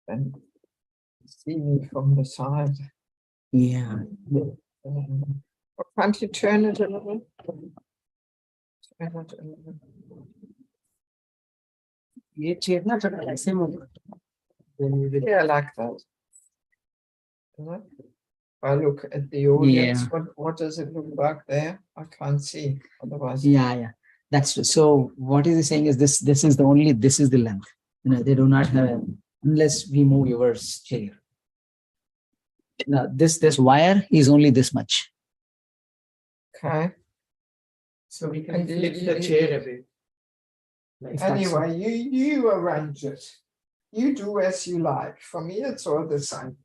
then see me from the side. Yeah. Can't you turn it a little? Turn it a little. Yeah, like that. If I look at the audience, what does it look like there? I can't see otherwise. Yeah. That's true. So what is he saying is this is the length. They do not have, unless we move your chair. Now this wire is only this much. Okay. So we can flip the chair a bit. Anyway, you arrange it. You do as you like. For me, it's all the same.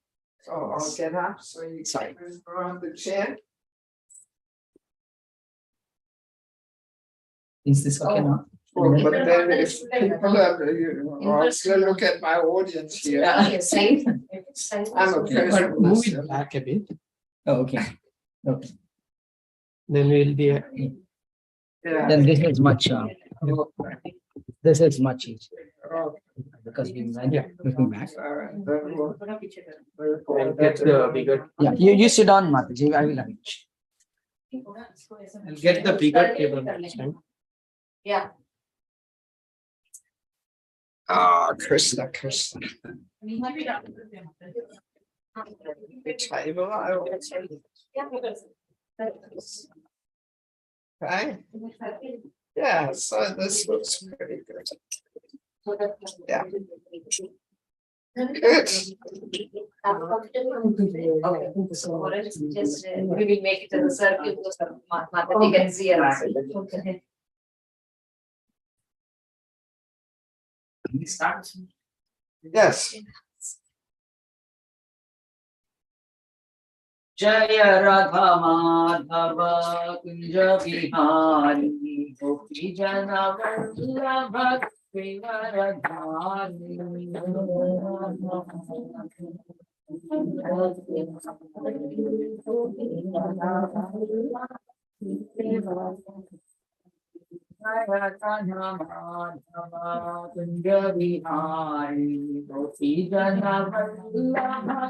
So I'll get up so you can move around the chair. Is this okay now? Well, but then if people have, look at my audience here. I'm a person. Move it back a bit. Oh, okay. Then we'll be. Then this is much. This is much easier. Because we went looking back. I'll get the bigger. Yeah, you sit down, Mataji. I will arrange. I'll get the bigger table next time. Yeah. Krishna. The table, I will take. Okay. Yeah, so this looks pretty good. Yeah. Good. Okay, so just we will make it to the circle so Mataji can see us. Okay. We start. Yes. Jaya Radha Madhava Kunja Vihari Gopi Jana Vallabha Krivaradhari. Radha Madhava Kunja Vihari Gopi Jana Vallabha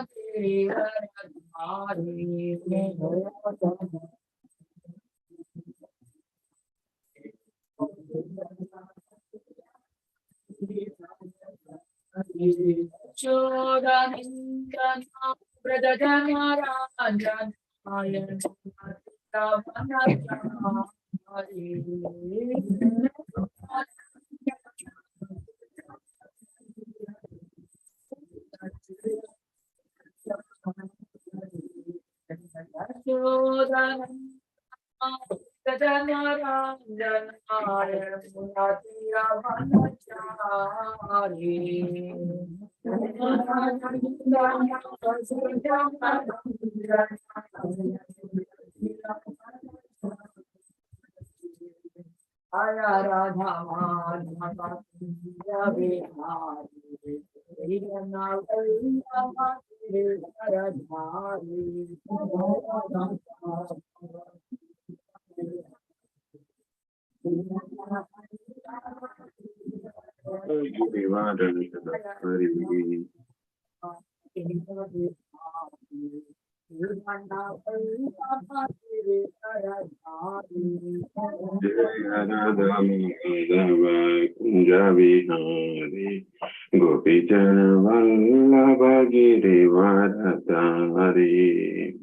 Gopijana Vallabha Girivaradhari.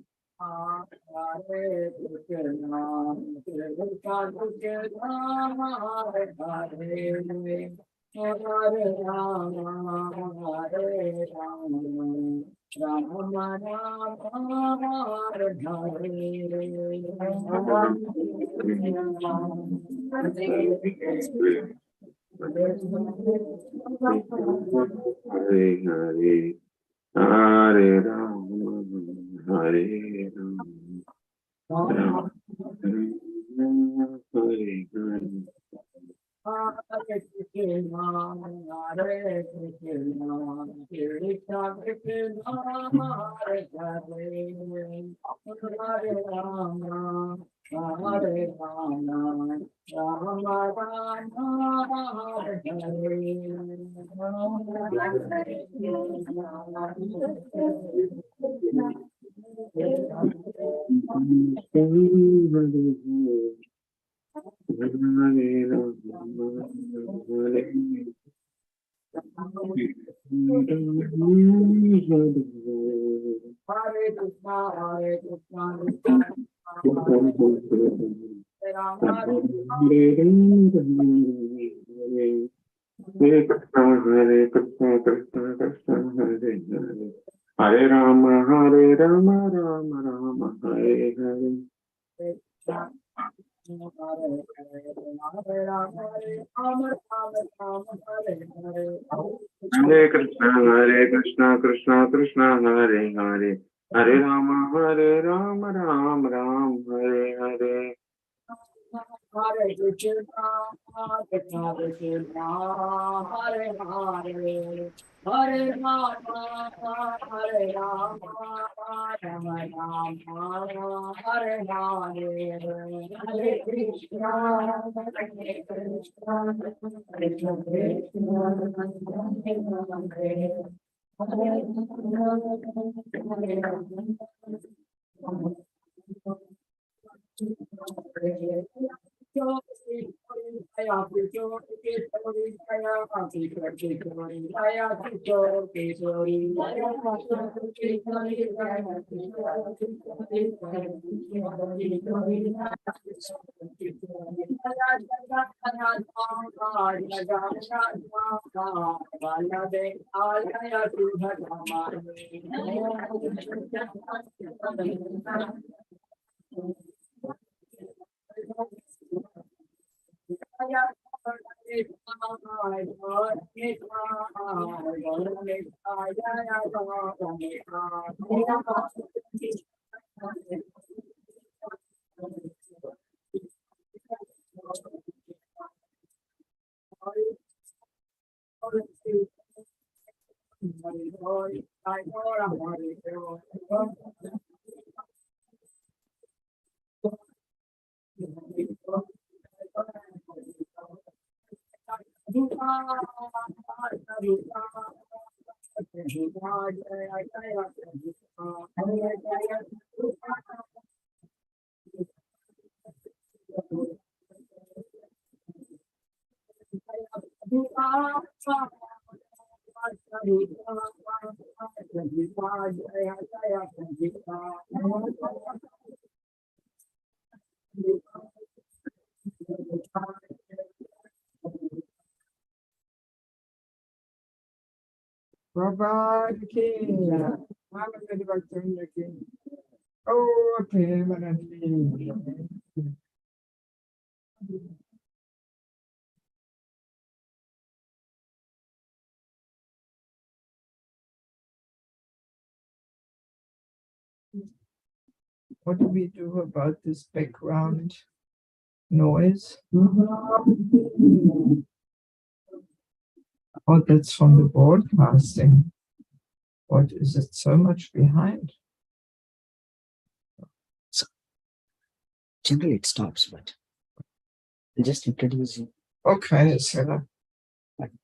Hare Ram, Hare Ram, Ram Ram, Hare Hare. Hare Krishna, Krishna Krishna, Hare Hare. Hare Rama, Rama Rama, Hare Hare. Hare Krishna, Krishna Krishna, Hare Hare. Hare Rama, Rama Rama, Hare Hare. Hare Krishna, Krishna Krishna, Hare Hare, Hare Rama, Hare Rama, Rama Rama, Hare Hare, Hare Krishna, Krishna Krishna, Krishna Krishna, Prabhupada ki, Mahamadi Bhakti ki. Oh, permanently. What do we do about this background noise? Oh, that's from the broadcasting. What is it so much behind? Generally it stops, but I'll just introduce you. Okay, so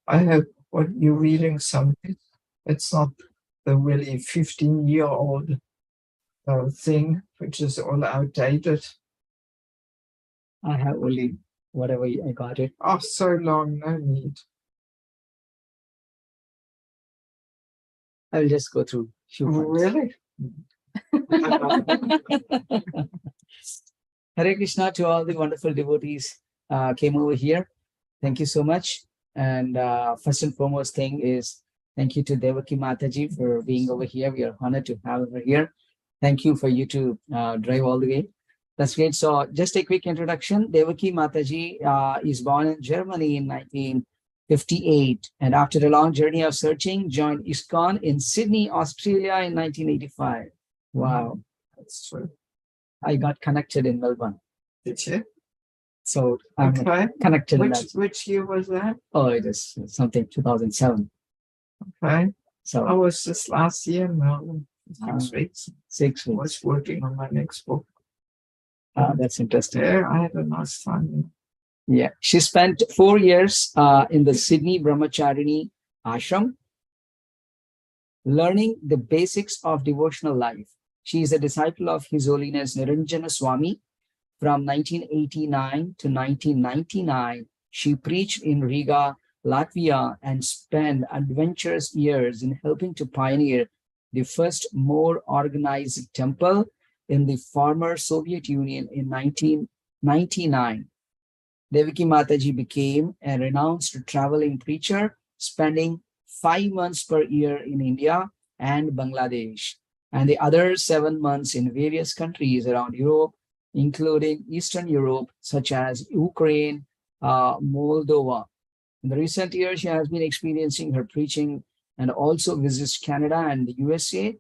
I have what you're reading something. It's not the really 15-year-old thing, which is all outdated. I have only whatever I got it. Oh, so long, no need. I'll just go through few points. Really? Hare Krishna to all the wonderful devotees came over here. Thank you so much. And first and foremost thing is thank you to Devaki Mataji for being over here. We are honored to have her here. Thank you for you to drive all the way. That's great. So just a quick introduction. Devaki Mataji is born in Germany in 1958. And after a long journey of searching, joined ISKCON in Sydney, Australia in 1985. Wow. That's true. I got connected in Melbourne. Did you? So I'm Okay. connected in that. Which year was that? Oh, it is something 2007. Okay. So I was just last year in Melbourne. 6 weeks. 6 I weeks. was working on my next book. That's interesting. There, I had a nice time. Yeah. She spent 4 years in the Sydney Brahmacharini ashram, learning the basics of devotional life. She is a disciple of His Holiness Niranjana Swami. From 1989 to 1999, she preached in Riga, Latvia, and spent adventurous years in helping to pioneer the first more organized temple in the former Soviet Union in 1999. Devaki Mataji became a renowned traveling preacher, spending 5 months per year in India and Bangladesh, and the other 7 months in various countries around Europe, including Eastern Europe, such as Ukraine, Moldova. In the recent years, she has been experiencing her preaching and also visits Canada and the USA.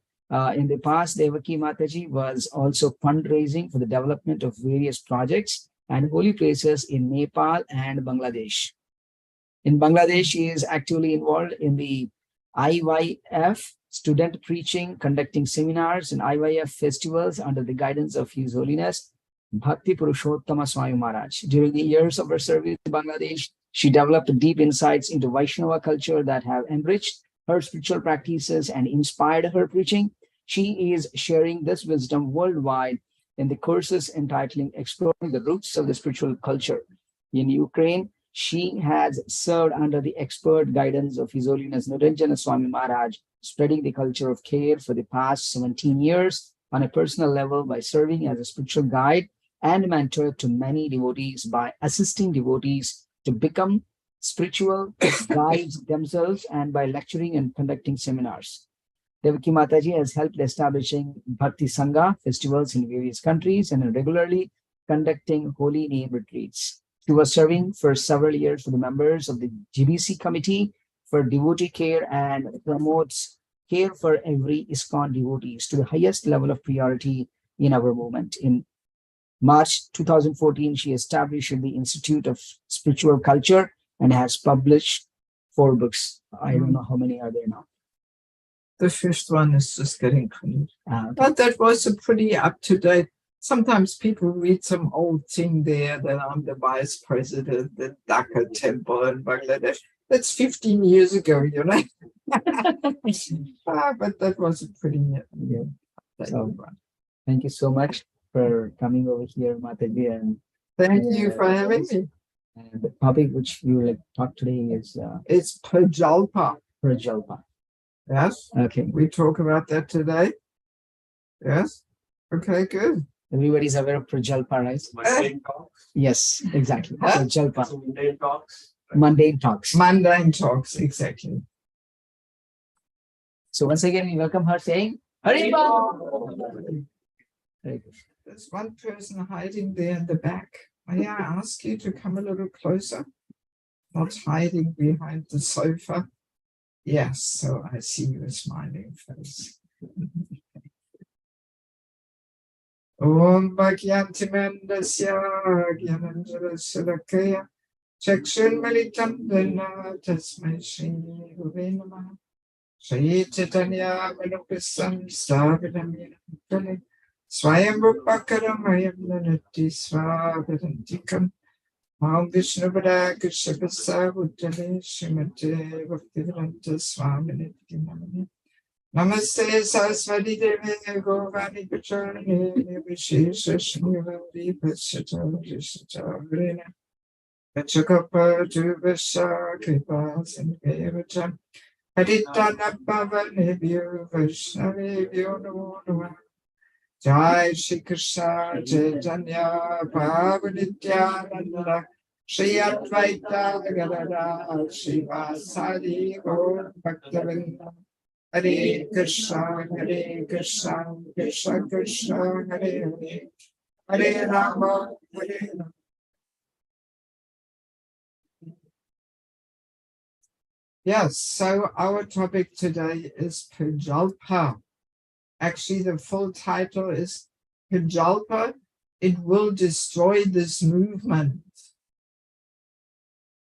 In the past, Devaki Mataji was also fundraising for the development of various projects and holy places in Nepal and Bangladesh. In Bangladesh, she is actively involved in the IYF student preaching, conducting seminars and IYF festivals under the guidance of His Holiness Bhakti Purushottama Swami Maharaj. During the years of her service in Bangladesh, she developed deep insights into Vaishnava culture that have enriched her spiritual practices and inspired her preaching. She is sharing this wisdom worldwide in the courses entitling Exploring the Roots of the Spiritual Culture. In Ukraine, she has served under the expert guidance of His Holiness Niranjana Swami Maharaj, spreading the culture of care for the past 17 years on a personal level by serving as a spiritual guide and mentor to many devotees by assisting devotees to become spiritual guides themselves and by lecturing and conducting seminars. Devaki Mataji has helped establishing Bhakti Sangha festivals in various countries and regularly conducting holy name retreats. She was serving for several years for the members of the GBC Committee for Devotee Care and promotes care for every ISKCON devotees to the highest level of priority in our movement. In March 2014, she established the Institute of Spiritual Culture and has published 4 books. I don't know how many are there now. The first one is just getting printed. But that was a pretty up-to-date. Sometimes people read some old thing there that I'm the vice president, the Dhaka temple in Bangladesh. That's 15 years ago, you know. But that was a pretty So, thank you so much for coming over here, Mataji. And thank you for having me. And the topic which you will talk today is It's Prajalpa. Prajalpa. Yes. Okay. We talk about that today. Yes. Okay, good. Everybody's aware of Prajalpa, right? Mundane talks. Yes, exactly. Huh? Prajalpa. So mundane talks. Mundane talks. Mundane talks, exactly. So once again, we welcome her saying, Haribol. Very good. There's one person hiding there in the back. May I ask you to come a little closer? Not hiding behind the sofa. Yes, so I see your smiling face. Om Bhagyanti Mandasya Gyananjala Sulakaya Chakshun Malitam Dana Tasmai Shri Guve Namaha Shri Chaitanya Manupasam Sagadam Yanam Swayam Rupakaram Ayam Nanati Swagadantikam Om Vishnu Pada Krishabasa Uttale Shrimate Bhaktivedanta Swami Namani Namaste Saraswati Devi Govani Pacharani Vishesha Shnivari Pachata Vishata Pachakapa Juvasha Kripa Sangevacham Haritana Bhavani Vyu Vaishnavi Vyu Namo Namaha Jai Shri Krishna Chaitanya Bhavanityananda Shri Advaita Gadada Shri Vasadi Gaur Bhaktavinda Hare Krishna Krishna Krishna Hare Hare Hare Rama Hare Rama. Yes, so our topic today is Prajalpa. Actually, the full title is Prajalpa, it will destroy this movement.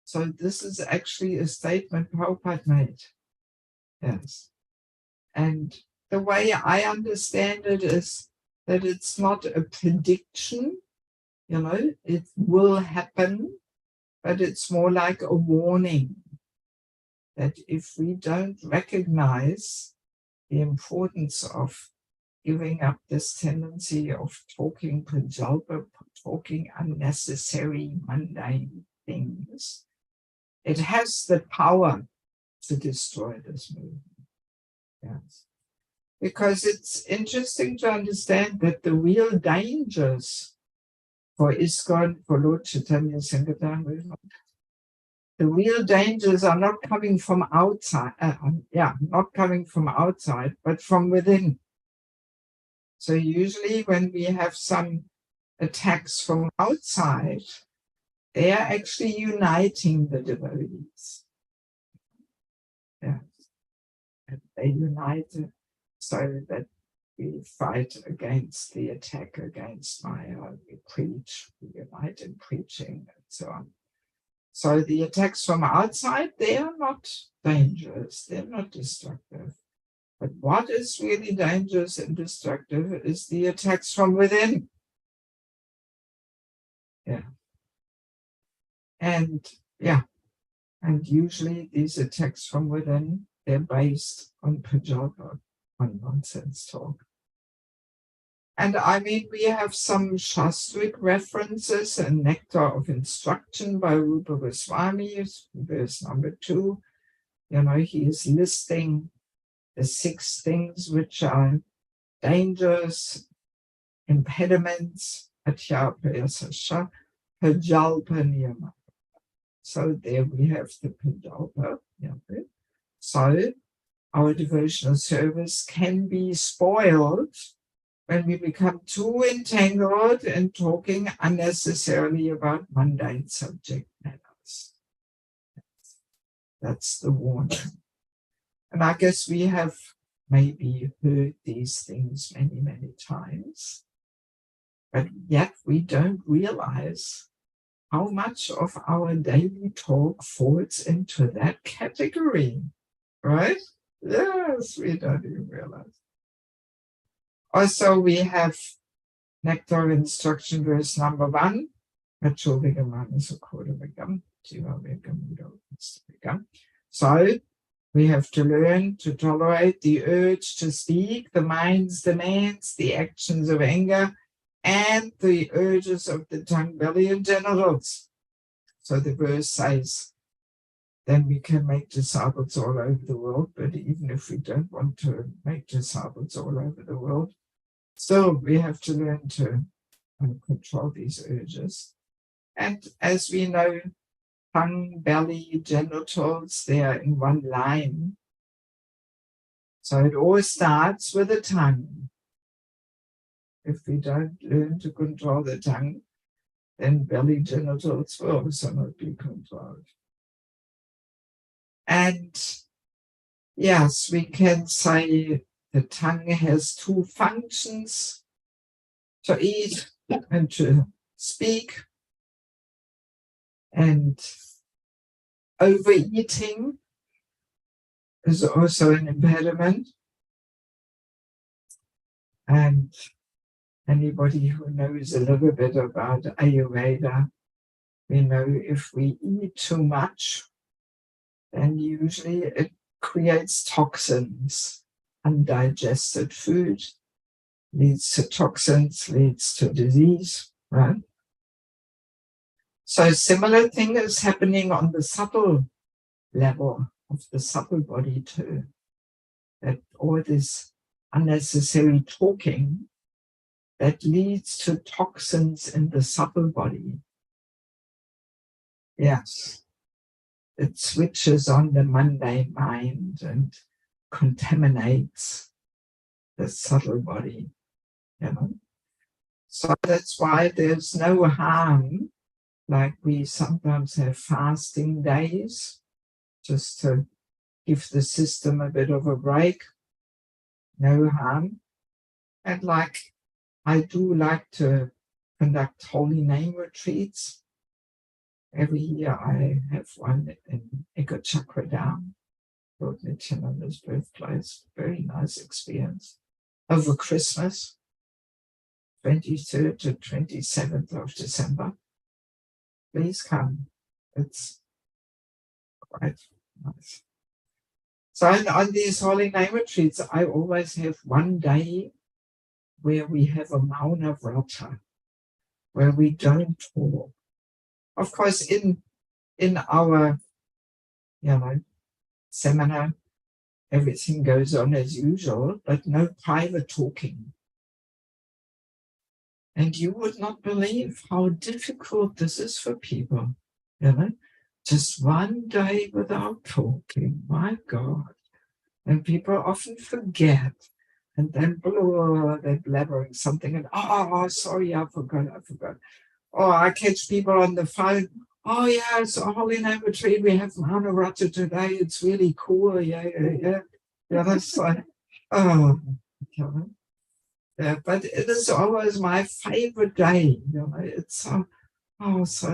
So this is actually a statement Prabhupada made. Yes. And the way I understand it is that it's not a prediction, you know, it will happen, but it's more like a warning. that if we don't recognize the importance of giving up this tendency of talking prajalpa, talking unnecessary, mundane things, it has the power to destroy this movement. Yes. Because it's interesting to understand that the real dangers for ISKCON, for Lord Chaitanya Sankirtan movement, the real dangers are not coming from outside, not coming from outside, but from within. So usually when we have some attacks from outside, they are actually uniting the devotees. Yes. And they unite so that we fight against the attack against Maya, we preach, we unite in preaching, and so on. So the attacks from outside, they are not dangerous, they're not destructive. But what is really dangerous and destructive is the attacks from within. And usually these attacks from within, they're based on prajalpa, on nonsense talk. And I mean, we have some Shastric references, a Nectar of Instruction by Rupa Goswami, verse number 2. He is listing the 6 things which are dangerous, impediments, prajalpa niyama. So there we have the prajalpa. So our devotional service can be spoiled when we become too entangled in talking unnecessarily about mundane subject matters. That's the warning. And I guess we have maybe heard these things many, many times, but yet we don't realize how much of our daily talk falls into that category, right? Yes, we don't even realize. Also, we have Nectar of Instruction, verse number 1. So, we have to learn to tolerate the urge to speak, the mind's demands, the actions of anger, and the urges of the tongue, belly, and genitals. So the verse says, then we can make disciples all over the world, but even if we don't want to make disciples all over the world, still we have to learn to control these urges. And as we know, tongue, belly, genitals, they are in one line. So it all starts with the tongue. If we don't learn to control the tongue, then belly, genitals will also not be controlled. And yes, we can say the tongue has 2 functions, to eat and to speak. And overeating is also an impediment. And anybody who knows a little bit about Ayurveda, we know if we eat too much, then usually it creates toxins. Undigested food leads to toxins, leads to disease, right? So a similar thing is happening on the subtle level of the subtle body too. That all this unnecessary talking that leads to toxins in the subtle body. Yes, it switches on the mundane mind and contaminates the subtle body, So that's why there's no harm, like we sometimes have fasting days, just to give the system a bit of a break, no harm. And like I do like to conduct holy name retreats. Every year I have one in Ekachakra Dam, Lord Nityananda's birthplace. Very nice experience. Over Christmas, 23rd to 27th of December. Please come. It's quite nice. So on these holy name retreats, I always have one day where we have a Mauna Vrata, where we don't talk. Of course, in our seminar, everything goes on as usual, but no private talking. And you would not believe how difficult this is for people, just one day without talking, my God. And people often forget, and then they're blabbering something, and sorry, I forgot. Or I catch people on the phone, oh yeah, it's a holy name retreat, we have Mauna Rata today, it's really cool, yeah. That's like, yeah, but it is always my favorite day, it's so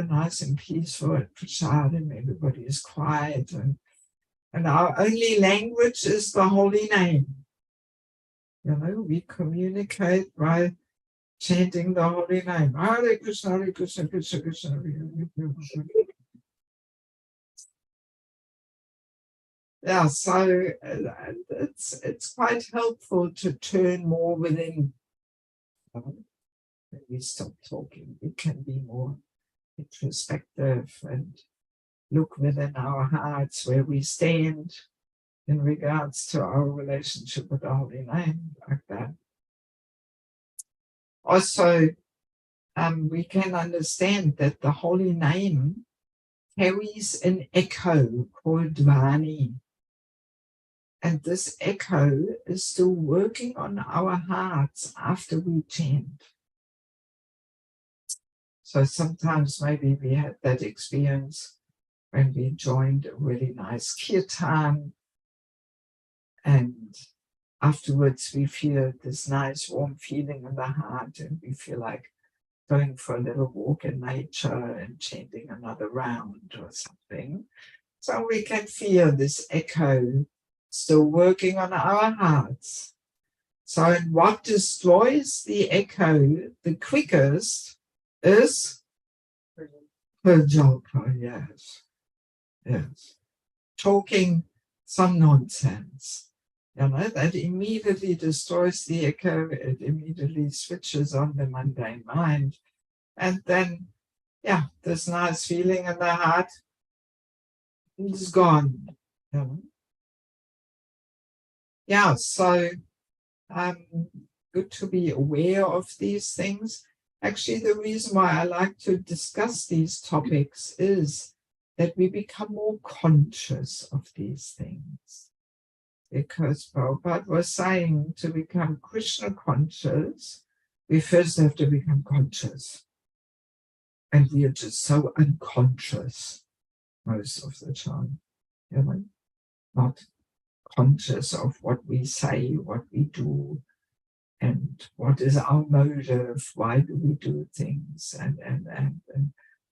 nice and peaceful at Prasadam, everybody is quiet, and our only language is the holy name. We communicate by chanting the holy name. Hare Krishna, Hare Krishna, Krishna Krishna, Hare Hare. Yeah, so it's quite helpful to turn more within. When we stop talking, we can be more introspective and look within our hearts where we stand in regards to our relationship with the holy name, like that. Also, we can understand that the holy name carries an echo called Vani. And this echo is still working on our hearts after we chant. So sometimes maybe we had that experience when we joined a really nice kirtan, and afterwards we feel this nice warm feeling in the heart, and we feel like going for a little walk in nature and chanting another round or something. So we can feel this echo still working on our hearts. So what destroys the echo the quickest is Prajalpa, yes. Talking some nonsense. That immediately destroys the echo, it immediately switches on the mundane mind. And then, this nice feeling in the heart is gone. So good to be aware of these things. Actually, the reason why I like to discuss these topics is that we become more conscious of these things. Because Prabhupada was saying to become Krishna conscious, we first have to become conscious. And we are just so unconscious most of the time, not conscious of what we say, what we do, and what is our motive, why do we do things, and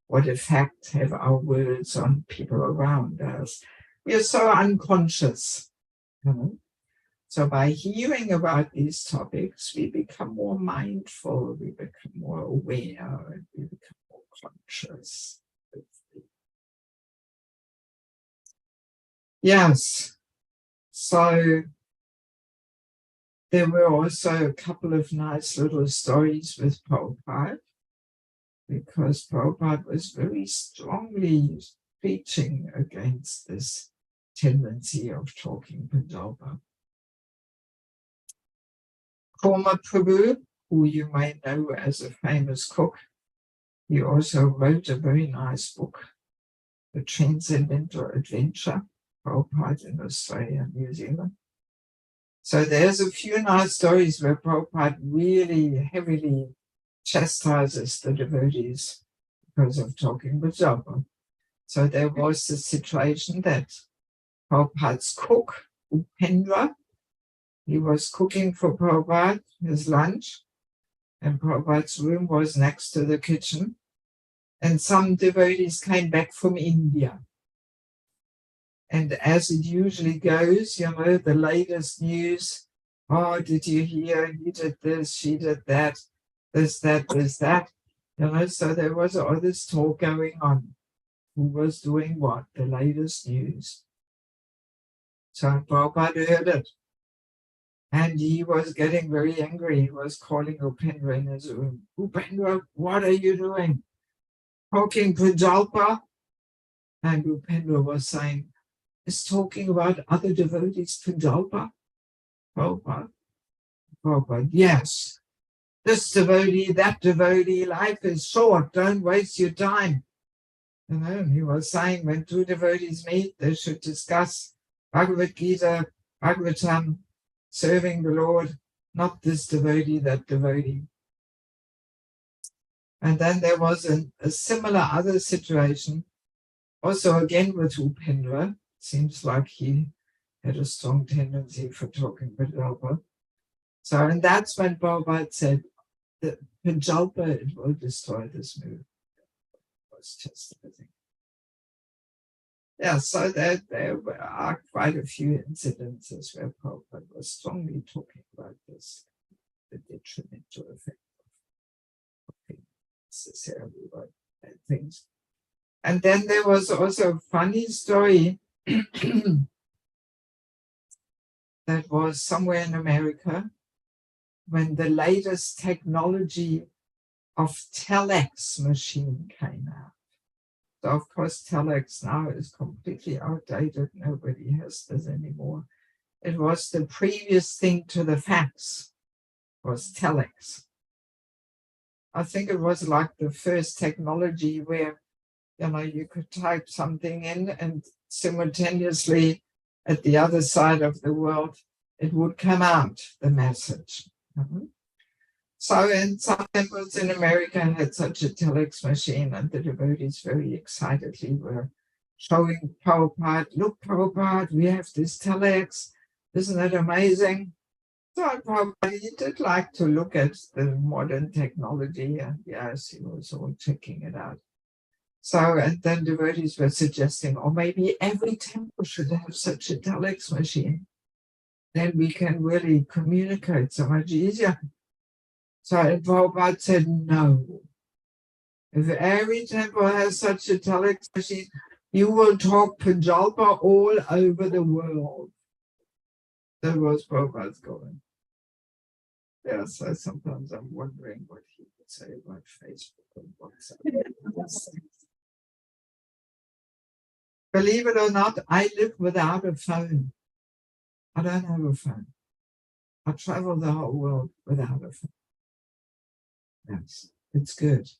what effect have our words on people around us. We are so unconscious. So by hearing about these topics, we become more mindful, we become more aware, and we become more conscious. Yes. So there were also a couple of nice little stories with Prabhupada, because Prabhupada was very strongly preaching against this tendency of talking Punjabi. Kurma Prabhu, who you may know as a famous cook, he also wrote a very nice book, The Transcendental Adventure, Prabhupada in Australia and New Zealand. So there's a few nice stories where Prabhupada really heavily chastises the devotees because of talking Punjabi. So there was the situation that Prabhupada's cook, Upendra, he was cooking for Prabhupada his lunch, and Prabhupada's room was next to the kitchen. And some devotees came back from India. And as it usually goes, the latest news, oh, did you hear, he did this, she did that, this, that, this, that. So there was all this talk going on. Who was doing what, the latest news. So Prabhupada heard it. And he was getting very angry. He was calling Upendra in his room. Upendra, what are you doing? Talking Prajalpa? And Upendra was saying, is talking about other devotees Prajalpa? Prabhupada. Prabhupada, yes. This devotee, that devotee, life is short. Don't waste your time. You know, he was saying when two devotees meet, they should discuss Bhagavad Gita, Bhagavatam, serving the Lord, not this devotee, that devotee. And then there was a similar other situation, also again with Upendra. Seems like he had a strong tendency for talking Prajalpa. So, and that's when Prabhupada said that Prajalpa, it will destroy this move. It was just everything. Yeah, so there are quite a few incidences where Prabhupada was strongly talking about this, the detrimental effect of talking necessarily about bad things. And then there was also a funny story that was somewhere in America when the latest technology of telex machine came out. So of course, telex now is completely outdated. Nobody has this anymore. It was the previous thing to the fax, was telex. I think it was like the first technology where, you know, you could type something in and simultaneously at the other side of the world, it would come out, the message. So, and some temples in America had such a telex machine, and the devotees very excitedly were showing Prabhupada, look, Prabhupada, we have this telex. Isn't that amazing? So Prabhupada, he did like to look at the modern technology, and yes, he was all checking it out. So, and then devotees were suggesting, or maybe every temple should have such a telex machine. Then we can really communicate so much easier. So Prabhupada said, no. If every temple has such a telex machine, you will talk Prajalpa all over the world. That was Prabhupada's going. Yeah, so sometimes I'm wondering what he would say about Facebook and WhatsApp. Believe it or not, I live without a phone. I don't have a phone. I travel the whole world without a phone. Yes, it's good.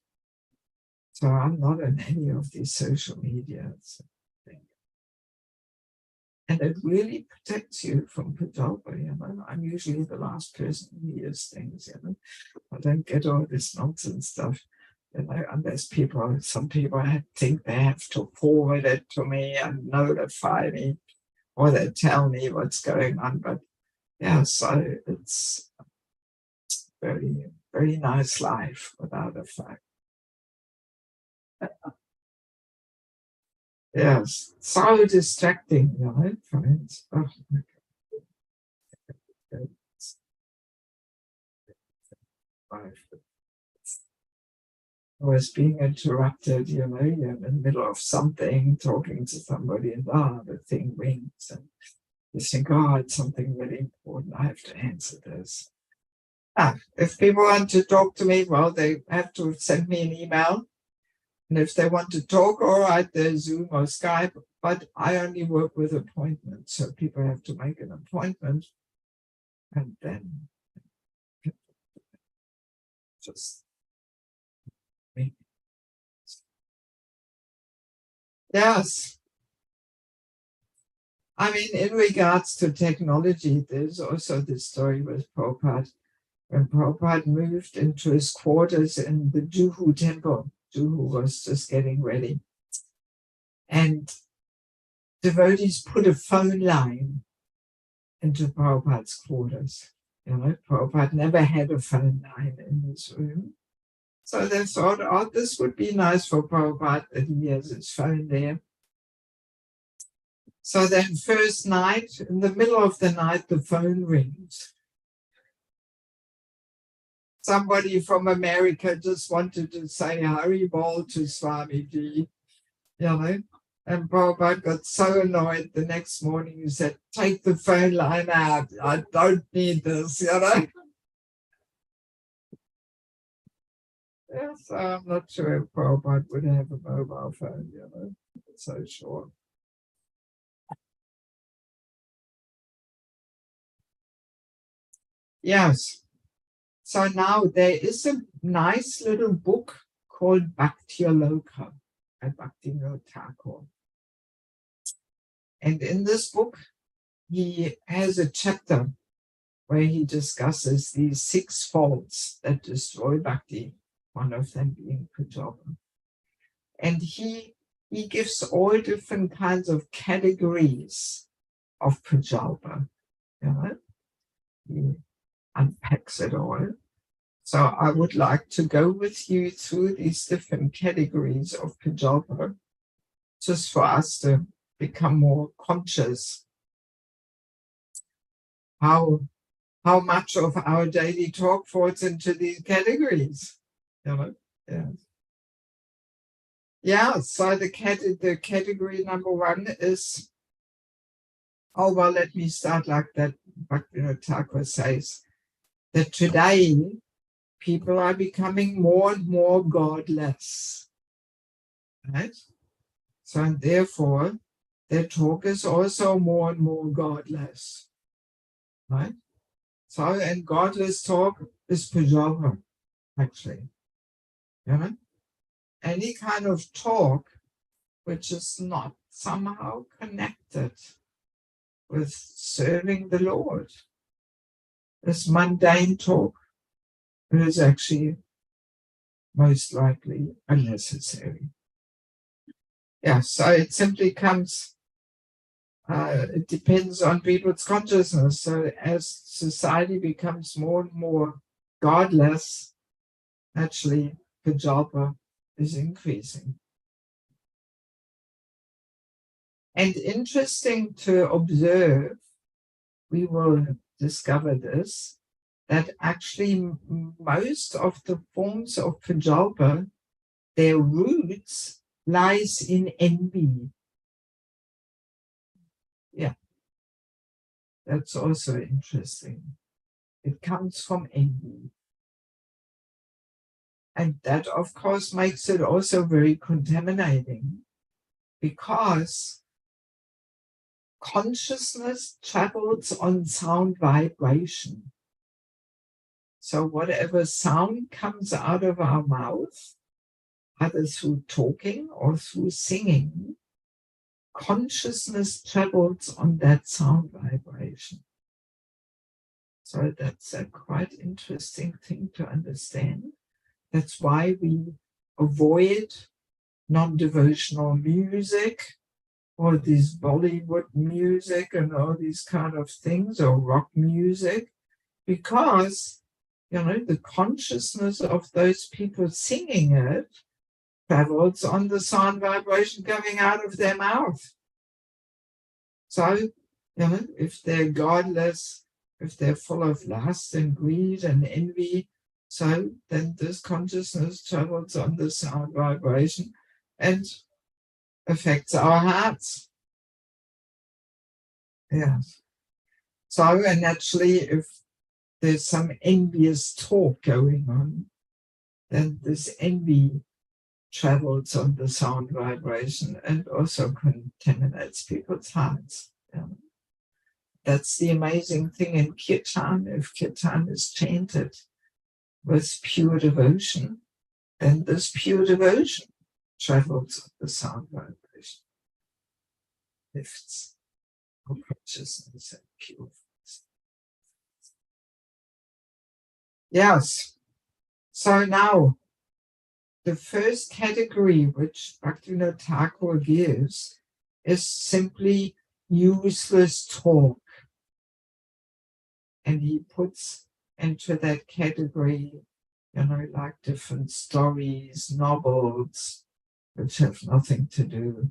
So I'm not on any of these social media things. And it really protects you from Prajalpa, you know. I'm usually the last person who hears things, you know. I don't get all this nonsense stuff, you know, unless some people think they have to forward it to me and notify me, or they tell me what's going on. But yeah, so it's very, very nice life without a phone. Yes, so distracting, you know, friends. Oh, I was being interrupted, you know, you're in the middle of something, talking to somebody, and the thing rings, and you think, oh, it's something really important, I have to answer this. If people want to talk to me, well, they have to send me an email. And if they want to talk, all right, there's Zoom or Skype, but I only work with appointments. So people have to make an appointment and then just meet. Yes. I mean, in regards to technology, there's also this story with Prabhupada. When Prabhupada moved into his quarters in the Juhu temple, Juhu was just getting ready. And devotees put a phone line into Prabhupada's quarters. You know, Prabhupada never had a phone line in his room. So they thought, oh, this would be nice for Prabhupada that he has his phone there. So then first night, in the middle of the night, the phone rings. Somebody from America just wanted to say Haribol to Swamiji, you know, And Prabhupada got so annoyed the next morning. He said, take the phone line out. I don't need this, Yeah, so I'm not sure if Prabhupada would have a mobile phone, It's so short. Yes. So now there is a nice little book called Bhakti Loka by Bhakti Thakur. And in this book, he has a chapter where he discusses these 6 faults that destroy bhakti, one of them being Pujaba. And he gives all different kinds of categories of Pujaba. He unpacks it all. So I would like to go with you through these different categories of Pujaba, just for us to become more conscious how much of our daily talk falls into these categories. So the category number 1 is, let me start like that. Bhakti Thakur says that today people are becoming more and more godless, right? So and therefore their talk is also more and more godless, right? So, and godless talk is Pujaba, actually. Any kind of talk which is not somehow connected with serving the Lord. This mundane talk is actually most likely unnecessary. So it simply comes, it depends on people's consciousness. So as society becomes more and more godless, actually Pujaba is increasing. And interesting to observe, we will discover this, that actually most of the forms of Pujaba, their roots lies in envy. That's also interesting. It comes from envy. And that, of course, makes it also very contaminating, because consciousness travels on sound vibration. So whatever sound comes out of our mouth, either through talking or through singing, consciousness travels on that sound vibration. So that's a quite interesting thing to understand. That's why we avoid non-devotional music, or this Bollywood music and all these kind of things, or rock music, because, the consciousness of those people singing it travels on the sound vibration coming out of their mouth. So, if they're godless, if they're full of lust and greed and envy, so then this consciousness travels on the sound vibration and affects our hearts. So, and naturally, if there's some envious talk going on, then this envy travels on the sound vibration and also contaminates people's hearts. That's the amazing thing in kirtan. If kirtan is chanted with pure devotion, then this pure devotion travels on the sound vibration, lifts our consciousness and purifies. Yes. So now, the first category which Bhaktivinoda Thakur gives is simply useless talk. And he puts into that category, like different stories, novels, which have nothing to do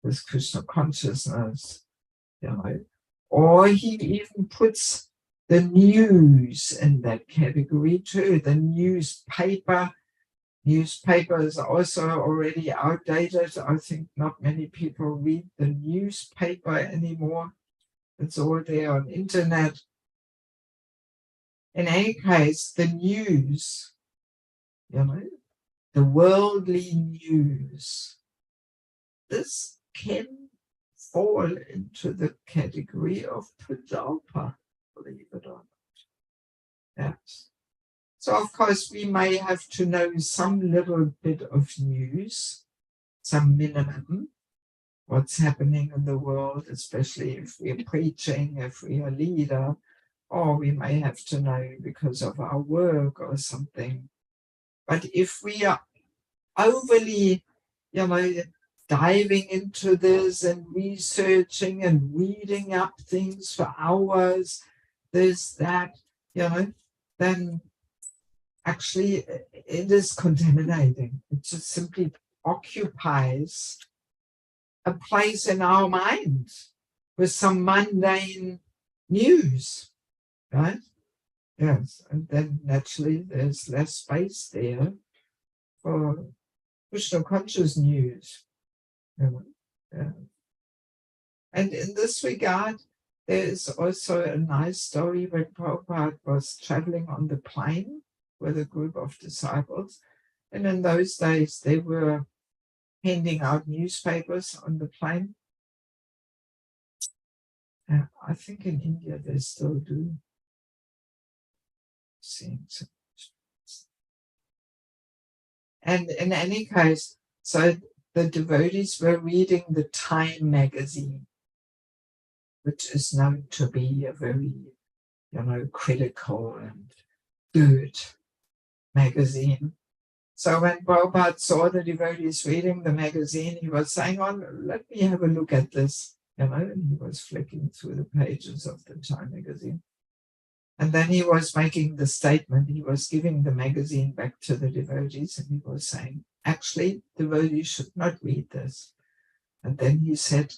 with Krishna consciousness, Or he even puts the news in that category too, the newspaper, Newspapers are also already outdated. I think not many people read the newspaper anymore. It's all there on internet. In any case, the news, the worldly news, this can fall into the category of Pradalpa, believe it or not. Yes. So, of course, we may have to know some little bit of news, some minimum, what's happening in the world, especially if we're preaching, if we're a leader, or we may have to know because of our work or something. But if we are overly, diving into this and researching and reading up things for hours, this, that, then actually it is contaminating. It just simply occupies a place in our mind with some mundane news, right? Yes, and then naturally there's less space there for Krishna conscious news. Yeah. And in this regard, there is also a nice story when Prabhupada was traveling on the plane with a group of disciples. And in those days, they were handing out newspapers on the plane. I think in India they still do. And in any case, so the devotees were reading the Time magazine, which is known to be a very, critical and good magazine. So when Prabhupada saw the devotees reading the magazine, he was saying, let me have a look at this, and he was flicking through the pages of the Time magazine. And then he was making the statement, he was giving the magazine back to the devotees, and he was saying, actually, devotees should not read this. And then he said,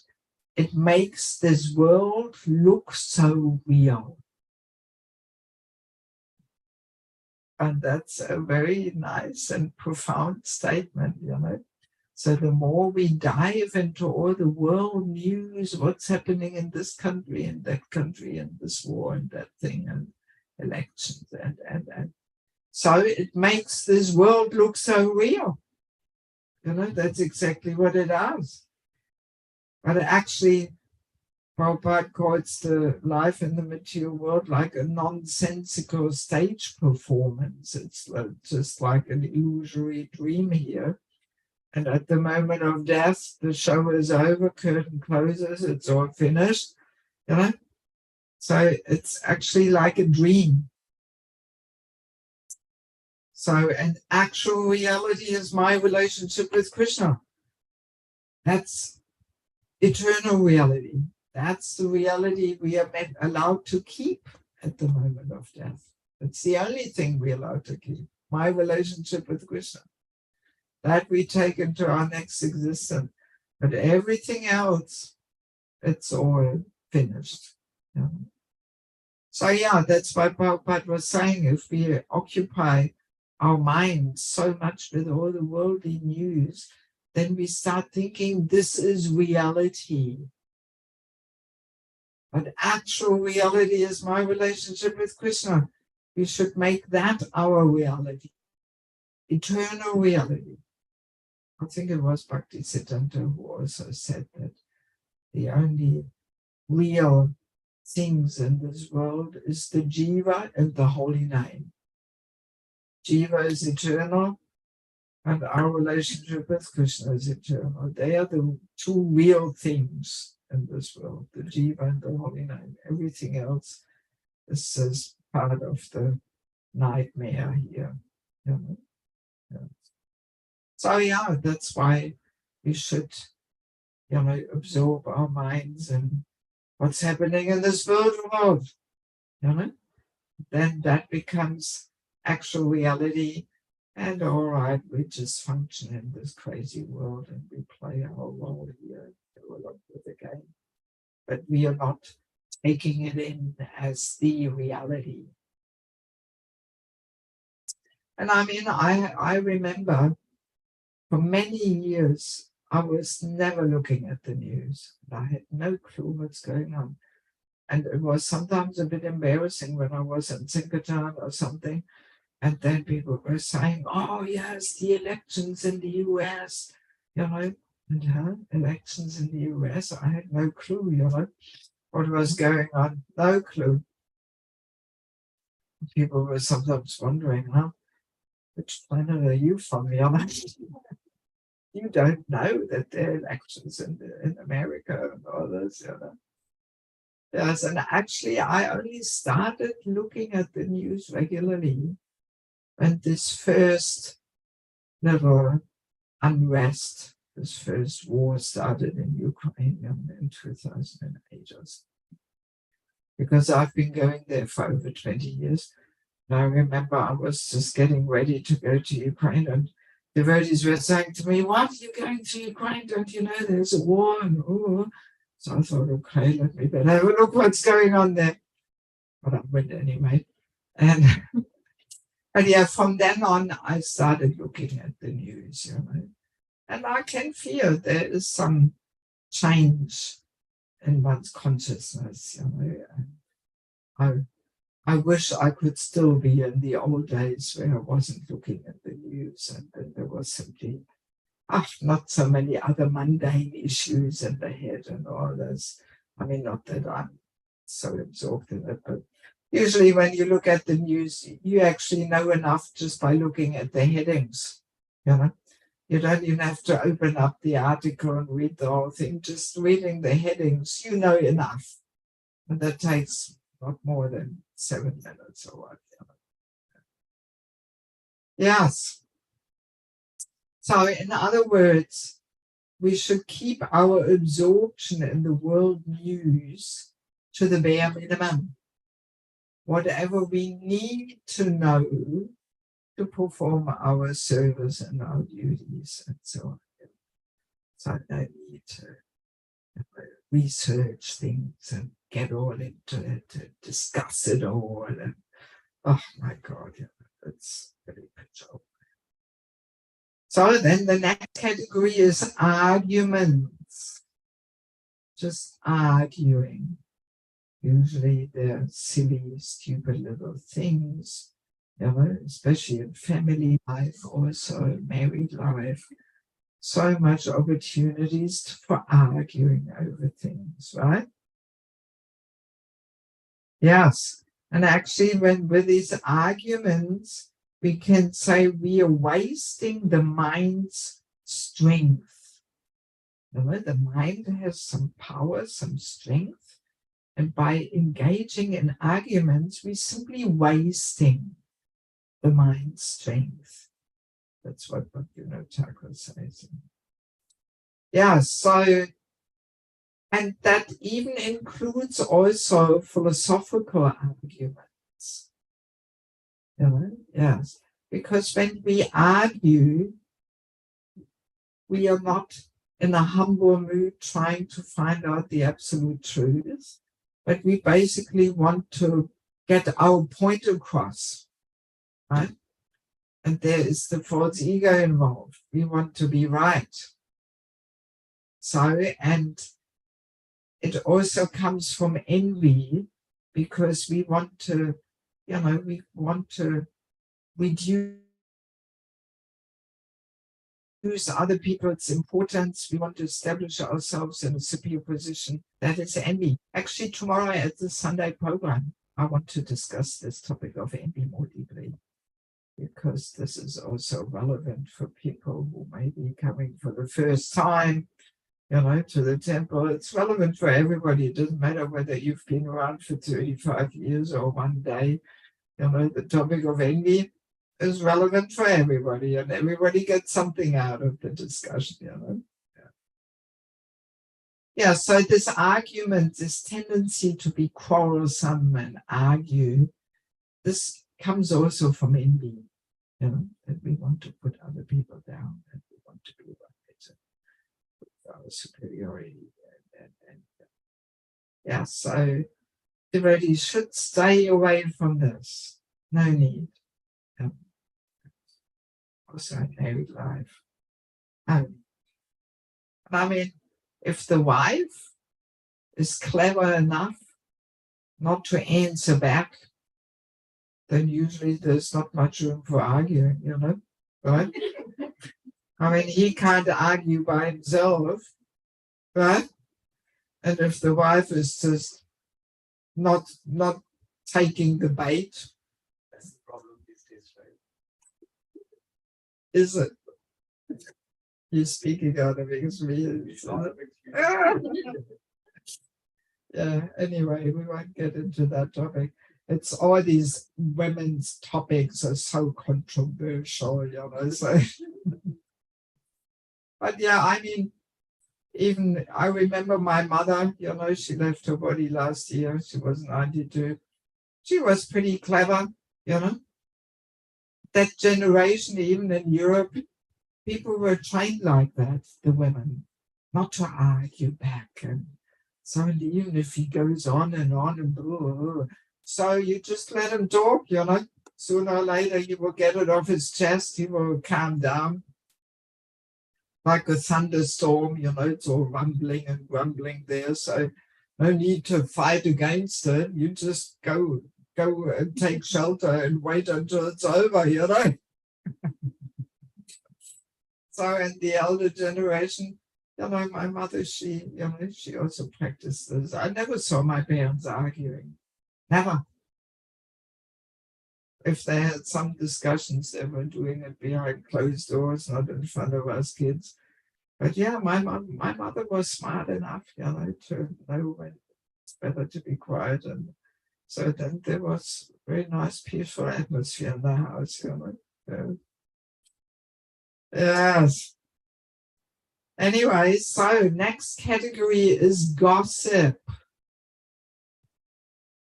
it makes this world look so real. And that's a very nice and profound statement, So the more we dive into all the world news, what's happening in this country and that country and this war and that thing and elections and so it makes this world look so real. That's exactly what it does. But actually, Prabhupada calls the life in the material world like a nonsensical stage performance. It's just like an illusory dream here. And at the moment of death, the show is over, curtain closes, it's all finished, So it's actually like a dream. So an actual reality is my relationship with Krishna. That's eternal reality. That's the reality we are allowed to keep at the moment of death. It's the only thing we're allowed to keep, my relationship with Krishna. That we take into our next existence. But everything else, it's all finished. So that's why Prabhupada was saying, if we occupy our minds so much with all the worldly news, then we start thinking this is reality. But actual reality is my relationship with Krishna. We should make that our reality, eternal reality. I think it was Bhakti Siddhanta who also said that the only real things in this world is the jiva and the holy name. Jiva is eternal, and our relationship with Krishna is eternal. They are the two real things in this world, the jiva and the holy name. Everything else is just part of the nightmare here. So that's why we should, absorb our minds in what's happening in this world, Then that becomes actual reality. And all right, we just function in this crazy world and we play our role here, go along with the game. But we are not taking it in as the reality. And I mean, I remember for many years, I was never looking at the news. I had no clue what's going on. And it was sometimes a bit embarrassing when I was in Synchrotron or something. And then people were saying, oh, yes, the elections in the US, and elections in the US. I had no clue, what was going on. No clue. People were sometimes wondering, which planet are you from, You don't know that there are elections in America and all this, Yes, and actually, I only started looking at the news regularly when this first little unrest, this first war started in Ukraine in 2008 or so. Because I've been going there for over 20 years. And I remember I was just getting ready to go to Ukraine, and devotees were saying to me, what, are you going to Ukraine? Don't you know there's a war? And, so I thought, okay, let me better have a look what's going on there. But I went anyway. And yeah, from then on, I started looking at the news, And I can feel there is some change in one's consciousness, I wish I could still be in the old days where I wasn't looking at the news and then there was simply not so many other mundane issues in the head and all this. I mean, not that I'm so absorbed in it, but usually when you look at the news, you actually know enough just by looking at the headings, You don't even have to open up the article and read the whole thing. Just reading the headings, you know enough. And that takes not more than 7 minutes or what. Yes. So in other words, we should keep our absorption in the world news to the bare minimum. Whatever we need to know to perform our service and our duties and so on. So no need to research things and get all into it and discuss it all. And, oh my God, it's very pitchful. So then the next category is arguments. Just arguing. Usually they're silly, stupid little things, especially in family life, also married life. So much opportunities for arguing over things, right? Yes. And actually, with these arguments, we can say we are wasting the mind's strength. The mind has some power, some strength. And by engaging in arguments, we're simply wasting the mind's strength. That's what Bhakti Thakur says. Yeah, so, and that even includes also philosophical arguments. Yes, because when we argue, we are not in a humble mood trying to find out the absolute truth, but we basically want to get our point across, right? And there is the false ego involved. We want to be right. So, and it also comes from envy because we want to, we want to reduce other people's importance. We want to establish ourselves in a superior position. That is envy. Actually, tomorrow at the Sunday program, I want to discuss this topic of envy more deeply, because this is also relevant for people who may be coming for the first time, to the temple. It's relevant for everybody. It doesn't matter whether you've been around for 35 years or one day. The topic of envy is relevant for everybody, and everybody gets something out of the discussion, Yeah, so this argument, this tendency to be quarrelsome and argue, this comes also from envy, that we want to put other people down and we want to be right with our superiority. And yeah, so devotees should stay away from this. No need. also in married life. And I mean, if the wife is clever enough not to answer back, then usually there's not much room for arguing, right? I mean, he can't argue by himself, right? And if the wife is just not taking the bait, That's the problem these days, right? is it? He's speaking out of experience. Yeah, anyway, we won't get into that topic. It's all these women's topics are so controversial, so. But yeah, I mean, even I remember my mother, she left her body last year. She was 92. She was pretty clever, That generation, even in Europe, people were trained like that, the women, not to argue back. And so even if he goes on and blah, blah, blah, so you just let him talk, Sooner or later he will get it off his chest, he will calm down. Like a thunderstorm, it's all rumbling and grumbling there. So no need to fight against it. You just go and take shelter and wait until it's over, So in the elder generation, my mother, she also practiced this. I never saw my parents arguing. Never. If they had some discussions, they were doing it behind closed doors, not in front of us kids. But yeah, my mother was smart enough, to know when it's better to be quiet. And so then there was a very nice, peaceful atmosphere in the house, Yes. Anyway, so next category is gossip,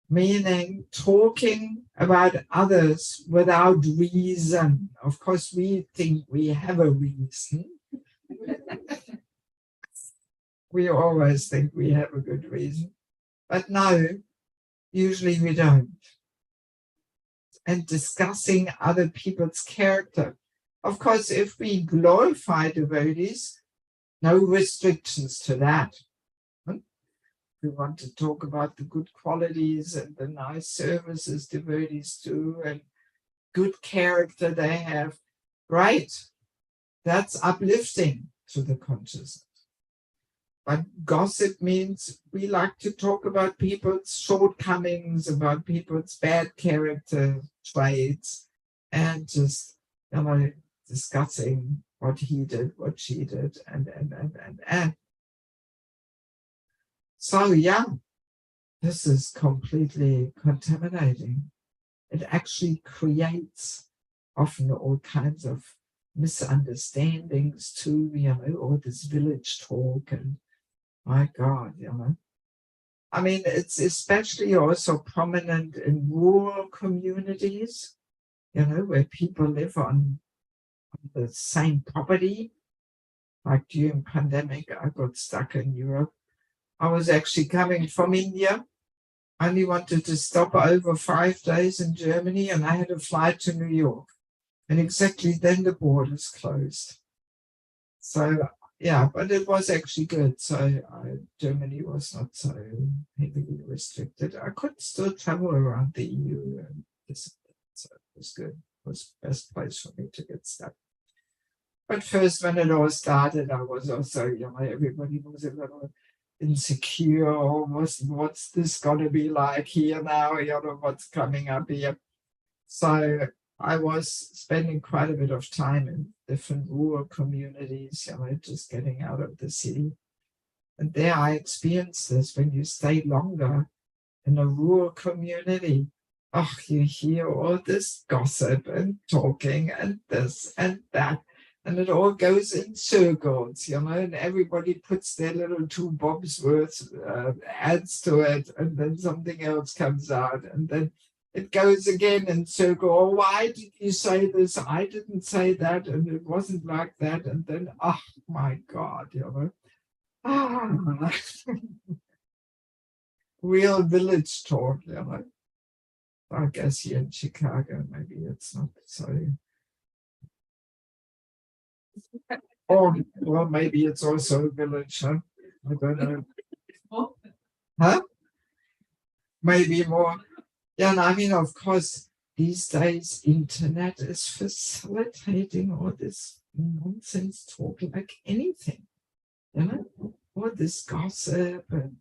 meaning talking about others without reason. Of course, we think we have a reason. We always think we have a good reason, but no, usually we don't. And discussing other people's character. Of course, if we glorify devotees, no restrictions to that. We want to talk about the good qualities and the nice services devotees do and good character they have. Right. That's uplifting to the consciousness. But gossip means we like to talk about people's shortcomings, about people's bad character traits, and just, discussing what he did, what she did, and. So yeah, this is completely contaminating. It actually creates often all kinds of misunderstandings too, all this village talk and my God, I mean, it's especially also prominent in rural communities, where people live on the same property. Like during pandemic, I got stuck in Europe. I was actually coming from India. I only wanted to stop over 5 days in Germany, and I had a flight to New York. And exactly then the borders closed. So yeah, but it was actually good. So Germany was not so heavily restricted. I could still travel around the EU, and so it was good. It was the best place for me to get stuck. But first, when it all started, I was also, everybody was a little insecure. What's this going to be like here now? What's coming up here? So I was spending quite a bit of time in different rural communities, just getting out of the city. And there I experienced this. When you stay longer in a rural community, you hear all this gossip and talking and this and that. And it all goes in circles, and everybody puts their little 2 bobs worth, adds to it, and then something else comes out. And then it goes again in circle. Oh, why did you say this? I didn't say that, and it wasn't like that. And then, oh my God, real village talk, I guess here in Chicago, maybe it's not so Or well, maybe it's also a village, huh? I don't know. Huh? Maybe more. Yeah, and I mean, of course, these days, internet is facilitating all this nonsense talk like anything, you know, all this gossip and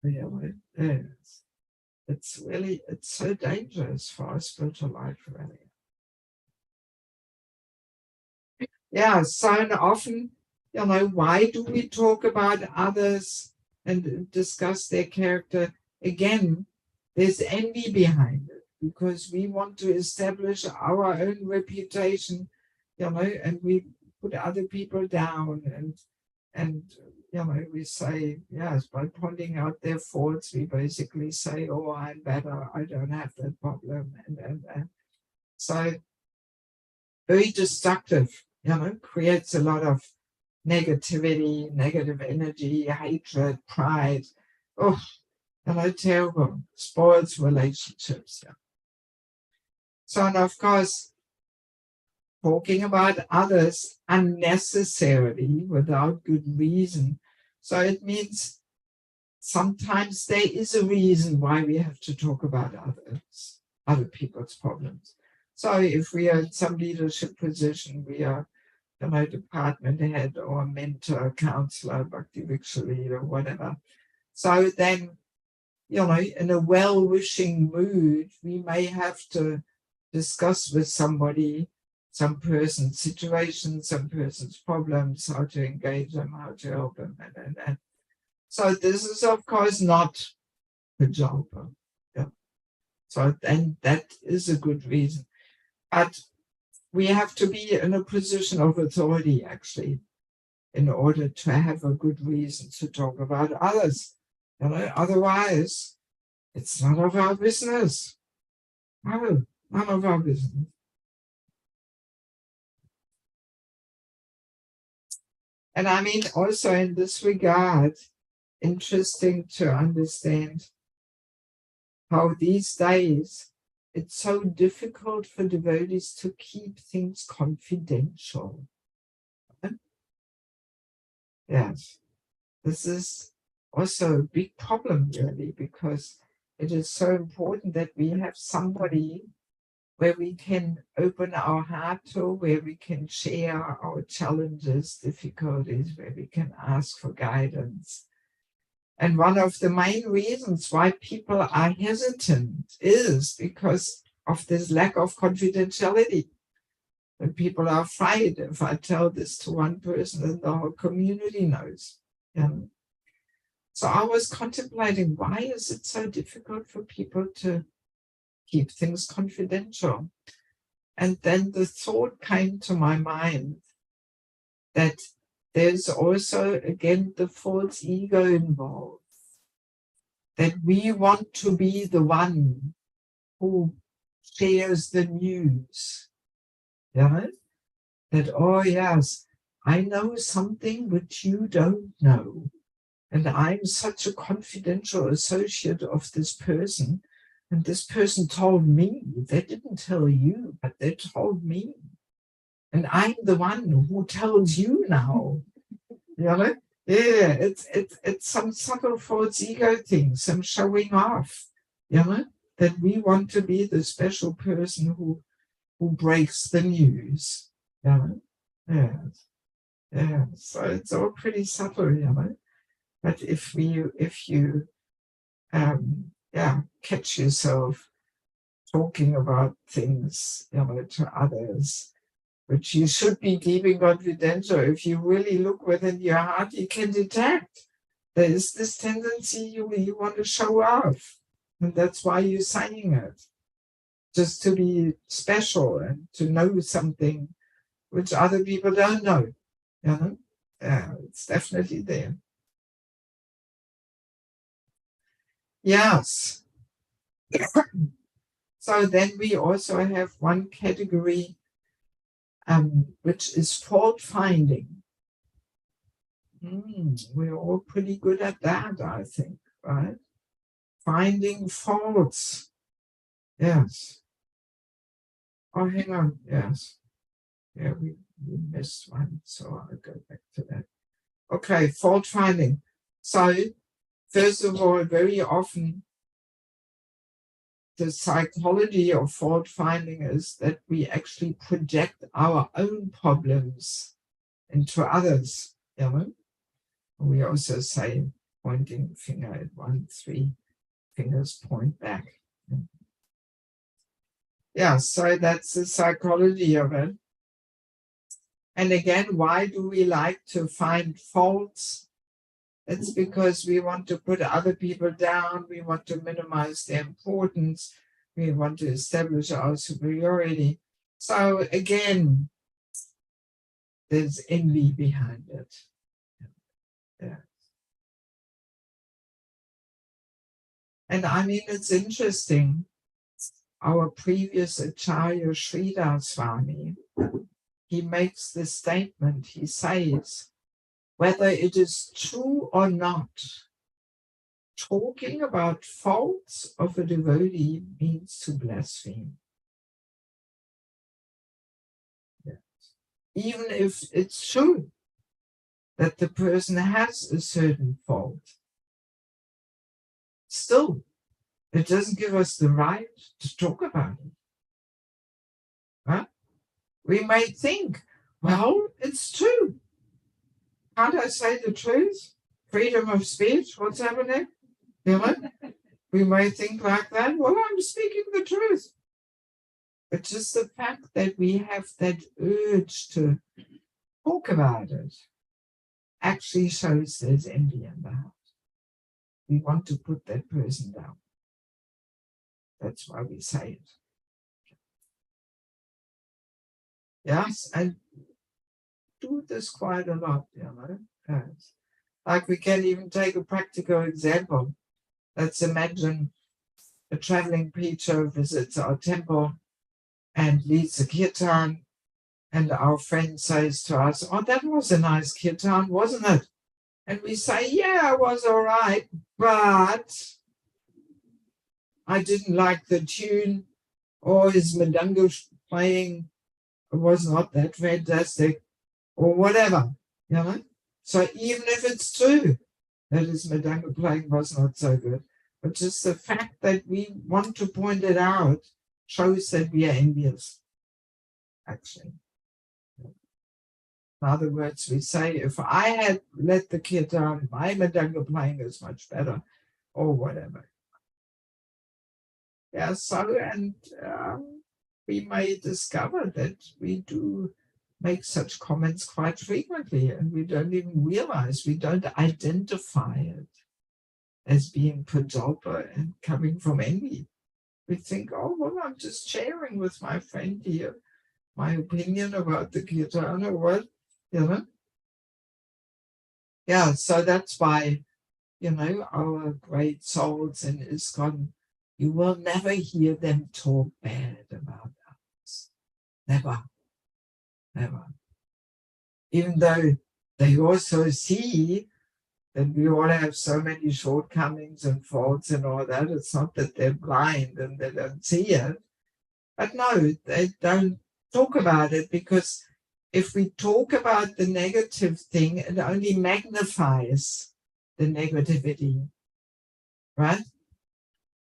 really, yes. It's really, it's so dangerous for our spiritual life, really. Yeah, so often, you know, why do we talk about others and discuss their character? Again, there's envy behind it because we want to establish our own reputation, you know, and we put other people down and you know, we say, yes, by pointing out their faults, we basically say, oh, I'm better, I don't have that problem. And so very destructive, you know, creates a lot of negativity, negative energy, hatred, pride. Oh, you know, terrible. Spoils relationships. Yeah. So, and of course, talking about others unnecessarily without good reason. So it means sometimes there is a reason why we have to talk about others, other people's problems. So if we are in some leadership position, we are, you know, department head or mentor, counselor, Bhakti Vriksha leader, whatever. So then, you know, in a well-wishing mood, we may have to discuss with somebody, some person's situation, some person's problems, how to engage them, how to help them. And. So this is, of course, not a job. Yeah. So then that is a good reason. But we have to be in a position of authority, actually, in order to have a good reason to talk about others. You know, otherwise, it's none of our business. No, none of our business. And I mean, also in this regard, interesting to understand how these days it's so difficult for devotees to keep things confidential. Yes, this is also a big problem, really, because it is so important that we have somebody where we can open our heart to, where we can share our challenges, difficulties, where we can ask for guidance. And one of the main reasons why people are hesitant is because of this lack of confidentiality. And people are afraid, if I tell this to one person, then the whole community knows. So I was contemplating, why is it so difficult for people to keep things confidential? And then the thought came to my mind that there's also, again, the false ego involved. That we want to be the one who shares the news. Yeah? That, oh yes, I know something which you don't know. And I'm such a confidential associate of this person. And this person told me, they didn't tell you, but they told me. And I'm the one who tells you now. You know? Yeah, it's some subtle false ego thing, some showing off, you know, that we want to be the special person who breaks the news. You know? Yeah. So it's all pretty subtle, you know. But if you catch yourself talking about things, you know, to others, which you should be keeping confidential. If you really look within your heart, you can detect there is this tendency you want to show off. And that's why you're saying it. Just to be special and to know something which other people don't know. You know? Yeah, it's definitely there. Yes. So then we also have one category which is fault finding. We're all pretty good at that, I think, right? Finding faults. Yes. Oh, hang on. Yes. Yeah, we missed one, so I'll go back to that. Okay, fault finding. So, first of all, very often the psychology of fault finding is that we actually project our own problems into others. You know? We also say pointing finger at one, 3 fingers point back. Yeah, so that's the psychology of it. And again, why do we like to find faults? It's because we want to put other people down. We want to minimize their importance. We want to establish our superiority. So again, there's envy behind it. Yeah. And I mean, it's interesting. Our previous Acharya Sridhar Swami, he makes this statement. He says, whether it is true or not, talking about faults of a devotee means to blaspheme. Yes. Even if it's true that the person has a certain fault, still, it doesn't give us the right to talk about it. Huh? We may think, well, it's true. Can't I say the truth? Freedom of speech, what's happening? You know? We may think like that. Well, I'm speaking the truth. But just the fact that we have that urge to talk about it actually shows there's envy in the heart. We want to put that person down. That's why we say it. Yes, and do this quite a lot, you know. Yes. Like we can even take a practical example. Let's imagine a traveling preacher visits our temple and leads a kirtan, and our friend says to us, oh, that was a nice kirtan, wasn't it? And we say, yeah, it was all right, but I didn't like the tune, or his madanga playing was not that fantastic, or whatever, you know. So even if it's true that his madanga playing was not so good, but just the fact that we want to point it out shows that we are envious, actually. In other words, we say, if I had let the kirtan, my madanga playing is much better, or whatever. Yeah, so, and we may discover that we do make such comments quite frequently, and we don't even realize, we don't identify it as being prajalpa and coming from envy. We think, oh, well, I'm just sharing with my friend here my opinion about the kirtan or what, you know. Yeah, so that's why, you know, our great souls in ISKCON, you will never hear them talk bad about us. Never. Never. Even though they also see that we all have so many shortcomings and faults and all that. It's not that they're blind and they don't see it. But no, they don't talk about it, because if we talk about the negative thing, it only magnifies the negativity, right?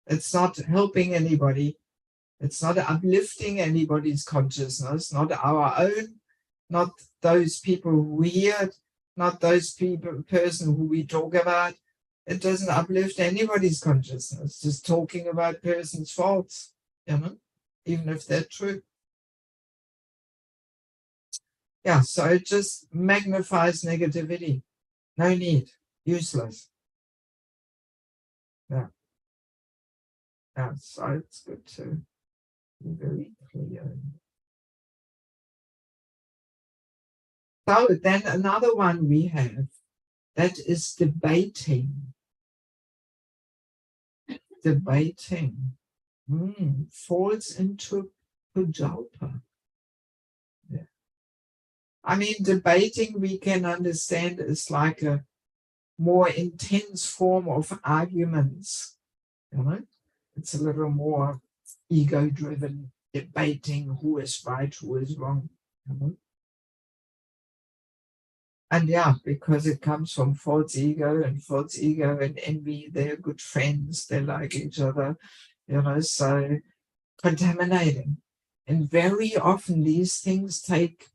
It's not helping anybody. It's not uplifting anybody's consciousness, not our own, not those people who hear it, not those person who we talk about. It doesn't uplift anybody's consciousness, just talking about person's faults, you know, even if they're true. Yeah, so it just magnifies negativity. No need, useless. Yeah. Yeah, so it's good to be very clear. So then another one we have, that is debating. Debating falls into prajalpa. Yeah. I mean, debating we can understand is like a more intense form of arguments. You know, it's a little more ego-driven, debating who is right, who is wrong. You know? And yeah, because it comes from false ego and envy, they're good friends, they like each other, you know, so contaminating. And very often these things take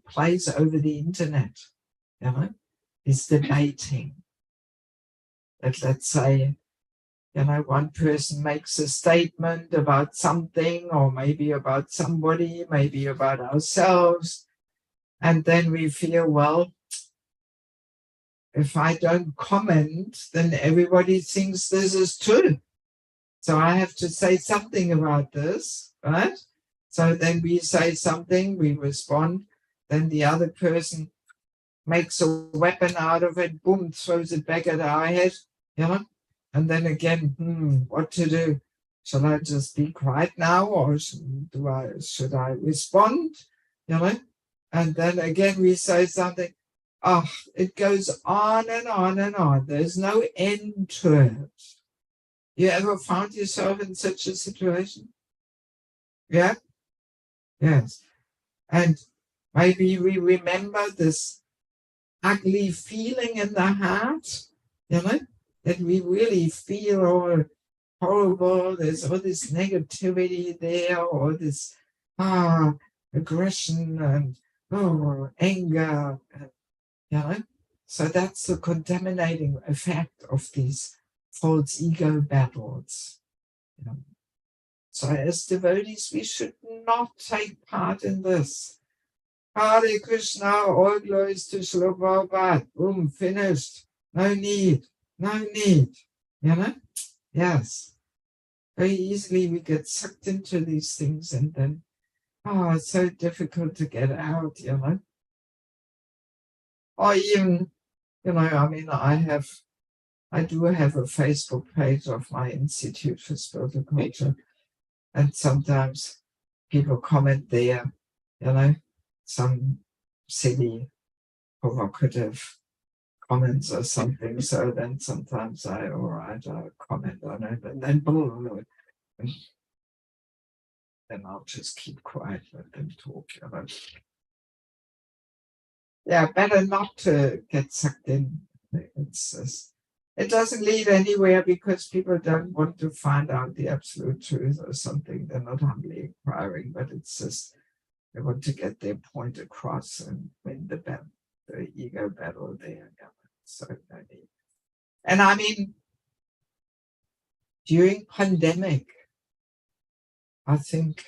place over the internet, you know, is debating. That, let's say, you know, one person makes a statement about something, or maybe about somebody, maybe about ourselves, and then we feel, well, if I don't comment, then everybody thinks this is true. So I have to say something about this, right? So then we say something, we respond, then the other person makes a weapon out of it, boom, throws it back at our head, you know? And then again, what to do? Shall I just be quiet now, or should I respond? You know? And then again we say something. Oh, it goes on and on and on. There's no end to it. You ever found yourself in such a situation? Yeah? Yes. And maybe we remember this ugly feeling in the heart, you know, that we really feel all horrible, there's all this negativity there, or this aggression and anger, you know. So that's the contaminating effect of these false ego battles. You know? So as devotees, we should not take part in this. Hare Krishna, all glories to Srila Prabhupada. Boom, finished. No need, you know? Yes. Very easily we get sucked into these things, and then, it's so difficult to get out, you know? Or even, you know, I mean, I do have a Facebook page of my Institute for Spiritual Culture, and sometimes people comment there, you know, some silly, provocative comments or something. So then sometimes I'll comment on it, and then then I'll just keep quiet, let them talk, you know. Yeah, better not to get sucked in. It doesn't lead anywhere, because people don't want to find out the absolute truth or something. They're not humbly inquiring, but it's just they want to get their point across and win the ego battle there. So many. And I mean, during pandemic, I think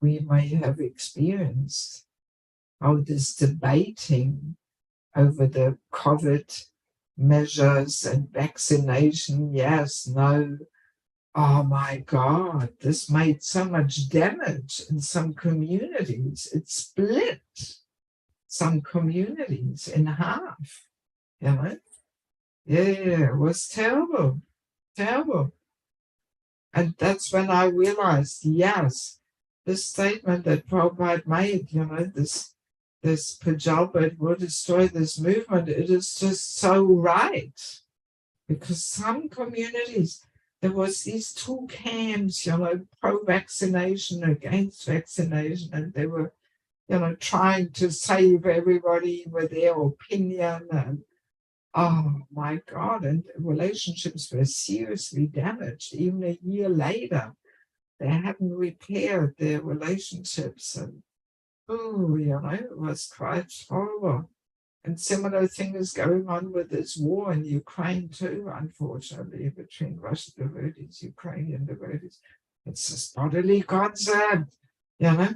we may have experienced how this debating over the COVID measures and vaccination, yes, no, oh my God, this made so much damage in some communities. It split some communities in half, you know? Yeah, it was terrible, terrible. And that's when I realized, yes, this statement that Prabhupada made, you know, this Prajalpa will destroy this movement, it is just so right. Because some communities, there was these two camps, you know, pro-vaccination, against vaccination, and they were, you know, trying to save everybody with their opinion. And oh my God, and relationships were seriously damaged. Even a year later, they hadn't repaired their relationships. And you know, it was quite horrible. And similar thing is going on with this war in Ukraine too, unfortunately, between Russian devotees, Ukrainian devotees. It's a bodily concept, you know,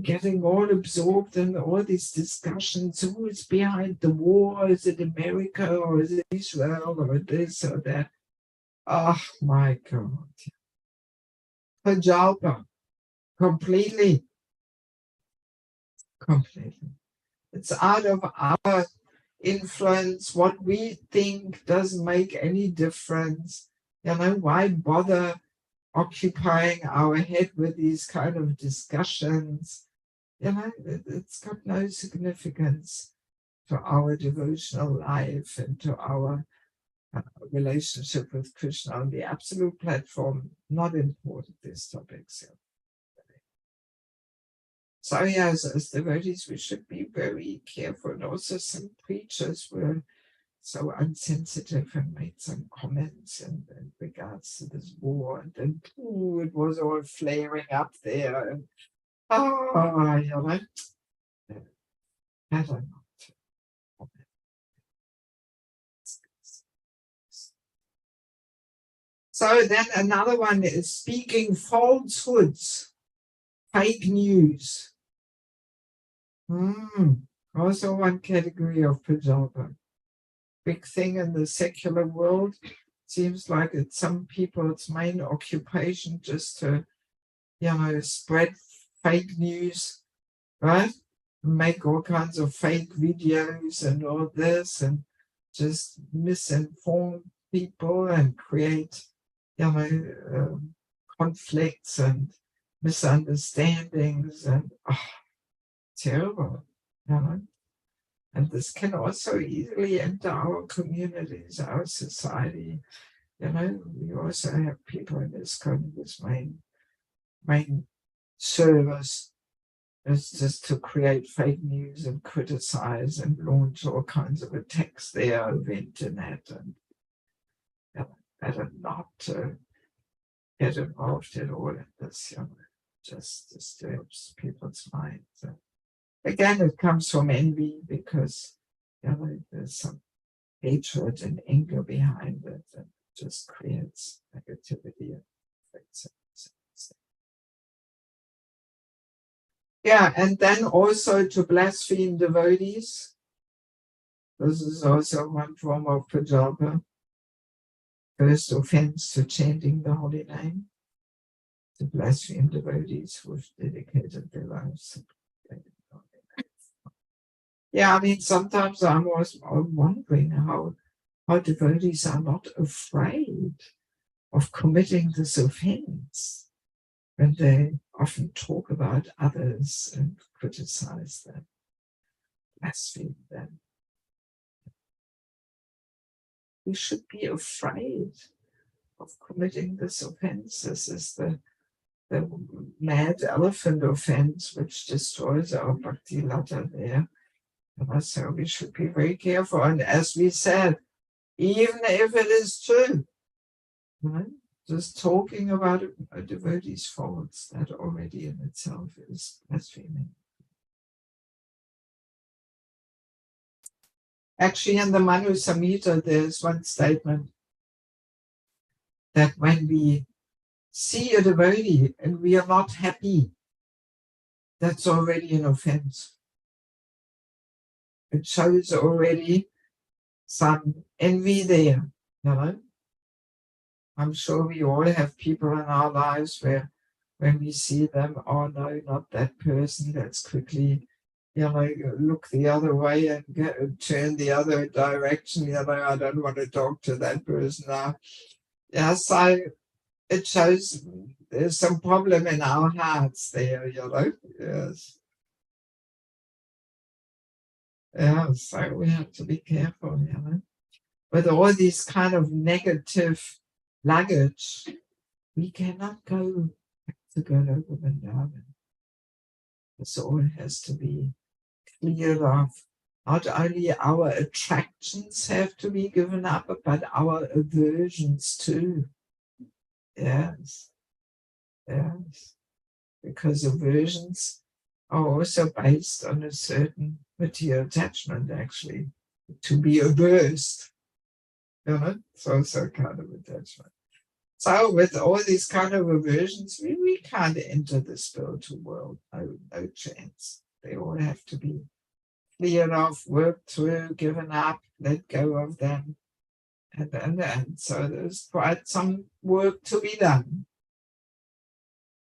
getting all absorbed in all these discussions. Who is behind the war? Is it America, or is it Israel, or this or that? Oh my God. Prajalpa, completely. It's out of our influence. What we think doesn't make any difference. You know, why bother occupying our head with these kind of discussions? You know, it's got no significance to our devotional life and to our relationship with Krishna on the absolute platform. Not important, these topics. So yes, as devotees, we should be very careful. And also some preachers were so unsensitive and made some comments in regards to this war. And then it was all flaring up there. And better not. So then another one is speaking falsehoods, fake news. Also one category of prajalpa. Big thing in the secular world. Seems like it's some people's main occupation just to, spread fake news, right? Make all kinds of fake videos and all this and just misinform people and create, conflicts and misunderstandings and terrible, And this can also easily enter our communities, our society. We also have people in this main service is just to create fake news and criticize and launch all kinds of attacks there over the internet, and better not get involved at all in this. Just disturbs people's minds. Again, it comes from envy because there's some hatred and anger behind it, and just creates negativity and affects it. Yeah, and then also to blaspheme devotees. This is also one form of prajalpa. First offense to chanting the holy name, to blaspheme devotees who've dedicated their lives to chanting the holy name. Yeah, I mean, sometimes I'm wondering how devotees are not afraid of committing this offense when they often talk about others and criticize them, blaspheme them. We should be afraid of committing this offense. This is the mad elephant offense which destroys our bhakti ladder there. And so we should be very careful. And as we said, even if it is true, right? Just talking about a devotee's faults, that already in itself is blaspheming. Actually, in the Manu Samhita, there's one statement that when we see a devotee and we are not happy, that's already an offense. It shows already some envy there, I'm sure we all have people in our lives where when we see them, oh no, not that person, let's quickly, look the other way and turn the other direction. I don't want to talk to that person now. Yes, it shows there's some problem in our hearts there, Yes. Yeah, so we have to be careful, With all these kind of negative luggage, we cannot go to Goloka Vrindavan. This all has to be cleared off. Not only our attractions have to be given up, but our aversions too. Yes. Because aversions are also based on a certain material attachment, actually. To be averse, it's also a kind of attachment. So with all these kind of aversions, we can't enter the spiritual world. No chance. They all have to be cleared off, worked through, given up, let go of them. And so there's quite some work to be done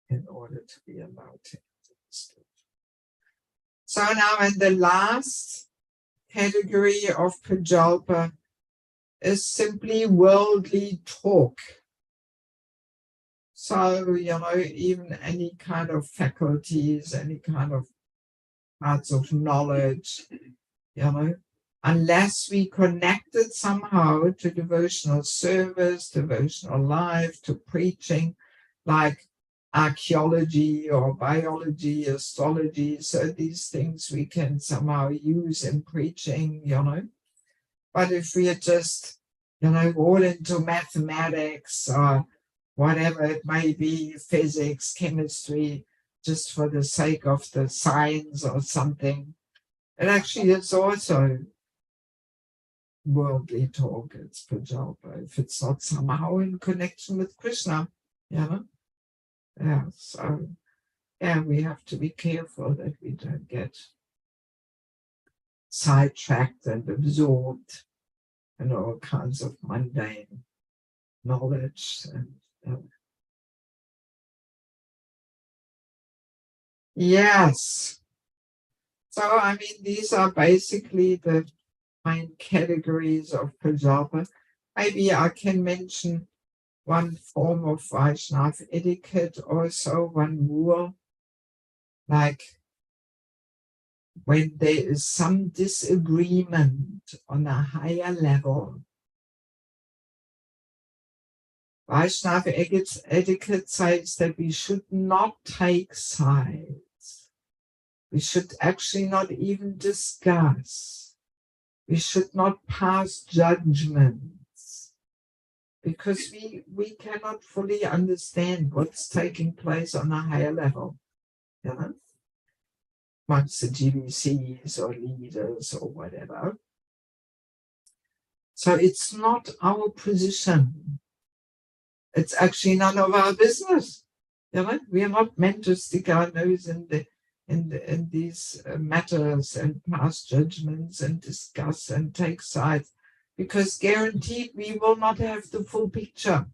in order to be allowed to enter the spiritual world. So now in the last category of prajalpa is simply worldly talk. So, even any kind of faculties, any kind of parts of knowledge, unless we connect it somehow to devotional service, devotional life, to preaching, like archaeology or biology, astrology. So these things we can somehow use in preaching, But if we are just, all into mathematics or whatever it may be, physics, chemistry, just for the sake of the science or something, it actually is also worldly talk. It's Pujapa, if it's not somehow in connection with Krishna, Yeah, so we have to be careful that we don't get sidetracked and absorbed in all kinds of mundane knowledge. And yes, so I mean, these are basically the main categories of Pujapa. Maybe I can mention one form of Vaishnava etiquette, also one rule, like when there is some disagreement on a higher level. Vaishnava etiquette says that we should not take sides. We should actually not even discuss. We should not pass judgments, because we cannot fully understand what's taking place on a higher level, amongst the GBCs or leaders or whatever. So it's not our position. It's actually none of our business. We are not meant to stick our nose in these matters and pass judgments and discuss and take sides, because guaranteed we will not have the full picture,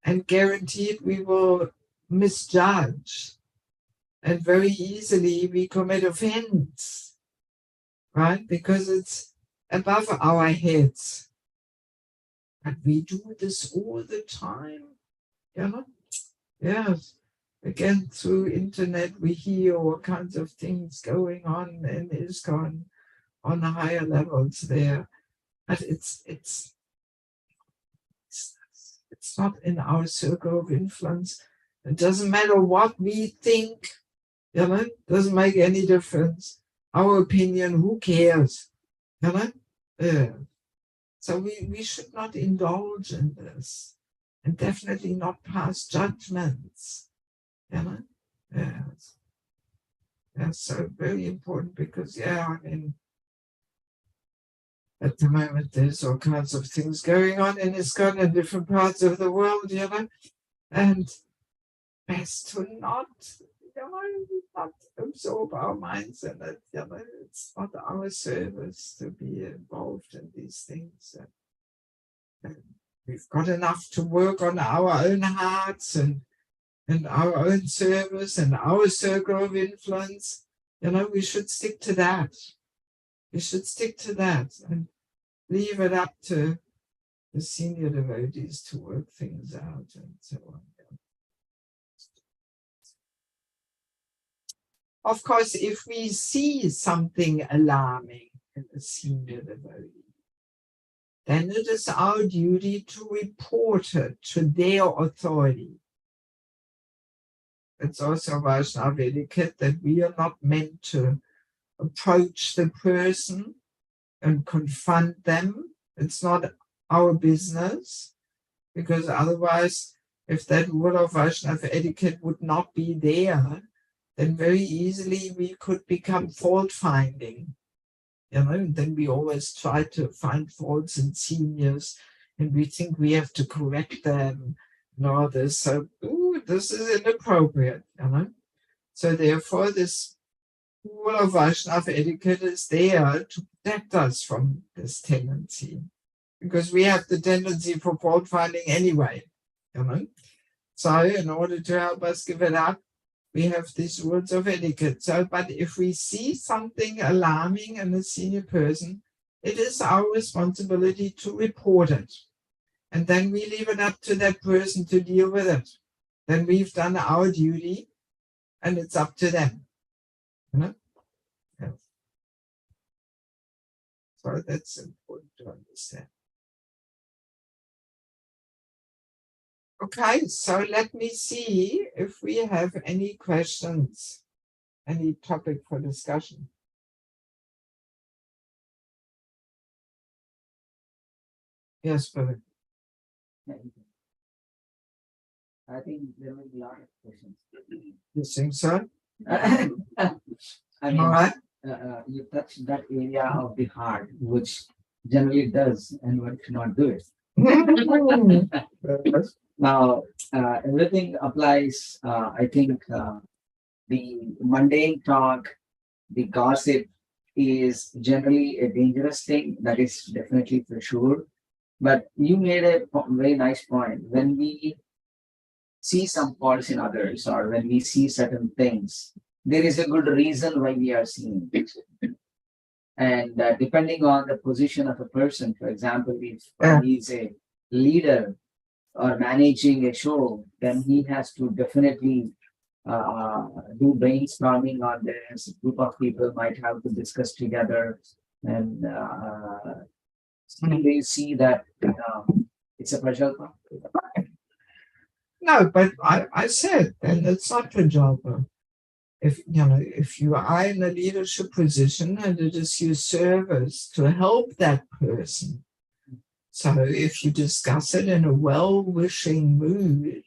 and guaranteed we will misjudge, and very easily we commit offense, right? Because it's above our heads. But we do this all the time, Yes. Again, through internet, we hear all kinds of things going on in ISKCON on higher levels there. But it's not in our circle of influence. It doesn't matter what we think, doesn't make any difference. Our opinion, who cares? So we should not indulge in this, and definitely not pass judgments. Yes. So very important, because I mean, at the moment there's all kinds of things going on in ISKCON in different parts of the world, and best to not absorb our minds in it. It's not our service to be involved in these things. And we've got enough to work on our own hearts and our own service and our circle of influence. We should stick to that. We should stick to that and leave it up to the senior devotees to work things out and so on. Of course, if we see something alarming in a senior devotee, then it is our duty to report it to their authority. It's also Vaishnava etiquette that we are not meant to approach the person and confront them. It's not our business, because otherwise, if that rule of Vaishnava etiquette would not be there, then very easily we could become fault-finding. Then we always try to find faults in seniors, and we think we have to correct them and all this. So, this is inappropriate, So therefore, this rule of Vaishnava etiquette is there to protect us from this tendency, because we have the tendency for fault-finding anyway, So in order to help us give it up, we have these rules of etiquette. So, but if we see something alarming in a senior person, it is our responsibility to report it. And then we leave it up to that person to deal with it. Then we've done our duty, and it's up to them. Yes. So that's important to understand. Okay, so let me see if we have any questions, any topic for discussion. Yes, Billy. I think there will be a lot of questions. You think so? I mean, All right. you touched that area of the heart, which generally does, and one cannot do it. Yes. Now, everything applies. I think the mundane talk, the gossip is generally a dangerous thing. That is definitely for sure. But you made a very nice point. When we see some faults in others, or when we see certain things, there is a good reason why we are seeing it. And depending on the position of a person, for example, if he's a leader or managing a show, then he has to definitely do brainstorming on this. A group of people might have to discuss together, and still they see that it's a pressure. No, but I said, and it's not your job. If you are in a leadership position and it is your service to help that person. So if you discuss it in a well-wishing mood,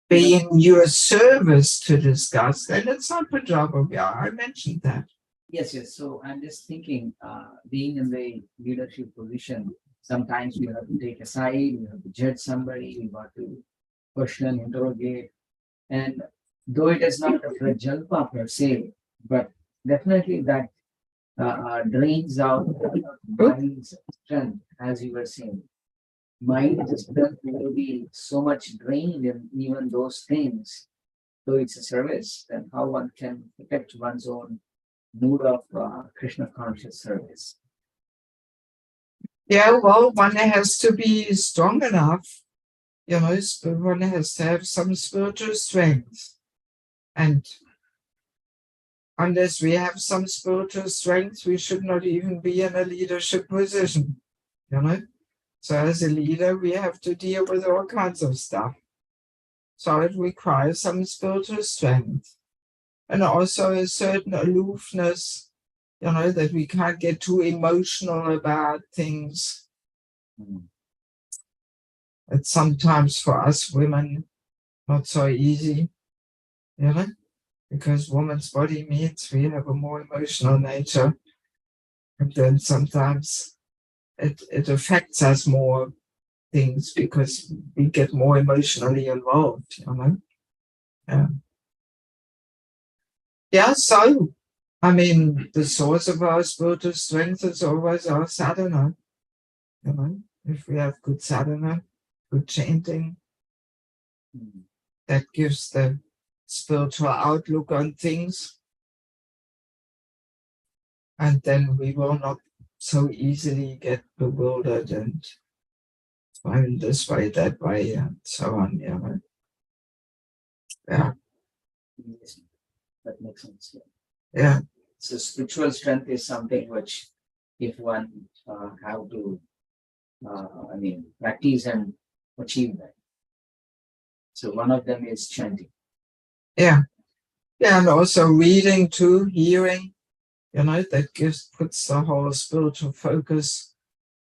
being your service to discuss, then it's not pajama. Yeah, I mentioned that. Yes, yes. So I'm just thinking, being in the leadership position, sometimes you have to take a side, you have to judge somebody, you have to question, interrogate. And though it is not a prajalpa per se, but definitely that drains out mind's strength, as you were saying. Mind's strength will be so much drained in even those things. Though it's a service, then how one can protect one's own mood of Krishna conscious service. Yeah, well, one has to be strong enough. One has to have some spiritual strength. And unless we have some spiritual strength, we should not even be in a leadership position. So as a leader, we have to deal with all kinds of stuff. So it requires some spiritual strength. And also a certain aloofness, that we can't get too emotional about things. It's sometimes for us women not so easy, because woman's body means we have a more emotional nature. And then sometimes it affects us more things because we get more emotionally involved, Yeah, so I mean, the source of our spiritual strength is always our sadhana. If we have good sadhana, good chanting, that gives the spiritual outlook on things. And then we will not so easily get bewildered and find this way, that way, and so on. Yeah. Yes, that makes sense. Yeah. So spiritual strength is something which, if one have to, practice and achieve that. So one of them is chanting. Yeah. Yeah, and also reading too, hearing, that puts the whole spiritual focus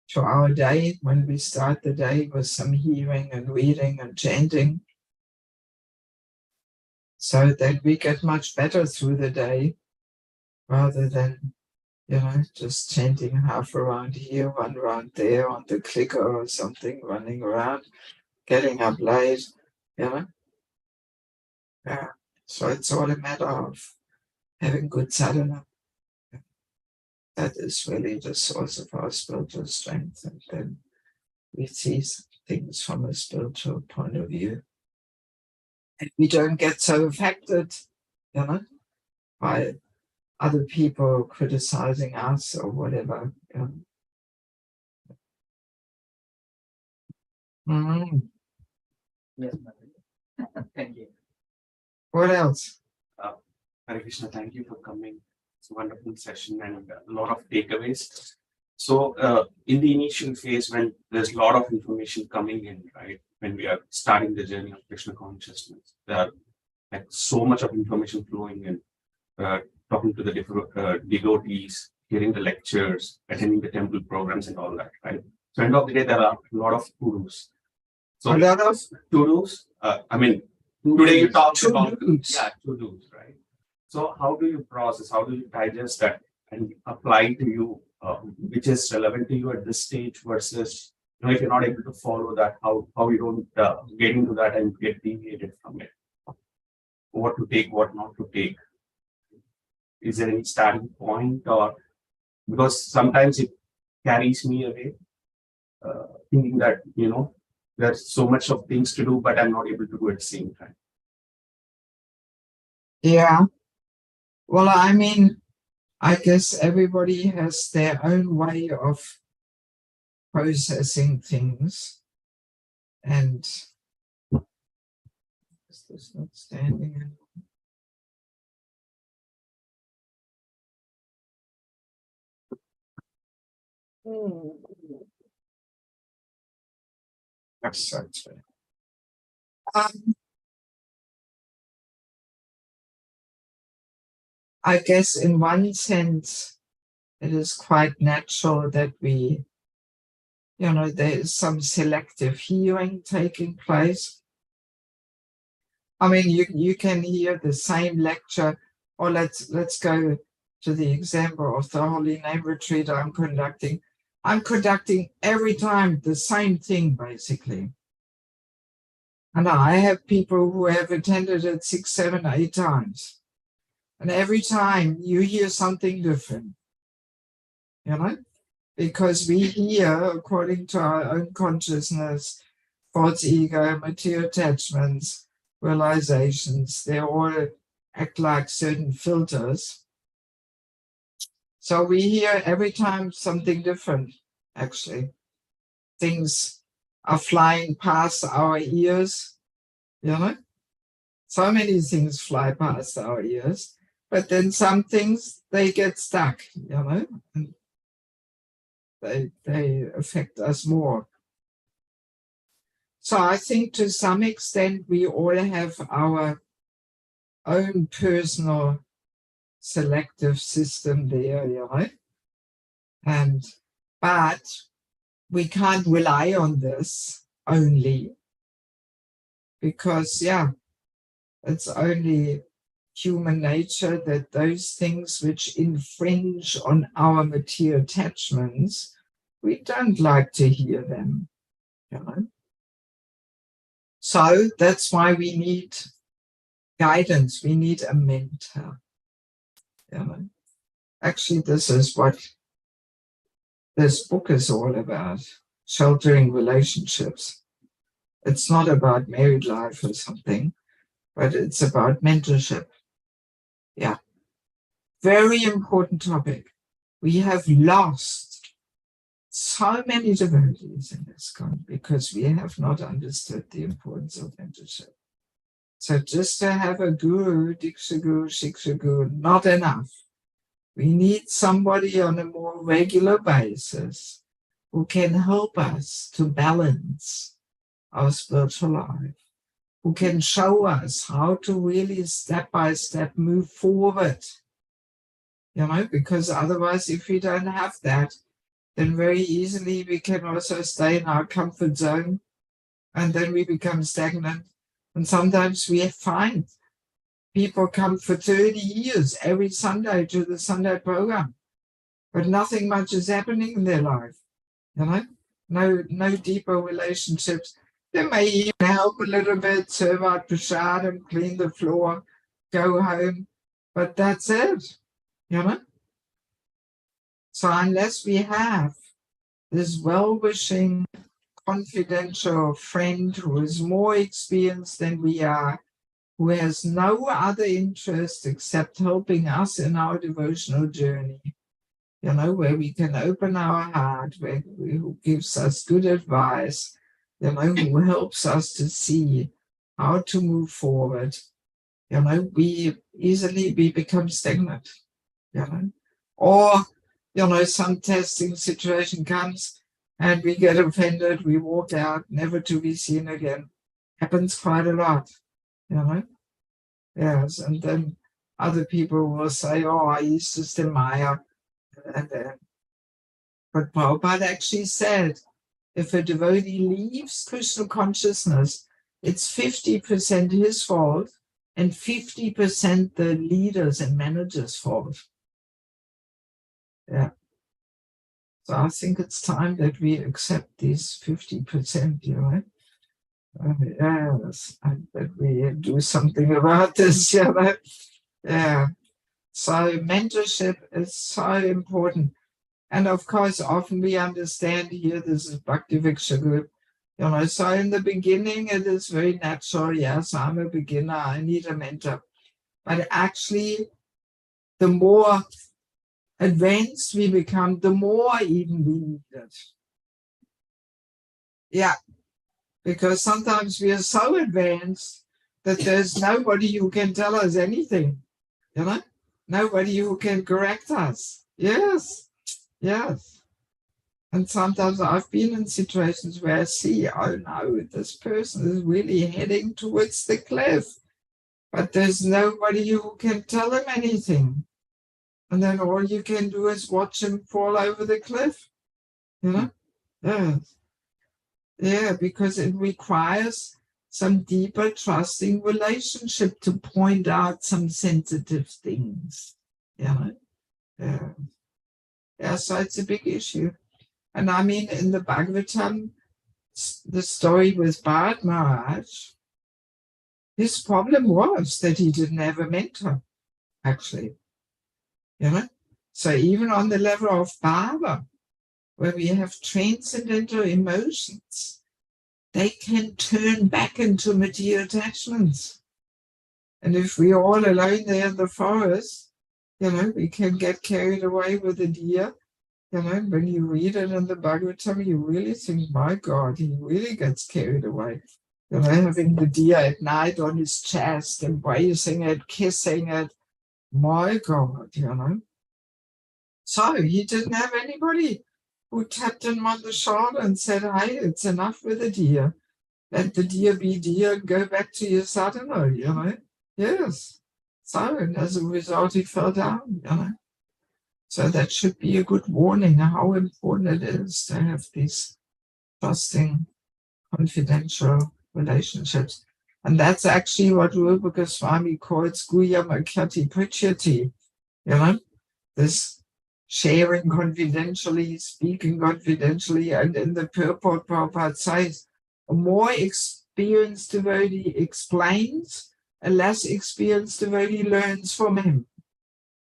to our day when we start the day with some hearing and reading and chanting, so that we get much better through the day rather than, just chanting half around here, one around there on the clicker or something, running around, getting up late, Yeah. So it's all a matter of having good sadhana. That is really the source of our spiritual strength. And then we see things from a spiritual point of view. And we don't get so affected, by other people criticizing us or whatever. Yes, thank you. What else? Hare Krishna, thank you for coming. It's a wonderful session and a lot of takeaways. So in the initial phase, when there's a lot of information coming in, right? When we are starting the journey of Krishna consciousness, there are like so much of information flowing in, talking to the different devotees, hearing the lectures, attending the temple programs and all that, right? So end of the day, there are a lot of to-dos. So A lot of to-dos, I mean, today you talked about to-dos. to-dos, right? So how do you process, how do you digest that and apply to you, which is relevant to you at this stage versus, if you're not able to follow that, how you don't get into that and get deviated from it? What to take, what not to take? Is there any starting point, or because sometimes it carries me away, thinking that, there's so much of things to do, but I'm not able to do at the same time. Yeah. Well, I mean, I guess everybody has their own way of processing things. And is this not standing in? Exactly. I guess in one sense, it is quite natural that we, there is some selective hearing taking place. I mean, you can hear the same lecture, or let's go to the example of the Holy Name Retreat I'm conducting. I'm conducting every time the same thing, basically. And I have people who have attended it 6, 7, 8 times. And every time you hear something different, because we hear, according to our own consciousness, thoughts, ego, material attachments, realizations, they all act like certain filters. So we hear every time something different, actually. Things are flying past our ears, So many things fly past our ears, but then some things, they get stuck, and they affect us more. So I think to some extent we all have our own personal selective system there, but we can't rely on this only because, it's only human nature that those things which infringe on our material attachments, we don't like to hear them, So that's why we need guidance. We need a mentor. Actually, this is what this book is all about, sheltering relationships. It's not about married life or something, but it's about mentorship. Yeah. Very important topic. We have lost so many devotees in this country because we have not understood the importance of mentorship. So just to have a guru, Diksha Guru, Shiksha Guru, not enough. We need somebody on a more regular basis who can help us to balance our spiritual life, who can show us how to really step by step move forward. Because otherwise, if we don't have that, then very easily we can also stay in our comfort zone and then we become stagnant. And sometimes we find people come for 30 years every Sunday to the Sunday program, but nothing much is happening in their life, no deeper relationships. They may even help a little bit, serve out prasadam, clean the floor, go home, but that's it, So unless we have this well-wishing, confidential friend who is more experienced than we are, who has no other interest except helping us in our devotional journey, where we can open our heart, who gives us good advice, who helps us to see how to move forward, we become stagnant, or some testing situation comes and we get offended, we walk out, never to be seen again. Happens quite a lot, Yes, and then other people will say, oh, he's just a Maya. But Prabhupada actually said, if a devotee leaves Krishna consciousness, it's 50% his fault and 50% the leaders and managers' fault. Yeah. So I think it's time that we accept these 50%, yes, and that we do something about this, Yeah. So mentorship is so important. And of course, often we understand here, this is Bhakti Vriksha group, so in the beginning, it is very natural. Yes, I'm a beginner, I need a mentor. But actually, the more advanced we become, the more even we need it. Yeah, because sometimes we are so advanced that there's nobody who can tell us anything, Nobody who can correct us. Yes. And sometimes I've been in situations where I see, oh no, this person is really heading towards the cliff, but there's nobody who can tell him anything. And then all you can do is watch him fall over the cliff, Yes. Yeah, because it requires some deeper trusting relationship to point out some sensitive things, Yeah, so it's a big issue. And I mean, in the Bhagavatam, the story with Bharat Maharaj, his problem was that he didn't have a mentor, actually. So even on the level of bhava, where we have transcendental emotions, they can turn back into material attachments. And if we're all alone there in the forest, we can get carried away with the deer. When you read it in the Bhagavatam, you really think, my God, he really gets carried away. Having the deer at night on his chest, embracing it, kissing it. My God, So he didn't have anybody who tapped him on the shoulder and said, hey, it's enough with the deer. Let the deer be deer and go back to your sadhana, Yes. So, and as a result, he fell down, So that should be a good warning how important it is to have these trusting, confidential relationships. And that's actually what Rupa Goswami calls Guya Makyati Prichyati, this sharing confidentially, speaking confidentially, and in the purport Prabhupada says, a more experienced devotee explains, a less experienced devotee learns from him.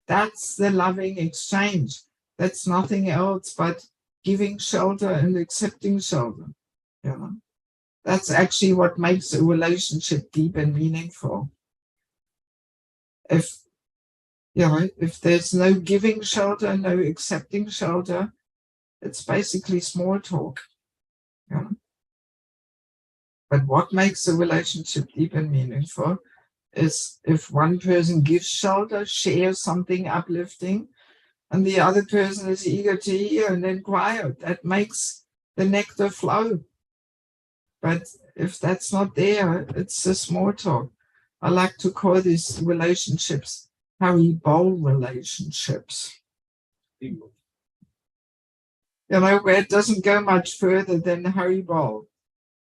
That's the loving exchange. That's nothing else but giving shelter and accepting shelter. That's actually what makes a relationship deep and meaningful. If there's no giving shelter, no accepting shelter, it's basically small talk. But what makes a relationship deep and meaningful is if one person gives shelter, shares something uplifting, and the other person is eager to hear and then quiet. That makes the nectar flow. But if that's not there, it's a small talk. I like to call these relationships Haribol relationships. Where it doesn't go much further than Haribol.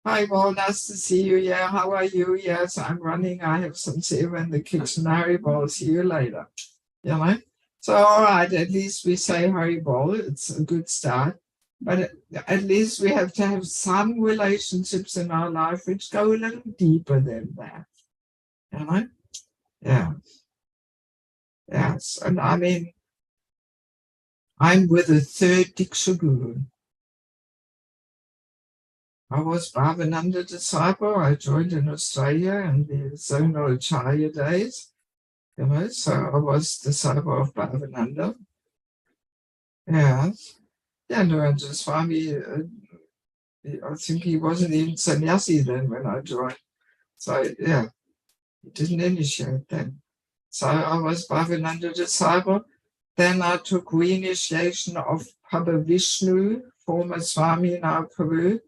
Hi, Paul, nice to see you. Yeah, how are you? Yes, I'm running. I have some seva in the kitchen. Haribol, see you later. So, all right, at least we say Haribol. It's a good start. But at least we have to have some relationships in our life which go a little deeper than that. Yeah. Yes, and I mean, I'm with a third Diksha Guru. I was Bhavananda disciple. I joined in Australia in the zonal Acharya days. So I was disciple of Bhavananda. Yes. And Swami, I think he wasn't even sannyasi then when I joined. So yeah, he didn't initiate then. So I was Bhavananda disciple. Then I took reinitiation of Papa Vishnu, former Swami now Peru.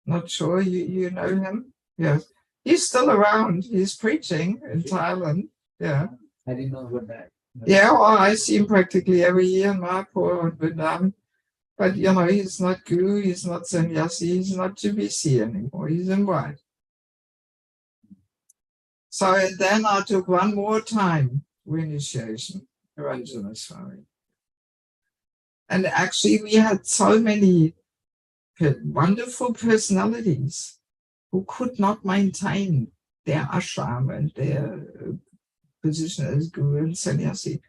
Not sure you know him. Yes. He's still around. He's preaching in Thailand. Yeah. I didn't know about that. Yeah, well, I see him practically every year in Maripur and Vietnam. But, he's not guru, he's not sannyasi, he's not GBC anymore. He's in white. So then I took one more time reinitiation, Ranjana Swami. And actually, we had so many wonderful personalities who could not maintain their ashram and their position as guru and sannyasi.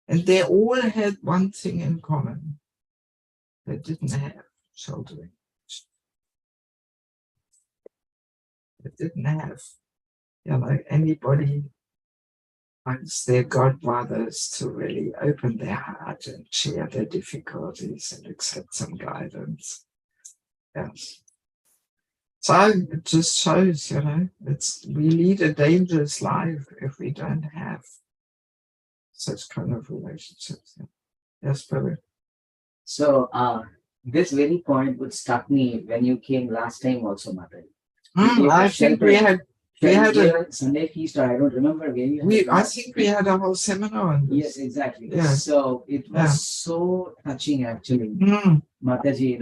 And they all had one thing in common. They didn't have sheltering. They didn't have, anybody amongst their godbrothers to really open their heart and share their difficulties and accept some guidance. Yes. So it just shows, we lead a dangerous life if we don't have such kind of relationships. Yes, brother. So this very point would struck me when you came last time also, Mataji. I think we had a Sunday feast, or I don't remember where I think we had a whole seminar on this. Yes, exactly. Yeah. So it was so touching, actually. Mm. Mataji,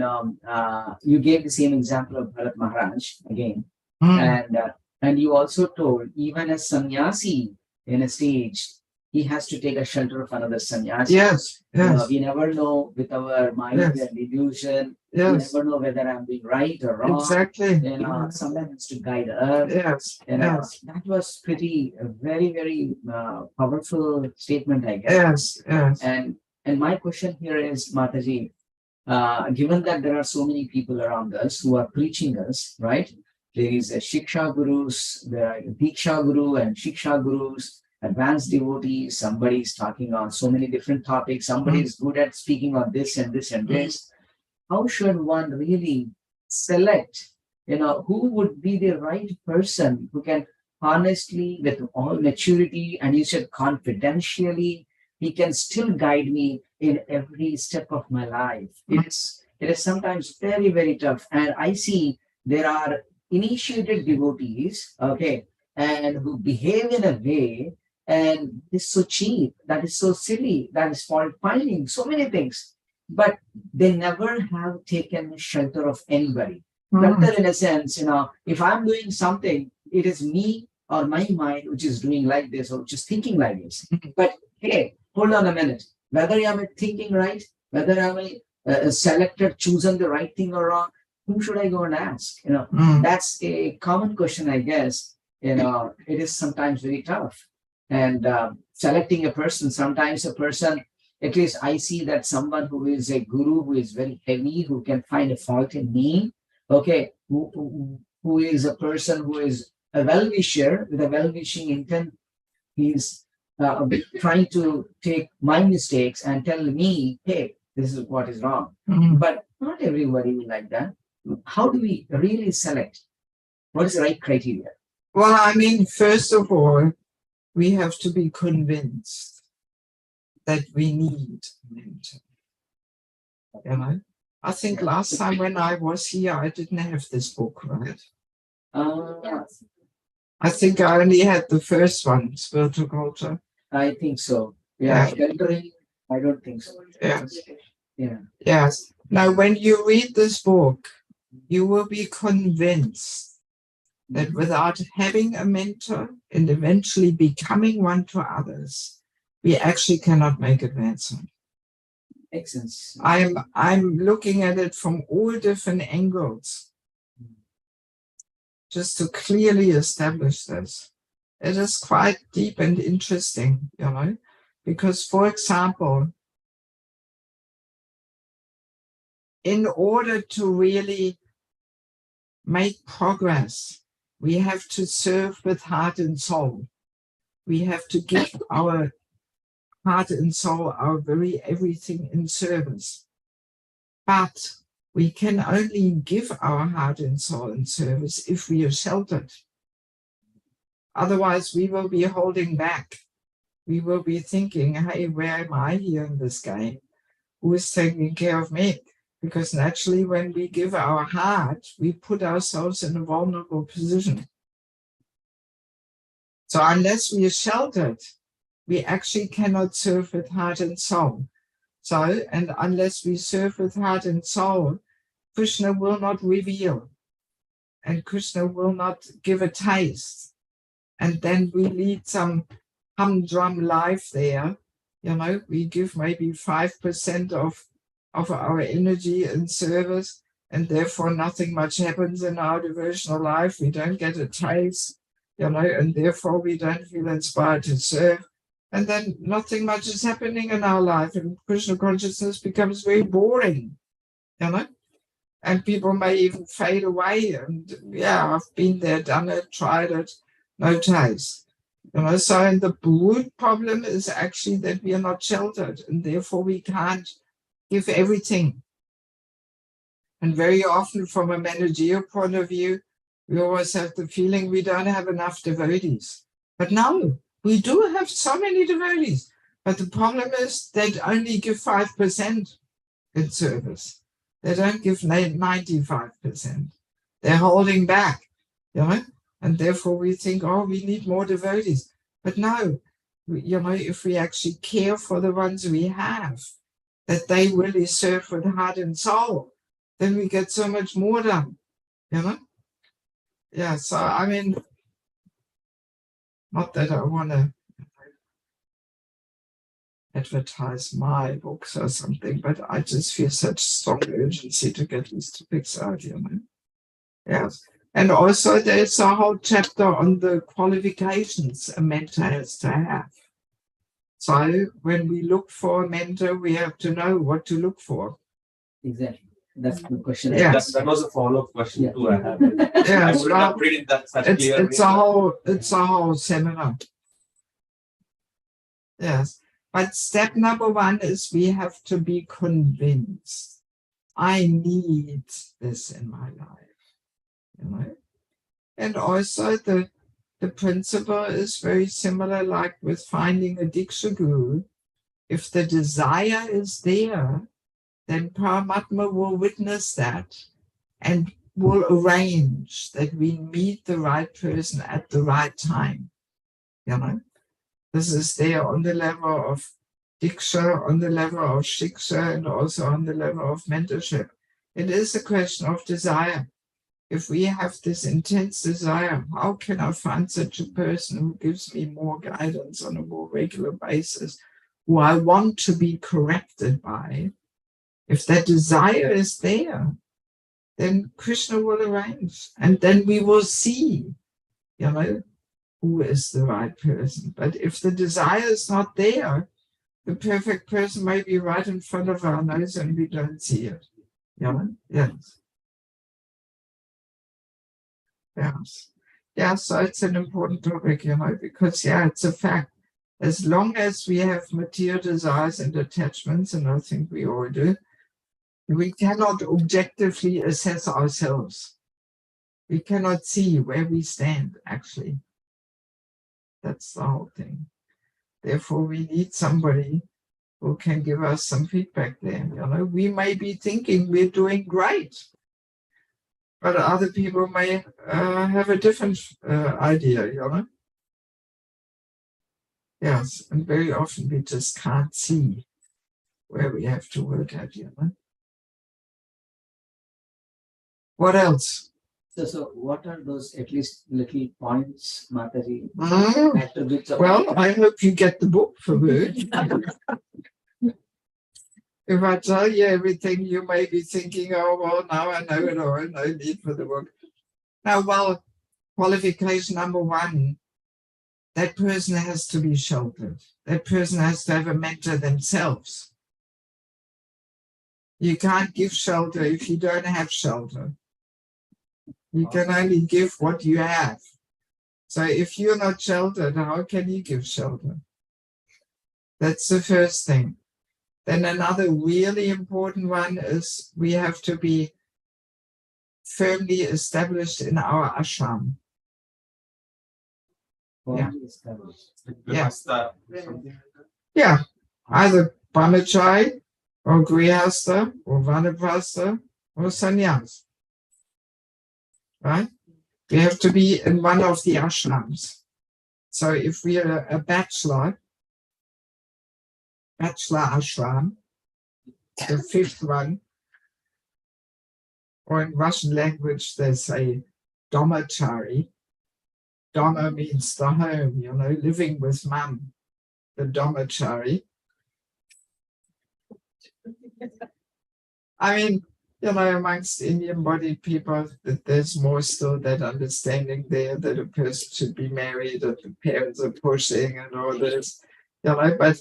you gave the same example of Bharat Maharaj again, and you also told even a sannyasi in a stage, he has to take a shelter of another sannyasi. Yes, yes. We never know with our mind and illusion. Yes. We never know whether I'm being right or wrong. Exactly. Someone has to guide us. Yes. Yes. That was a very, very powerful statement, I guess. Yes. Yes. And my question here is, Mataji, given that there are so many people around us who are preaching us, right? There is a Shiksha Gurus, there are Diksha Guru and Shiksha Gurus, advanced devotees, somebody is talking on so many different topics, somebody is good at speaking on this and this and this. How should one really select, who would be the right person who can honestly, with all maturity, and you said confidentially, he can still guide me in every step of my life. It is sometimes very, very tough. And I see there are initiated devotees, and who behave in a way, and it's so cheap, that is so silly, that is fault finding, so many things. But they never have taken shelter of anybody. Shelter in a sense, if I'm doing something, it is me or my mind which is doing like this or which is thinking like this. But hey, hold on a minute. Whether I'm thinking right, whether I'm selected, chosen the right thing or wrong, whom should I go and ask? That's a common question, I guess. It is sometimes very tough. And selecting a person, sometimes a person, at least I see that someone who is a guru, who is very heavy, who can find a fault in me, who is a person who is a well-wisher with a well-wishing intent. He's trying to take my mistakes and tell me, hey, this is what is wrong. But not everybody will like that. How do we really select? What is the right criteria? Well, first of all, we have to be convinced that we need mentor. I think last time when I was here, I didn't have this book, right? I think I only had the first one, Spiritual Culture. I think so. Yeah. Sheltering, I don't think so. Yes. Yeah. Yes. Now, when you read this book, you will be convinced that without having a mentor and eventually becoming one to others, we actually cannot make advancement. Makes sense. I'm looking at it from all different angles, just to clearly establish this. It is quite deep and interesting, because, for example, in order to really make progress, we have to serve with heart and soul. We have to give our heart and soul, our very everything in service. But we can only give our heart and soul in service if we are sheltered. Otherwise, we will be holding back. we will be thinking, hey, where am I here in this game? Who is taking care of me? Because naturally, when we give our heart, we put ourselves in a vulnerable position. So unless we are sheltered, we actually cannot serve with heart and soul. So, and unless we serve with heart and soul, Krishna will not reveal, and Krishna will not give a taste. And then we lead some humdrum life there. You know, we give maybe 5% of our energy in service, and therefore nothing much happens in our devotional life. We don't get a taste, you know, and therefore we don't feel inspired to serve. And then nothing much is happening in our life, and Krishna consciousness becomes very boring, you know. And people may even fade away. And yeah, I've been there, done it, tried it, no taste. You know, so and the root problem is actually that we are not sheltered, and therefore we can't give everything. And very often, from a managerial point of view, we always have the feeling we don't have enough devotees. But no, we do have so many devotees. But the problem is they only give 5% in service. They don't give 95%. They're holding back, you know, and therefore we think, oh, we need more devotees. But no, you know, if we actually care for the ones we have, that they really serve with heart and soul, then we get so much more done, you know? Yeah, so I mean, not that I want to advertise my books or something, but I just feel such strong urgency to get these topics out, you know? Yes. And also there's a whole chapter on the qualifications a mentor has to have. So when we look for a mentor, we have to know what to look for. Exactly. That's the question. Yes. That was a follow-up question too I have. Yes, I wouldn't have put it in that such clear it's way. a whole seminar. Yes. But step number one is we have to be convinced. I need this in my life. You know? And also the principle is very similar, like with finding a Diksha Guru. If the desire is there, then Paramatma will witness that and will arrange that we meet the right person at the right time. You know, this is there on the level of Diksha, on the level of Shiksha, and also on the level of mentorship. It is a question of desire. If we have this intense desire, how can I find such a person who gives me more guidance on a more regular basis, who I want to be corrected by? If that desire is there, then Krishna will arrange, and then we will see, you know, who is the right person. But if the desire is not there, the perfect person may be right in front of our nose and we don't see it. You know? Yes. Yes. Yeah, so it's an important topic, you know, because, yeah, it's a fact. As long as we have material desires and attachments, and I think we all do, we cannot objectively assess ourselves. We cannot see where we stand, actually. That's the whole thing. Therefore, we need somebody who can give us some feedback there. You know, we may be thinking we're doing great, but other people may have a different idea, you know. Yes, and very often we just can't see where we have to work at, you know. What else? So what are those at least little points, Mataji? Attributes of Well, I hope you get the book for me. If I tell you everything, you may be thinking, oh, well, now I know it all, no need for the book. Now, well, qualification number one, that person has to be sheltered. That person has to have a mentor themselves. You can't give shelter if you don't have shelter. You can only give what you have. So if you're not sheltered, how can you give shelter? That's the first thing. Then another really important one is we have to be firmly established in our ashram. Yeah. Yeah. Vipasta, something like that. Yeah, either brahmachari or grihastha or vanaprastha or sannyas, right? We have to be in one of the ashrams. So if we are a bachelor ashram, the fifth one, or in Russian language they say domachari. Doma means the home, living with mum, the domachari. I mean, amongst Indian bodied people, that there's more still that understanding there that a person should be married and the parents are pushing and all this, but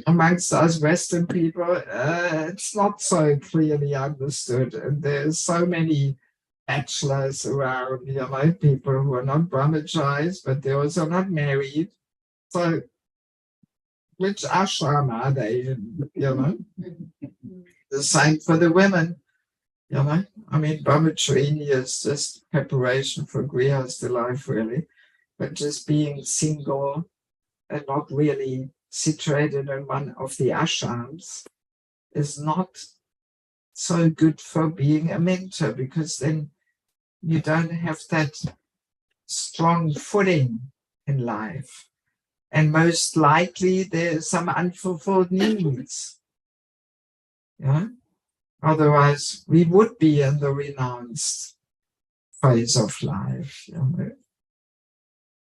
amongst us Western people, it's not so clearly understood. And there's so many bachelors around, people who are not brahmacharis, but they're also not married. So which ashram are they in, The same for the women, I mean, brahmacharya is just preparation for grihastha life, really. But just being single and not really situated in one of the ashrams is not so good for being a mentor, because then you don't have that strong footing in life. And most likely there's some unfulfilled needs. Otherwise, we would be in the renounced phase of life.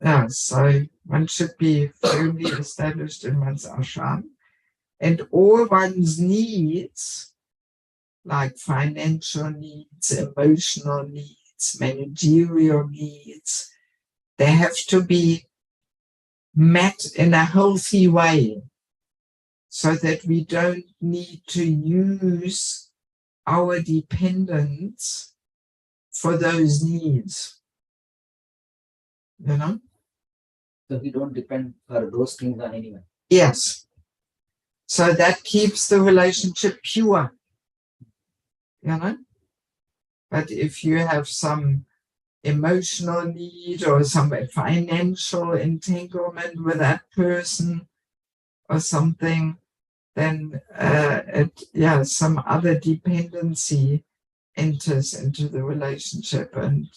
Yeah, so one should be firmly established in one's ashram, and all one's needs, like financial needs, emotional needs, managerial needs, they have to be met in a healthy way, so that we don't need to use our dependence for those needs. So we don't depend for those things on anyone. Yes. So that keeps the relationship pure. But if you have some emotional need or some financial entanglement with that person or something, then some other dependency enters into the relationship, and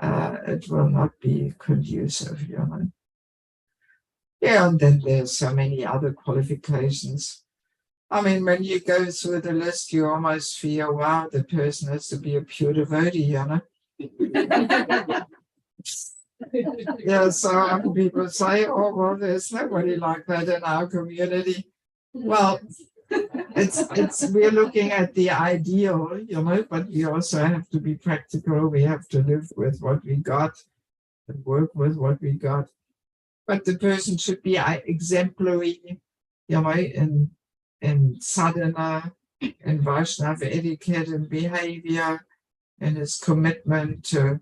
it will not be conducive. Yeah, and then there's so many other qualifications. I mean, when you go through the list, you almost feel, wow, the person has to be a pure devotee, Yeah, so people say, oh, well, there's nobody like that in our community. Well, we're looking at the ideal, but we also have to be practical. We have to live with what we got and work with what we got. But the person should be exemplary, in sadhana, in Vaishnava etiquette and behavior, and his commitment to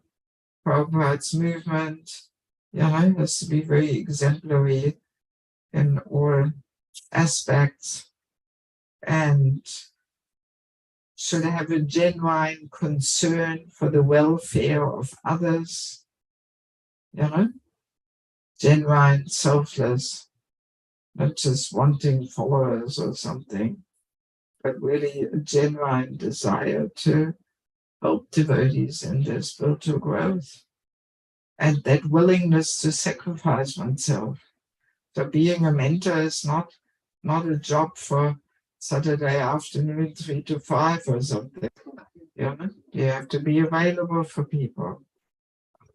Prabhupada's movement, has to be very exemplary in all aspects, and should have a genuine concern for the welfare of others, genuine, selfless, not just wanting followers or something, but really a genuine desire to help devotees in their spiritual growth, and that willingness to sacrifice oneself. So being a mentor is not a job for Saturday afternoon, 3 to 5 or something. You have to be available for people.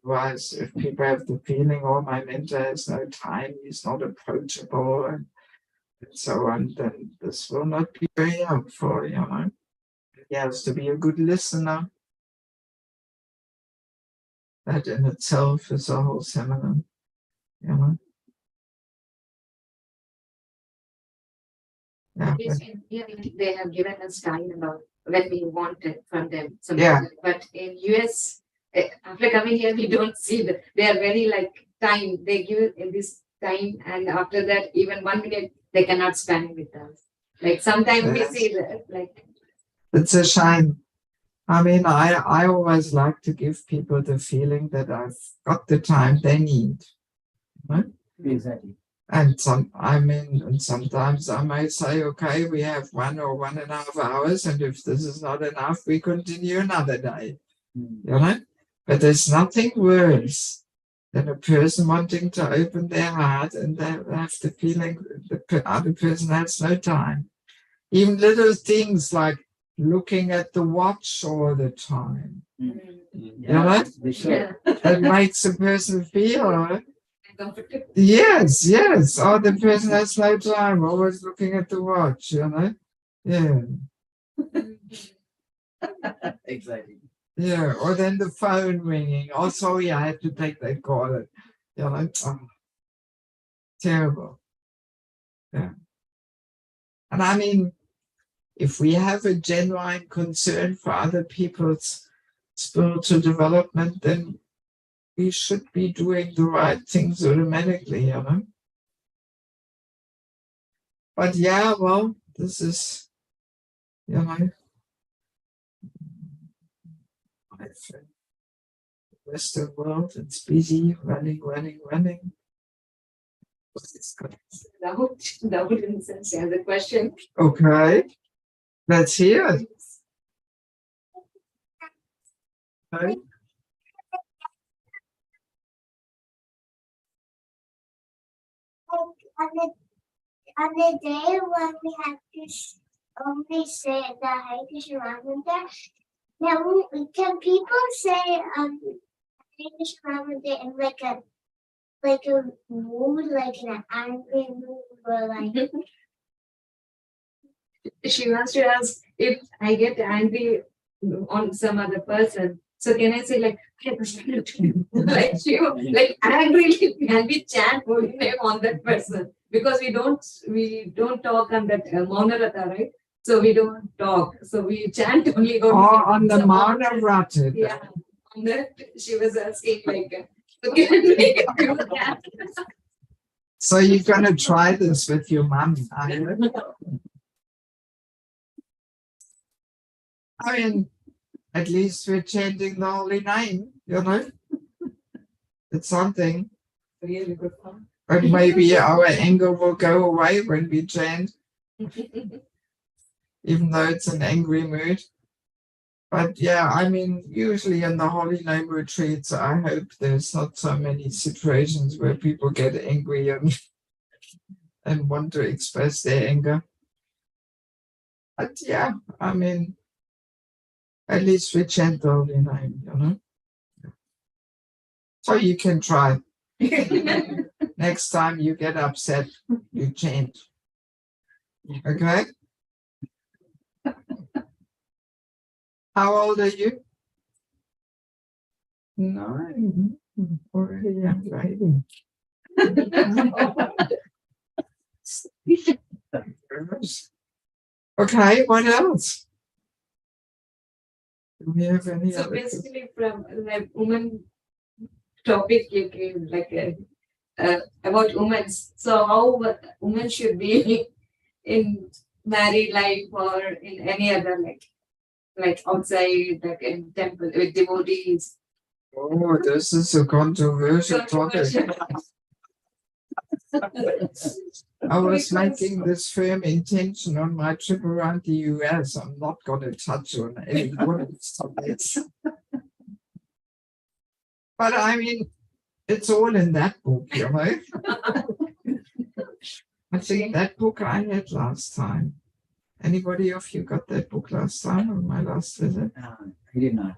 Otherwise, if people have the feeling, oh, my mentor has no time, he's not approachable, and so on, then this will not be very helpful, He has to be a good listener. That in itself is a whole seminar, Yeah, they have given us time about when we want it from them. Yeah. But in US, after coming here, we don't see that. They are very time. They give this time, and after that, even 1 minute, they cannot spend with us. Sometimes we see that. It's a shame. I mean, I always like to give people the feeling that I've got the time they need. Exactly. And sometimes I might say, okay, we have 1 or 1.5 hours, and if this is not enough, we continue another day. But there's nothing worse than a person wanting to open their heart and they have the feeling the other person has no time. Even little things like looking at the watch all the time. Yeah, they should. That makes a person feel, Comfortable. yes, oh, the person has no time, always looking at the watch, Yeah. Exactly. Yeah, or then the phone ringing. Oh, sorry, I had to take that call. Terrible. Yeah. And I mean, if we have a genuine concern for other people's spiritual development, then we should be doing the right things automatically, But yeah, well, this is, life. The Western world, it's busy, running. Rahul instance, has a question. Okay, let's hear it. Okay. On the day when we have to only say the Hare Krishna Mantra, now can people say Hare Krishna Mantra in like a mood, like in an angry mood, or like She wants to ask if I get angry on some other person. So can I say like like she like angrily can we chant holy name on that person because we don't talk on that Maunarata, right? So we don't talk. So we chant only holy name. On the So Maunarata. yeah, on that she was asking like so can we do that? So you're gonna try this with your mom, are you? I mean, at least we're chanting the holy name, It's something. Really good fun. But maybe our anger will go away when we chant, even though it's an angry mood. But yeah, I mean, usually in the holy name retreats, I hope there's not so many situations where people get angry and want to express their anger. But yeah, I mean, at least we chant the holy name, So you can try. Next time you get upset, you chant. Okay? How old are you? 9. Already young lady. Okay, what else? Do we have any So other? basically, from the woman topic you came like about women. So how women should be in married life or in any other like outside, like in temple with devotees. Oh, this is a controversial topic. I was making this firm intention on my trip around the US. I'm not going to touch on any women's topics. But I mean, it's all in that book, I think that book I had last time. Anybody of you got that book last time on my last visit? I did not.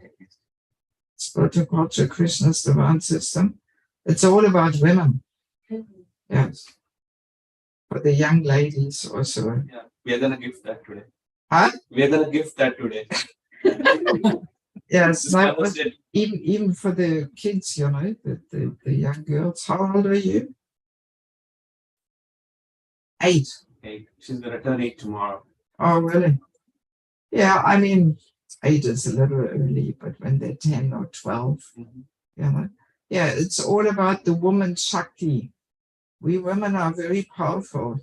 Spiritual Culture, Krishna's Divine System. It's all about women. Yes. For the young ladies also. Yeah, we are gonna gift that today. Huh? We are gonna gift that today. Yes, no, That was it. even for the kids, the young girls. How old are you? 8. 8. She's gonna turn 8 tomorrow. Oh, really? Yeah, I mean, 8 is a little early, but when they're 10 or 12, yeah, it's all about the woman's Shakti. We women are very powerful,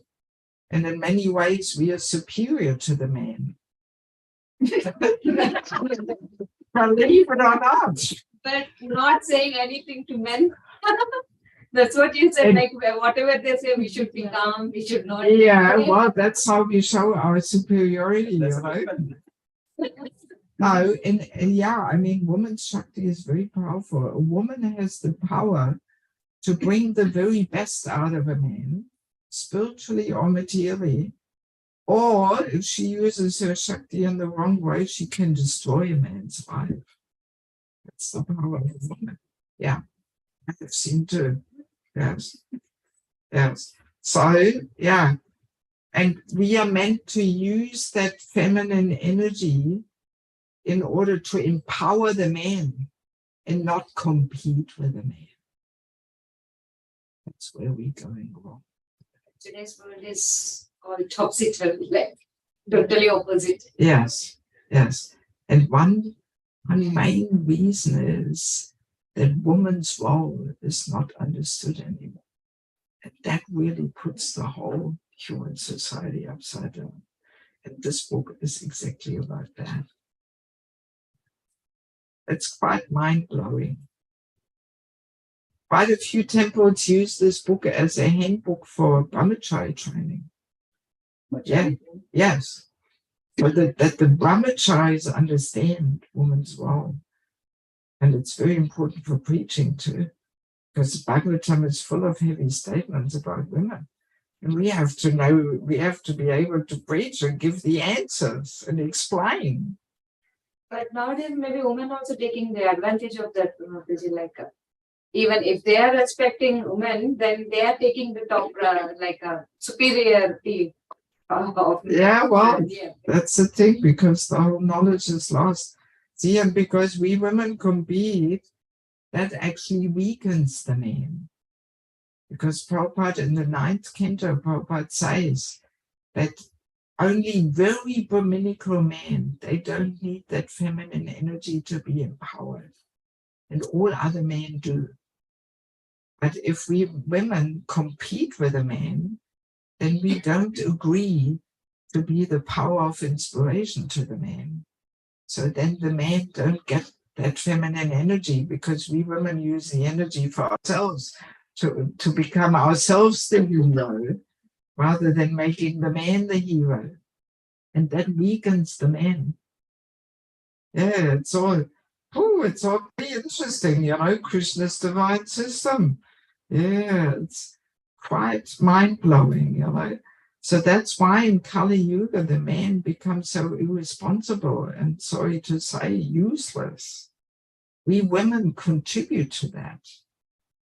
and in many ways, we are superior to the men. Believe it or not. But not saying anything to men. That's what you said, And- like whatever they say, we should be calm, we should not. Yeah, well, that's how we show our superiority, you That's know. the- No, and yeah, I mean, woman's Shakti is very powerful. A woman has the power to bring the very best out of a man, spiritually or materially. Or if she uses her Shakti in the wrong way, she can destroy a man's life. That's the power of a woman. Yeah, I have seen too. Yes, yes. So, yeah, and we are meant to use that feminine energy in order to empower the man and not compete with the man. That's where we're going wrong. Today's world is all topsy-turvy, like totally opposite. Yes, yes. And one main reason is that woman's role is not understood anymore. And that really puts the whole human society upside down. And this book is exactly about that. It's quite mind-blowing. Quite a few temples use this book as a handbook for brahmachari training. Yeah, yes. So that the brahmacharis understand woman's role. And it's very important for preaching too, because Bhagavatam is full of heavy statements about women. And we have to know, we have to be able to preach and give the answers and explain. But nowadays, maybe women also taking the advantage of that, Mataji, like even if they are respecting women, then they are taking the top, superiority of. Yeah, well, Yeah. that's the thing, because the whole knowledge is lost. See, and because we women compete, that actually weakens the man. Because Prabhupada in the 9th canto, Prabhupada says that only very Brahminical men, they don't need that feminine energy to be empowered. And all other men do. But if we women compete with a man, then we don't agree to be the power of inspiration to the man. So then the man don't get that feminine energy, because we women use the energy for ourselves to become ourselves the hero, rather than making the man the hero. And that weakens the man. Yeah, it's all very interesting, you know, Krishna's divine system. Yeah, it's quite mind-blowing, you know. So that's why in Kali Yuga, the man becomes so irresponsible and, sorry to say, useless. We women contribute to that.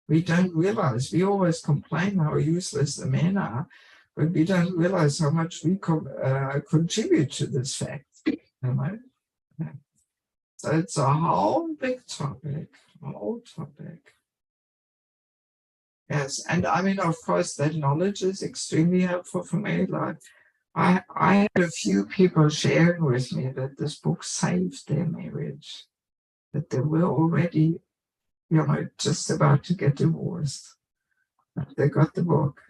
We don't realize, we always complain how useless the men are, but we don't realize how much we contribute to this fact, you know. So it's a whole big topic, whole topic. Yes, and I mean, of course, that knowledge is extremely helpful for me. Like, I had a few people sharing with me that this book saved their marriage, that they were already, you know, just about to get divorced. They got the book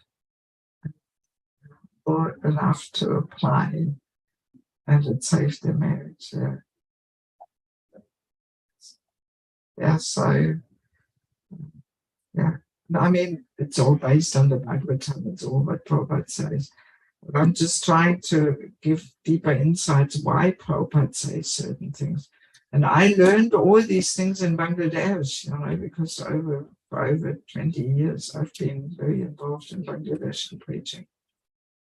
or enough to apply, and it saved their marriage. Yeah. Yeah, so, yeah. I mean, it's all based on the Bhagavatam, it's all what Prabhupada says. But I'm just trying to give deeper insights why Prabhupada says certain things. And I learned all these things in Bangladesh, you know, because for over 20 years, I've been very involved in Bangladesh and preaching.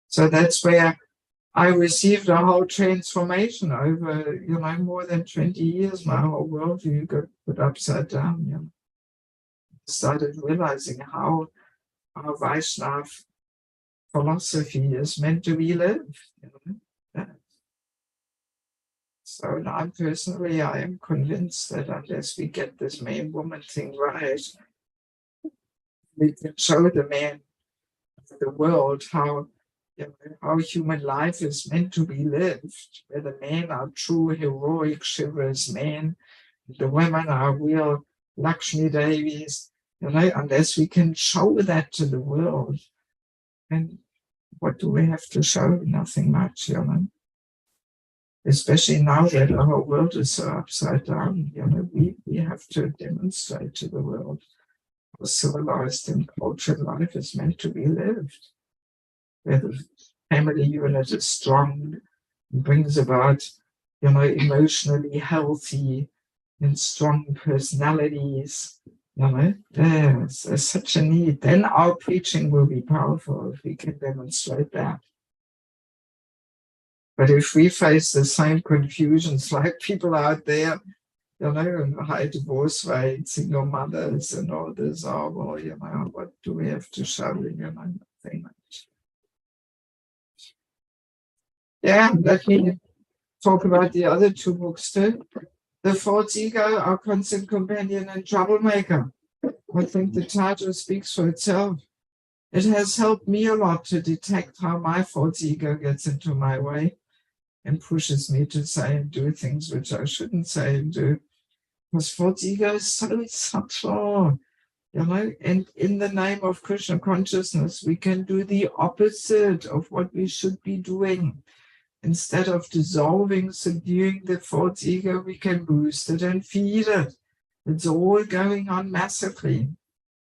So that's where I received a whole transformation over, you know, more than 20 years. My whole worldview got put upside down, you know. Started realizing how our Vaishnava philosophy is meant to be lived. You know? Yeah. So now personally, I am convinced that unless we get this man-woman thing right, we can show the man, the world, how, you know, how human life is meant to be lived, where the men are true heroic chivalrous men, the women are real Lakshmi Devis. You know, unless we can show that to the world, and what do we have to show? Nothing much, you know. Especially now that the whole world is so upside down, you know, we have to demonstrate to the world civilized and cultured life is meant to be lived, where the family unit is strong, brings about, emotionally healthy and strong personalities. There's such a need. Then our preaching will be powerful if we can demonstrate that. But if we face the same confusions like people out there, and high divorce rates, single mothers and all this, what do we have to show? Nothing much. Yeah, let me talk about the other two books too. The False Ego, Our Constant Companion and Troublemaker. I think the title speaks for itself. It has helped me a lot to detect how my false ego gets into my way and pushes me to say and do things which I shouldn't say and do. Because false ego is so subtle, and in the name of Krishna consciousness, we can do the opposite of what we should be doing. Instead of dissolving, subduing the false ego, we can boost it and feed it. It's all going on massively.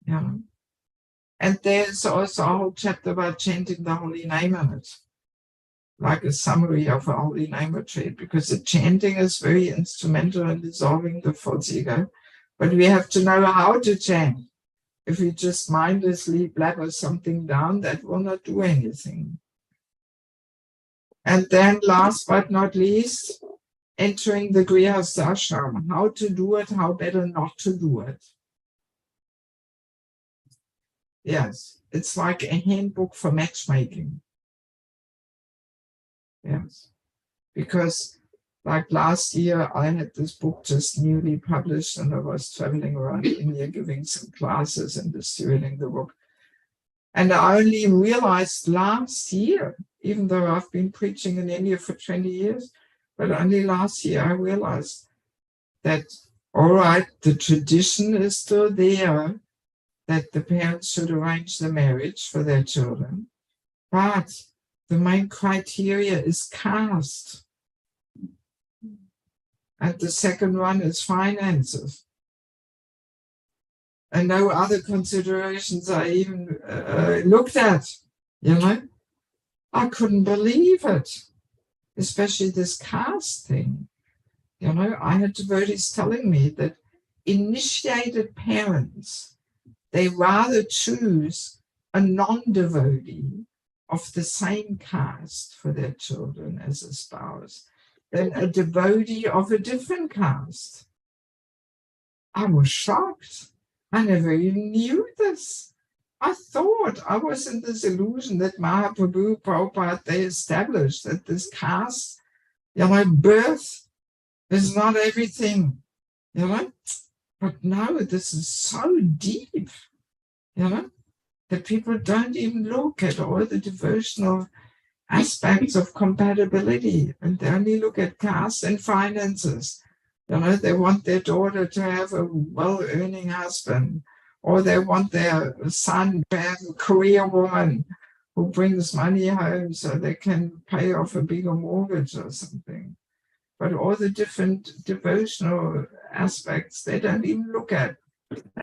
And there's also a whole chapter about chanting the holy name in it, like a summary of a holy name retreat, because the chanting is very instrumental in dissolving the false ego. But we have to know how to chant. If we just mindlessly blabber something down, that will not do anything. And then last but not least, entering the Grihastha ashram. How to do it, how better not to do it. Yes, it's like a handbook for matchmaking. Yes, because like last year, I had this book just newly published and I was traveling around India giving some classes and distributing the book. And I only realized last year, even though I've been preaching in India for 20 years, but only last year I realized that, all right, the tradition is still there, that the parents should arrange the marriage for their children, but the main criteria is caste. And the second one is finances. And no other considerations are even looked at, I couldn't believe it, especially this caste thing. I had devotees telling me that initiated parents, they rather choose a non-devotee of the same caste for their children as a spouse than a devotee of a different caste. I was shocked. I never even knew this. I thought I was in this illusion that Mahaprabhu, Prabhupada, they established that this caste, birth is not everything, But no, this is so deep, that people don't even look at all the devotional aspects of compatibility, and they only look at caste and finances. They want their daughter to have a well-earning husband, or they want their son to have a career woman who brings money home so they can pay off a bigger mortgage or something. But all the different devotional aspects, they don't even look at.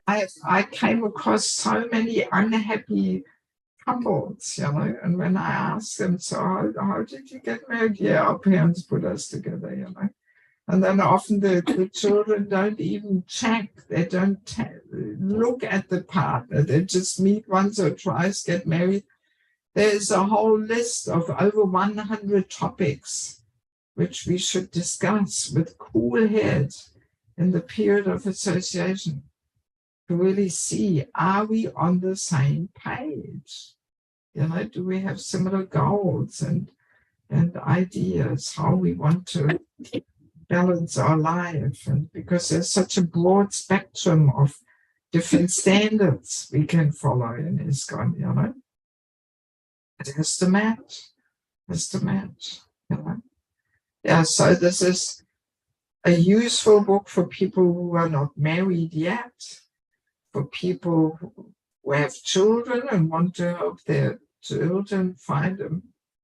I came across so many unhappy couples, and when I asked them, so how did you get married? Yeah, our parents put us together, And then often the children don't even check. They don't look at the partner. They just meet once or twice, get married. There's a whole list of over 100 topics which we should discuss with cool heads in the period of association to really see, are we on the same page? Do we have similar goals and ideas, how we want to balance our life? And because there's such a broad spectrum of different standards we can follow in ISKCON, it has to match, Yeah, so this is a useful book for people who are not married yet, for people who have children and want to help their children find a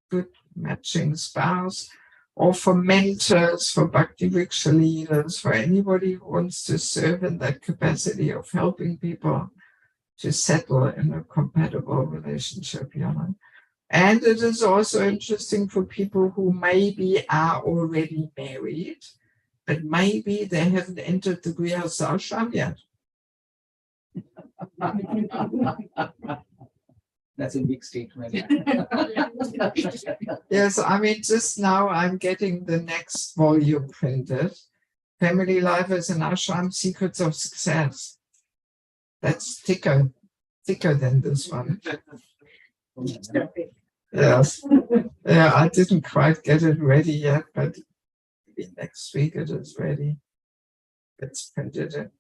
good matching spouse, or for mentors, for Bhakti Vriksha leaders, for anybody who wants to serve in that capacity of helping people to settle in a compatible relationship, And it is also interesting for people who maybe are already married, but maybe they haven't entered the Grihastha ashram yet. That's a big statement. Yes, I mean, just now I'm getting the next volume printed. Family Life as an Ashram, Secrets of Success. That's thicker than this one. Yes. Yeah, I didn't quite get it ready yet, but maybe next week it is ready. It's printed in.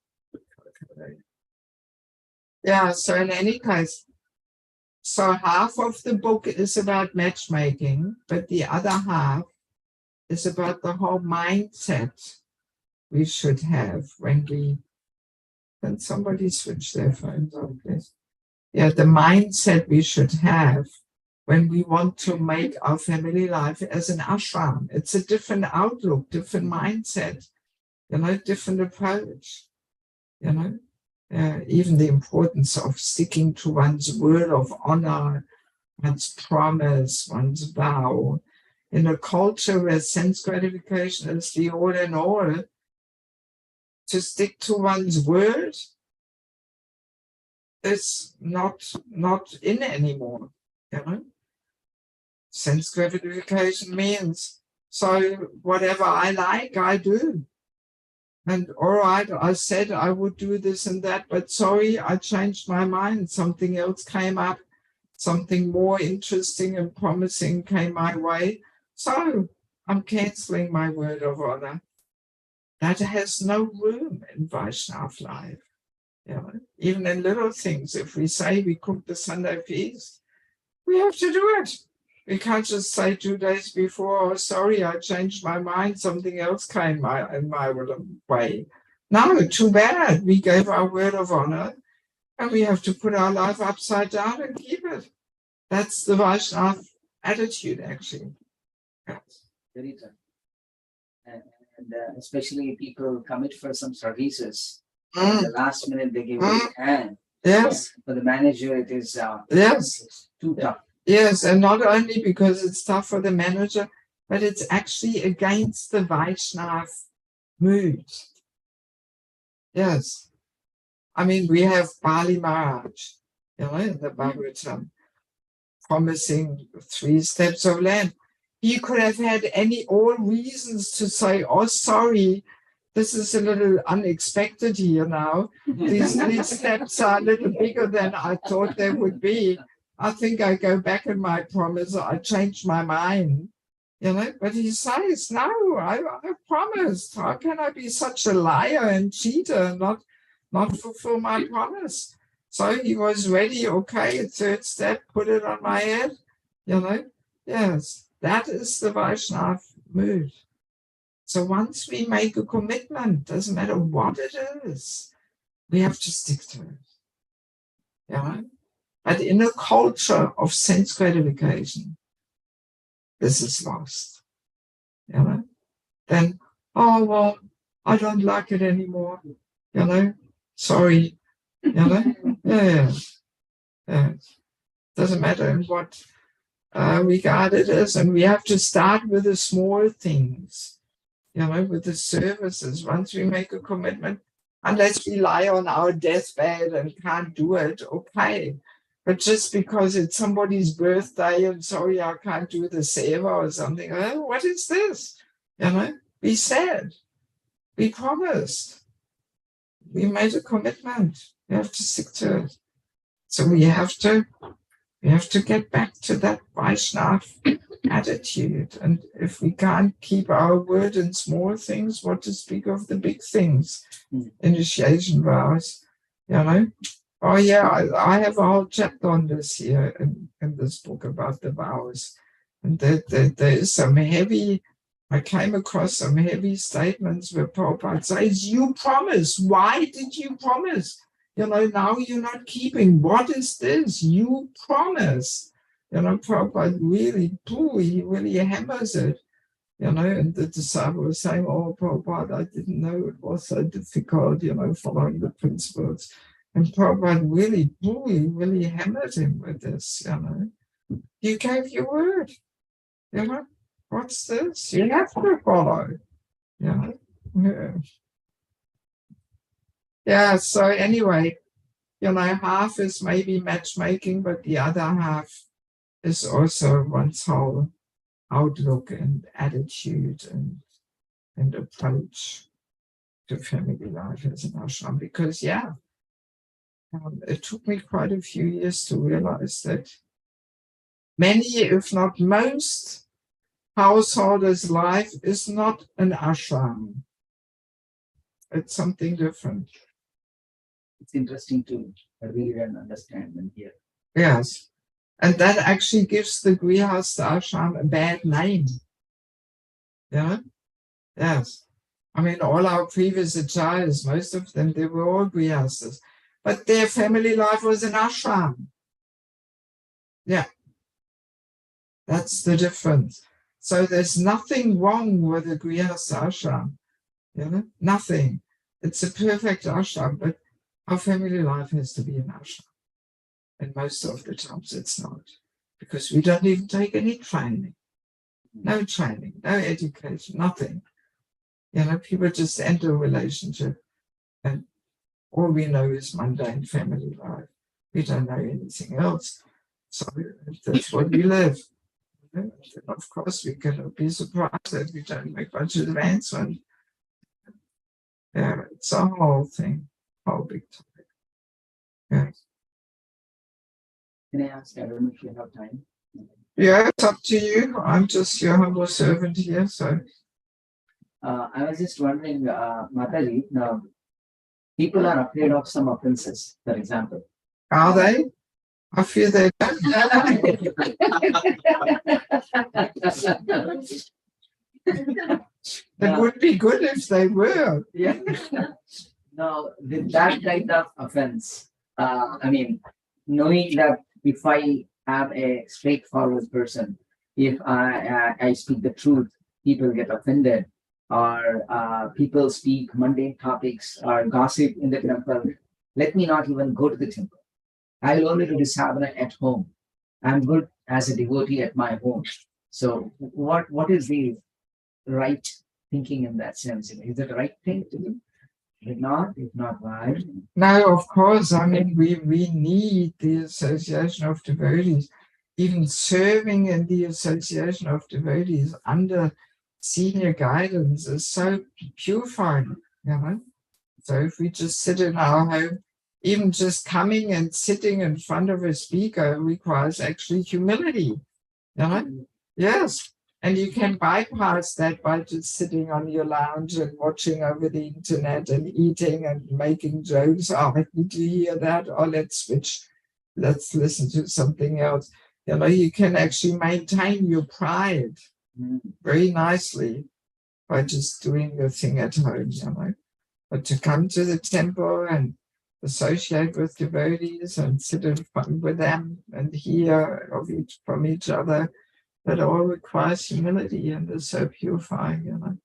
Yeah, so in any case, so half of the book is about matchmaking, but the other half is about the whole mindset we should have when we, can somebody switch their phones on, please? Yeah, the mindset we should have when we want to make our family life as an ashram. It's a different outlook, different mindset, different approach, even the importance of sticking to one's word of honor, one's promise, one's vow. In a culture where sense gratification is the all in all, to stick to one's word is not in anymore, Sense gratification means, so whatever I like, I do. And all right, I said I would do this and that, but sorry, I changed my mind. Something else came up, something more interesting and promising came my way. So I'm canceling my word of honor. That has no room in Vaishnava life. Even in little things, if we say we cook the Sunday feast, we have to do it. We can't just say 2 days before, oh, sorry, I changed my mind, something else came in my way. No, too bad. We gave our word of honor, and we have to put our life upside down and keep it. That's the Vaishnava attitude, actually. Very true. And especially people commit for some services. At the last minute, they give it a hand. Yes. For the manager, it is yes. Too tough. Yes, and not only because it's tough for the manager, but it's actually against the Vaishnava mood. Yes. I mean, we have Bali Maharaj, in the Bhagavatam, promising 3 steps of land. He could have had all reasons to say, oh, sorry, this is a little unexpected here now. These steps are a little bigger than I thought they would be. I think I go back in my promise. I changed my mind, But he says, no, I promised. How can I be such a liar and cheater and not fulfill my promise? So he was ready. Okay, 3rd step, put it on my head. Yes, that is the Vaishnava mood. So once we make a commitment, doesn't matter what it is, we have to stick to it. But in a culture of sense gratification, this is lost. Then, oh, well, I don't like it anymore. Sorry. Yeah. Doesn't matter in what regard it is. And we have to start with the small things, with the services. Once we make a commitment, unless we lie on our deathbed and can't do it, okay. But just because it's somebody's birthday and sorry, I can't do the seva or something, what is this? We said, we promised, we made a commitment. We have to stick to it. So we have to get back to that Vaishnava attitude. And if we can't keep our word in small things, what to speak of the big things? Initiation vows, Oh yeah, I have a whole chapter on this here in this book about the vows. And there is some heavy, I came across some heavy statements where Prabhupada says, you promise. Why did you promise? Now you're not keeping. What is this? You promise. Prabhupada he really hammers it. And the disciple was saying, oh, Prabhupada, I didn't know it was so difficult, following the principles. And Prabhupada really hammered him with this, You gave your word, What's this? You have to follow, Yeah. Yeah, so anyway, half is maybe matchmaking, but the other half is also one's whole outlook and attitude and approach to family life as an ashram. Because, it took me quite a few years to realize that many, if not most, householders' life is not an ashram. It's something different. It's interesting to really understand and hear. Yes. And that actually gives the Grihastha ashram a bad name. Yes. I mean, all our previous acharyas, most of them, they were all Grihasthas. But their family life was an ashram. Yeah. That's the difference. So there's nothing wrong with a Grihastha ashram. Nothing. It's a perfect ashram, but our family life has to be an ashram. And most of the times it's not. Because we don't even take any training. No training, no education, nothing. People just enter a relationship and all we know is mundane family life. We don't know anything else. So that's what we live. And of course, we can be surprised that we don't make much advancement. Yeah, it's a whole thing, whole big topic. Yeah. Can I ask? I don't know if you have time. Yeah, it's up to you. I'm just your humble servant here. So I was just wondering, Mataji, now people are afraid of some offenses, for example. Are they? I fear they don't. It would be good if they were. Yeah. Now, with that kind of offense, I mean, knowing that if I have a straightforward person, if I speak the truth, people get offended, or people speak mundane topics or gossip in the temple. Let me not even go to the temple. I will only do the sadhana at home. I'm good as a devotee at my home. So, what is the right thinking in that sense? Is it the right thing to do? If not, why? No, of course. I mean, we need the association of devotees. Even serving in the association of devotees under senior guidance is so purifying, So if we just sit in our home, even just coming and sitting in front of a speaker requires actually humility, Yes. And you can bypass that by just sitting on your lounge and watching over the internet and eating and making jokes. Oh, did you hear that? Oh, let's switch. Let's listen to something else. You can actually maintain your pride very nicely by just doing your thing at home, But to come to the temple and associate with devotees and sit in front with them and hear from each other, that all requires humility and is so purifying,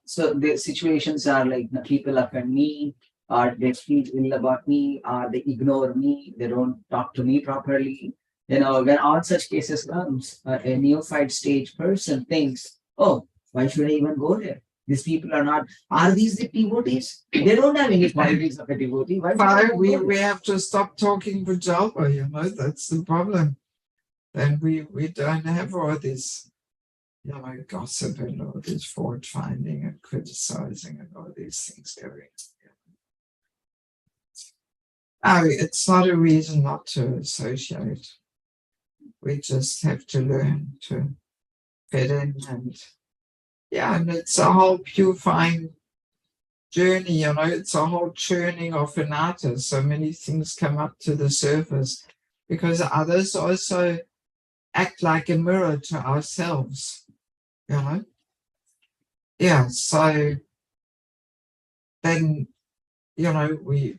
So the situations are like people offend me, or they speak ill about me, or they ignore me, they don't talk to me properly. When all such cases comes, a neophyte stage person thinks, oh, why should I even go there? These people are these the devotees? They don't have any qualities of a devotee. Why we have to stop talking Vajalpa, that's the problem. Then we don't have all this, gossip and all this fault finding and criticizing and all these things going. It's not a reason not to associate. We just have to learn to fit in and it's a whole purifying journey, it's a whole churning of anatta. So many things come up to the surface because others also act like a mirror to ourselves, Yeah, so then, it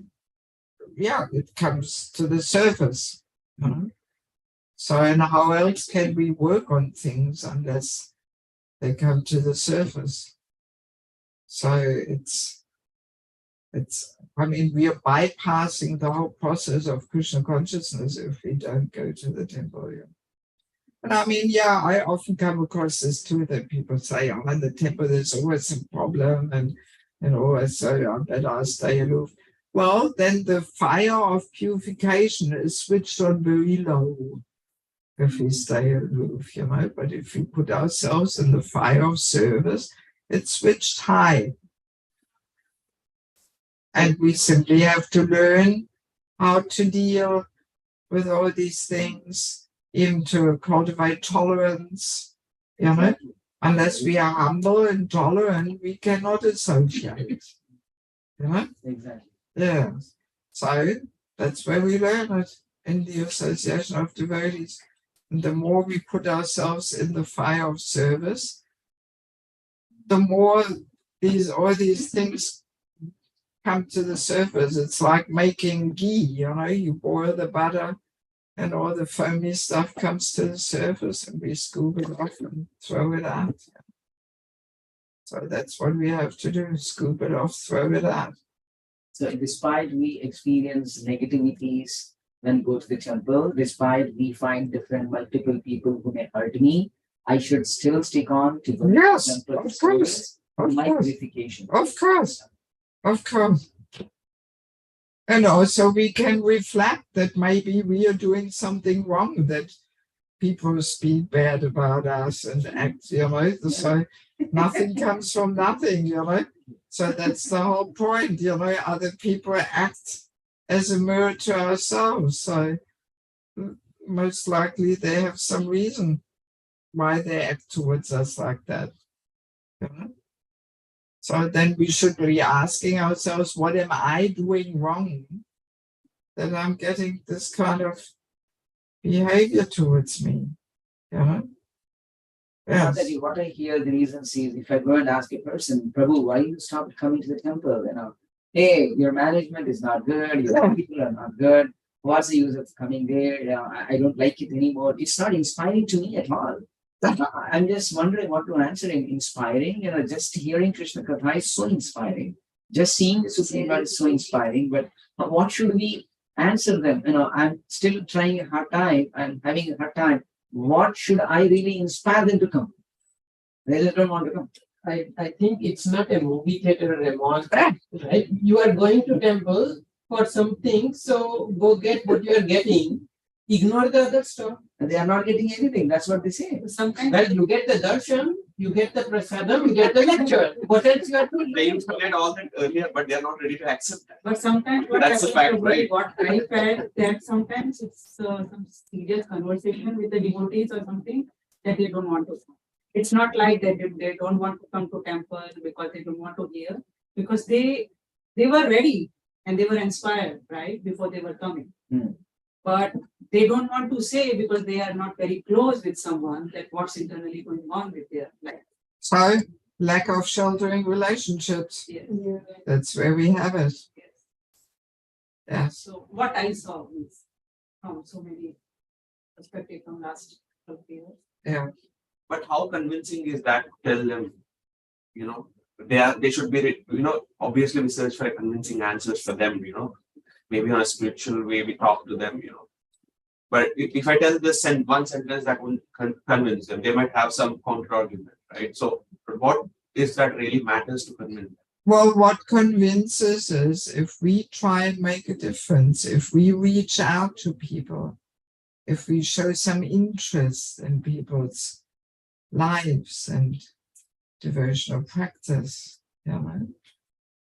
comes to the surface, So, and how else can we work on things unless they come to the surface? So I mean, we are bypassing the whole process of Krishna consciousness if we don't go to the temple. Yeah. And I mean, yeah, I often come across this too, that people say, oh, in the temple there's always some problem and always say, I better stay aloof. Well, then the fire of purification is switched on very low if we stay aloof, you know. But if we put ourselves in the fire of service, it's switched high. And we simply have to learn how to deal with all these things, even to cultivate tolerance, you know. Unless we are humble and tolerant, we cannot associate, you know. Exactly. Yeah. So that's where we learn it, in the association of devotees. And the more we put ourselves in the fire of service, the more all these things come to the surface. It's like making ghee, you know, you boil the butter and all the foamy stuff comes to the surface and we scoop it off and throw it out. So that's what we have to do, scoop it off, throw it out. So despite we experience negativities when go to the temple, despite we find different multiple people who may hurt me, I should still stick on to the Yes, temple of course, for of my course. purification. Of course, of course. And also we can reflect that maybe we are doing something wrong, that people speak bad about us and act, you know, so nothing comes from nothing, you know. So that's the whole point, you know, other people act as a mirror to ourselves. So most likely they have some reason why they act towards us like that. You know? So then we should be asking ourselves, what am I doing wrong that I'm getting this kind of behavior towards me? You know? Yes. Mataji, what I hear the reasons is, if I go and ask a person, Prabhu, why you stopped coming to the temple? You know, hey, your management is not good, your people are not good. What's the use of coming there? You know, I don't like it anymore. It's not inspiring to me at all. I'm just wondering what to answer in inspiring. You know, just hearing Krishna Katha is so inspiring. Just seeing the Supreme Lord is so inspiring. But what should we answer them? You know, I'm still trying a hard time. I'm having a hard time. What should I really inspire them to come? They just don't want to come. I think it's not a movie theater or a mall, right? You are going to temple for something, so go get what you are getting. Ignore the other stuff. And they are not getting anything. That's what they say. Sometimes, well, you get the darshan, you get the prasadam, you get the lecture. What else you are doing? They used to get all that earlier, but they are not ready to accept that. But sometimes what That's a fact, right? What I felt that sometimes it's some serious conversation with the devotees or something that they don't want to come. It's not like that they don't want to come to temple because they don't want to hear, because they were ready and they were inspired, right, before they were coming. But they don't want to say because they are not very close with someone that what's internally going on with their life. So lack of sheltering relationships. Yes. That's where we have it. Yes. Yes. So what I saw is from so many perspectives from last 12 years. Yeah. But how convincing is that to tell them, you know, they should be, you know, obviously we search for convincing answers for them, you know, maybe on a spiritual way we talk to them, you know. But if I tell this one sentence that will convince them, they might have some counter argument, right? So what is that really matters to convince them? Well, what convinces is if we try and make a difference, if we reach out to people, if we show some interest in people's lives and devotional practice, you know.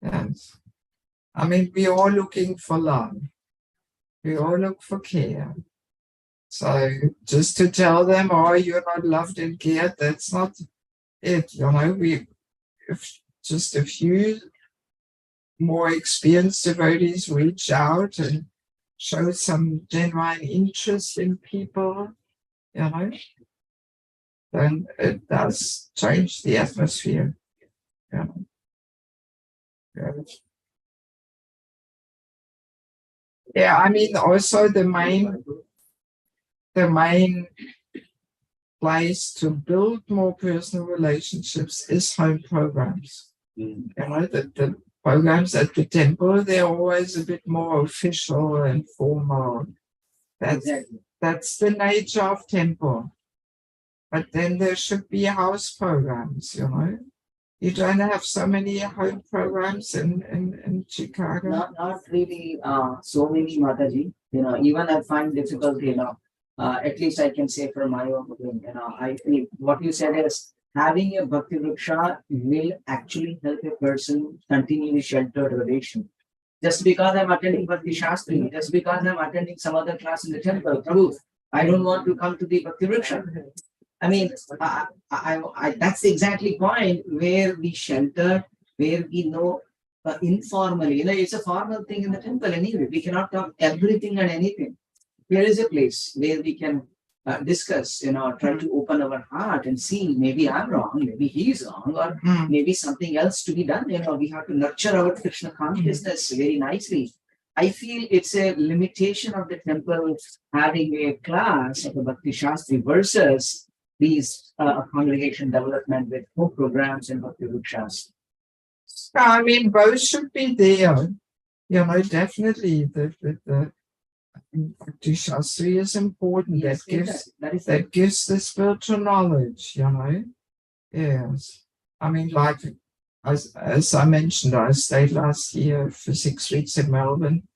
Yes. I mean, we're all looking for love. We all look for care. So just to tell them, oh, you're not loved and cared, that's not it. You know, if just a few more experienced devotees reach out and show some genuine interest in people, you know, then it does change the atmosphere. You know. Yes. Yeah, I mean, also the main place to build more personal relationships is home programs. You know, the programs at the temple, they're always a bit more official and formal. That's the nature of temple. But then there should be house programs, you know. You don't have so many home programs in Chicago. Not really so many, Mataji. Even I find difficult, at least I can say from my own opinion, I feel what you said is having a Bhakti Vriksha will actually help a person continue a sheltered relation. Just because I'm attending Bhakti Shastri, just because I'm attending some other class in the temple, Prabhu, I don't want to come to the Bhakti Vriksha. I mean, that's exactly point where we shelter, where we know informally. It's a formal thing in the temple anyway. We cannot talk everything and anything. Here is a place where we can discuss, try to open our heart and see maybe I'm wrong, maybe he's wrong, or maybe something else to be done. We have to nurture our Krishna consciousness very nicely. I feel it's a limitation of the temple having a class of the Bhakti Shastri versus these congregation development with home programs and Bhakti Vrikshas. I mean, both should be there. Definitely the Bhakti Shastri is important. Yes, that gives the spiritual knowledge, Yes. I mean, like as I mentioned, I stayed last year for 6 weeks in Melbourne.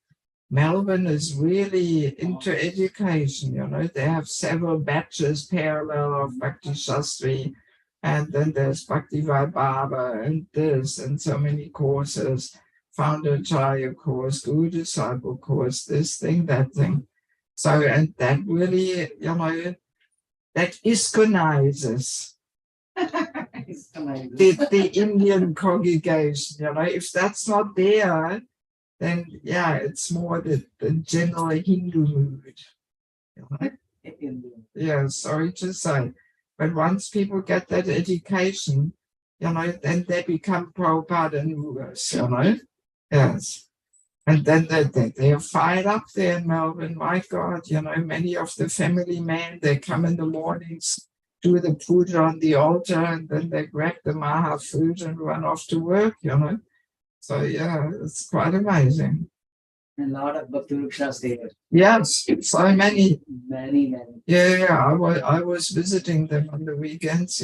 Melbourne is really into education, They have several batches parallel of Bhakti Shastri, and then there's Bhakti Vaibhava and this, and so many courses, Founderacharya course, Guru Disciple course, this thing, that thing. So, and that really, that ISKCONizes the Indian congregation, If that's not there, then it's more the general Hindu mood. Yeah, sorry to say. But once people get that education, then they become Prabhupada and Mugas, Yes. And then they're fired up there in Melbourne. My God, many of the family men, they come in the mornings, do the puja on the altar, and then they grab the Maha food and run off to work, So it's quite amazing. A lot of Bhakti Vrikshas there. Yes, so many. Many. Yeah, I was visiting them on the weekends,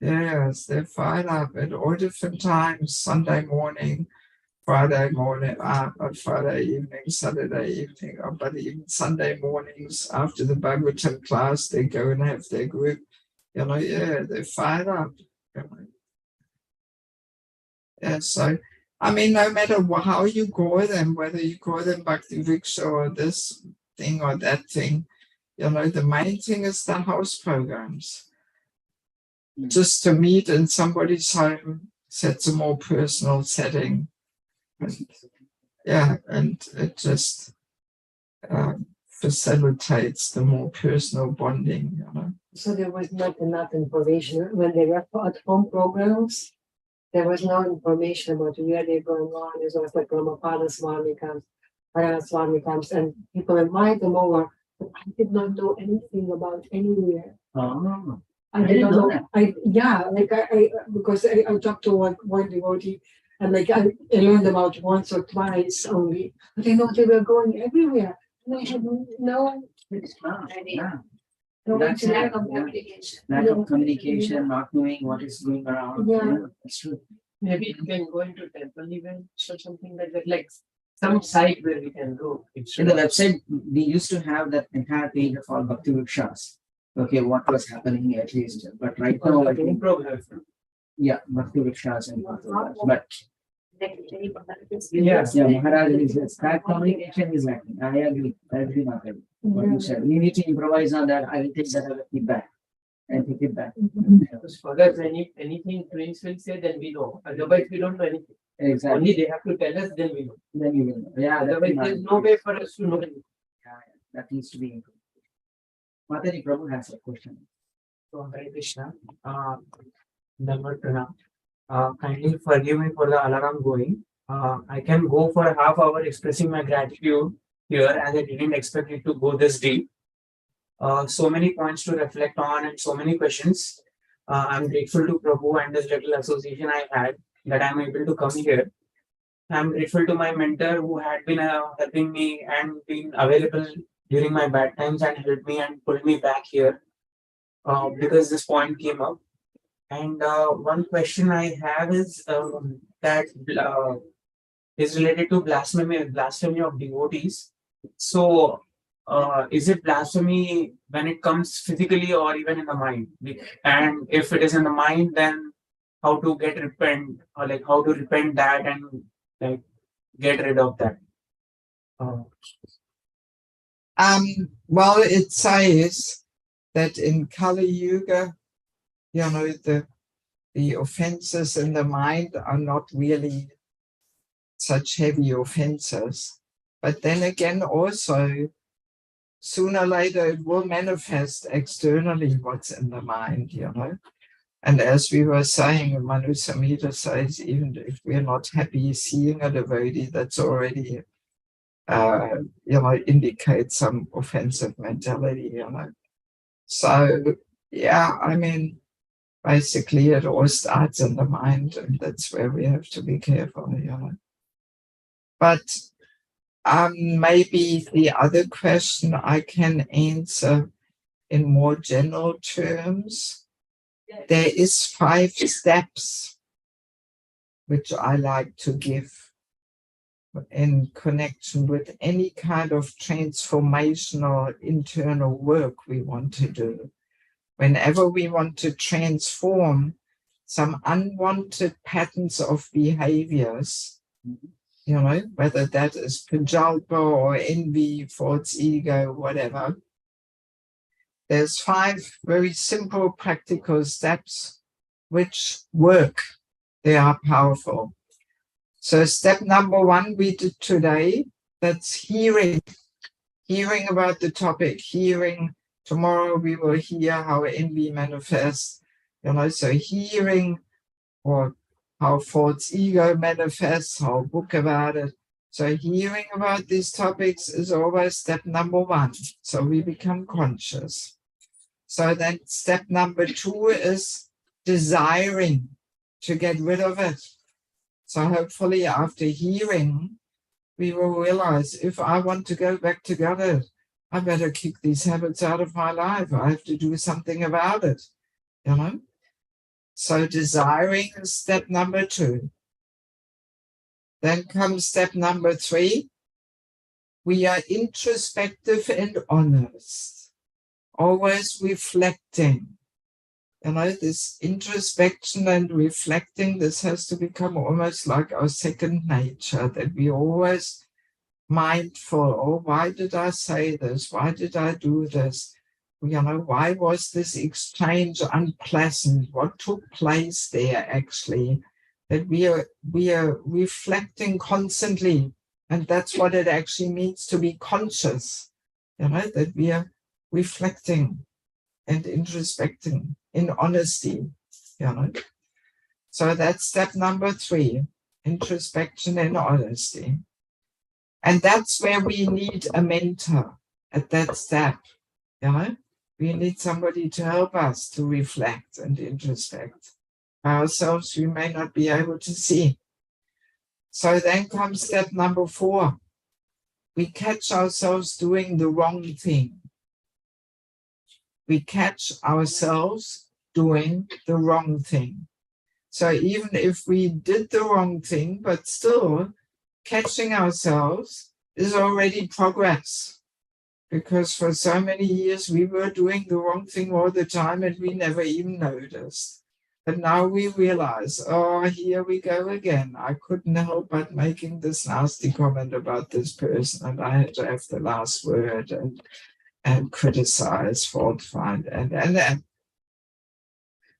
Yes, they're fired up at all different times, Sunday morning, Friday morning, Friday evening, Saturday evening, but even Sunday mornings after the Bhagavatam class, they go and have their group, they're fired up. Yeah, so I mean, no matter how you call them, whether you call them Bhakti Vriksha or this thing or that thing, the main thing is the house programs. Just to meet in somebody's home sets a more personal setting. And it just facilitates the more personal bonding, So there was not enough information when they were at home programs. There was no information about where they're going on. It was like Ramapada Swami comes, Parana Swami comes, and people invite them over. But I did not know anything about anywhere. Oh, I didn't know that. Because I talked to one devotee, and I learned about once or twice only. But I know they were going everywhere. And I had no idea. That's lack of communication, not knowing what is going around. Yeah. That's true. Maybe you can go into temple events or something like that, like some site where we can go. In the website, we used to have that entire page of all Bhakti Vrikshas. Okay, what was happening at least. But right now, I think, Bhakti Vrikshas and Bhakti Vrikshas. But Maharaj is that communication is lacking. I agree, Mataji. What you said. We need to improvise on that. I will take that as a feedback and take it back. Because for us, anything twins will say, then we know. Otherwise, we don't know anything. Exactly. Only they have to tell us, then we know. Then you will know. Yeah. Otherwise, there's no way for us to know. That needs to be improved. Mataji Prabhu has a question. So, Hare Krishna. Number kindly forgive me for the alarm going. I can go for a half hour expressing my gratitude here, as I didn't expect it to go this deep. So many points to reflect on and so many questions. I'm grateful to Prabhu and this little association I had that I'm able to come here. I'm grateful to my mentor who had been helping me and been available during my bad times and helped me and pulled me back here because this point came up. And one question I have is that is related to blasphemy of devotees. So, is it blasphemy when it comes physically or even in the mind? And if it is in the mind, then how to get repent or like how to repent that and like get rid of that? Well, it says that in Kali Yuga, the offenses in the mind are not really such heavy offenses. But then again, also, sooner or later, it will manifest externally what's in the mind, And as we were saying, Manu Samhita says, even if we're not happy seeing a devotee, that's already, indicates some offensive mentality, So, yeah, I mean, basically it all starts in the mind, and that's where we have to be careful, But maybe the other question I can answer in more general terms. There is 5 steps which I like to give in connection with any kind of transformational internal work we want to do. Whenever we want to transform some unwanted patterns of behaviors, whether that is prajalpa or envy, false ego, whatever, there's 5 very simple practical steps which work. They are powerful. So step number 1 we did today, that's hearing. Hearing about the topic, hearing. Tomorrow we will hear how envy manifests, so hearing, or how false ego manifests, how book about it. So hearing about these topics is always step number 1. So we become conscious. So then step number 2 is desiring to get rid of it. So hopefully after hearing, we will realize if I want to go back together, I better kick these habits out of my life. I have to do something about it, So desiring is step number 2. Then comes step number 3. We are introspective and honest, always reflecting. This introspection and reflecting, this has to become almost like our second nature, that we always mindful, why did I say this? Why did I do this? Why was this exchange unpleasant? What took place there actually? That we are reflecting constantly, and that's what it actually means to be conscious, that we are reflecting and introspecting in honesty, So that's step number 3, introspection and honesty. And that's where we need a mentor at that step, We need somebody to help us to reflect and introspect. Ourselves, we may not be able to see. So then comes step number 4. We catch ourselves doing the wrong thing. We catch ourselves doing the wrong thing. So even if we did the wrong thing, but still catching ourselves is already progress. Because for so many years we were doing the wrong thing all the time and we never even noticed. But now we realize, here we go again. I couldn't help but making this nasty comment about this person, and I had to have the last word and criticize, fault find, and.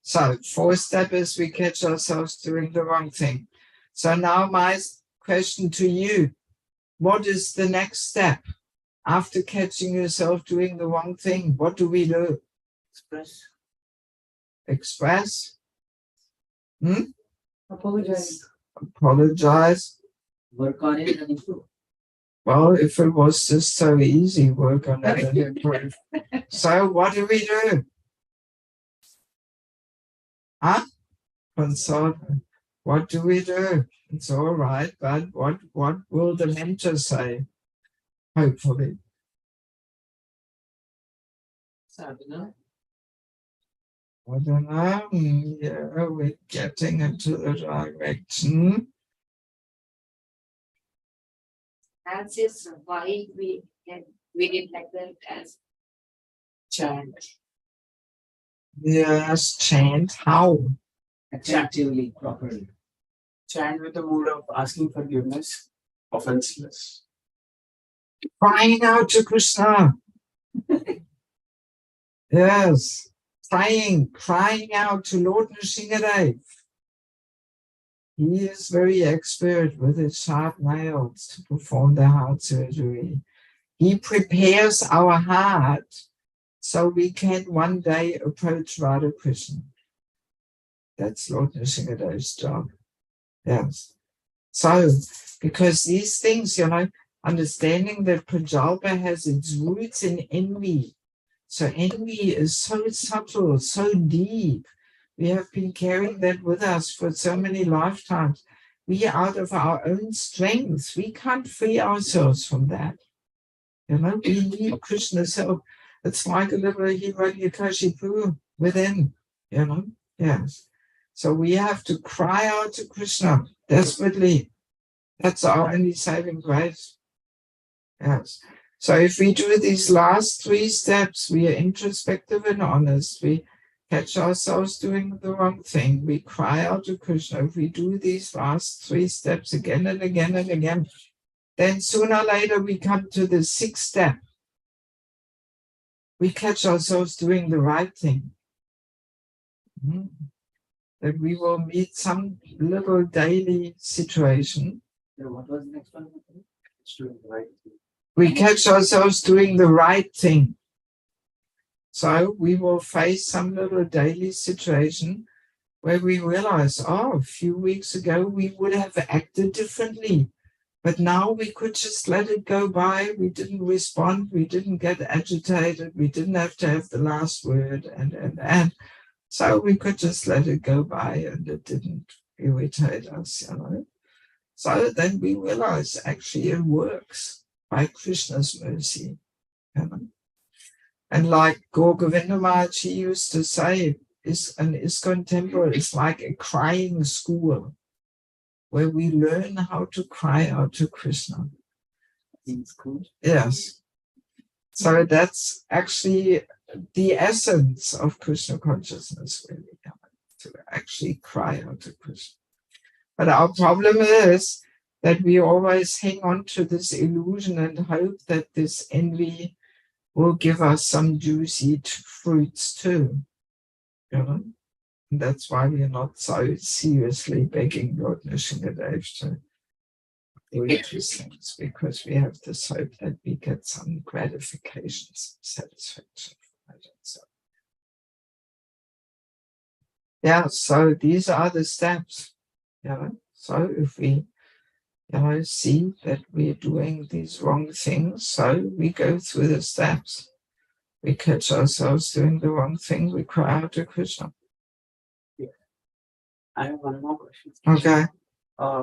So 4th step is we catch ourselves doing the wrong thing. So now my question to you, what is the next step? After catching yourself doing the wrong thing, what do we do? Express? Apologize. Apologize. Work on it and improve. Well, if it was just so easy, work on it and improve. So what do we do? Consult. what do we do? It's all right, but what will the mentor say? Hopefully. Sadhana. I don't know. Yeah, we're getting into the direction. That's just why we did like that as Chant. Yes, chant. How? Attentively, properly. Chant with the mood of asking forgiveness. Offenseless. Crying out to Krishna. Yes. Crying out to Lord Nrsingadev. He is very expert with his sharp nails to perform the heart surgery. He prepares our heart so we can one day approach Radha Krishna. That's Lord Nrsingadev's job. Yes. So, because these things, understanding that Prajalpa has its roots in envy. So envy is so subtle, so deep. We have been carrying that with us for so many lifetimes. We, out of our own strength, we can't free ourselves from that. We need Krishna's help. It's like a little Hiranyakashipu within, Yes. So we have to cry out to Krishna desperately. That's our only saving grace. Yes. So if we do these last 3 steps, we are introspective and honest. We catch ourselves doing the wrong thing. We cry out to Krishna. If we do these last 3 steps again and again and again, then sooner or later we come to the 6th step. We catch ourselves doing the right thing. That we will meet some little daily situation. What was the next one? We catch ourselves doing the right thing. So we will face some little daily situation where we realize, a few weeks ago we would have acted differently. But now we could just let it go by. We didn't respond. We didn't get agitated. We didn't have to have the last word. And so we could just let it go by and it didn't irritate us, So then we realize actually it works by Krishna's mercy. And like Gaur Govinda Maharaj used to say, an ISKCON temple is like a crying school where we learn how to cry out to Krishna. Seems good. Yes. So that's actually the essence of Krishna consciousness, really, to actually cry out to Krishna. But our problem is that we always hang on to this illusion and hope that this envy will give us some juicy fruits too. And that's why we are not so seriously begging Lord Nrsingadev to do these things, because we have this hope that we get some gratification, some satisfaction from it. So these are the steps. So if we see that we're doing these wrong things, so we go through the steps. We catch ourselves doing the wrong thing, we cry out to Krishna. I have one more question. Okay.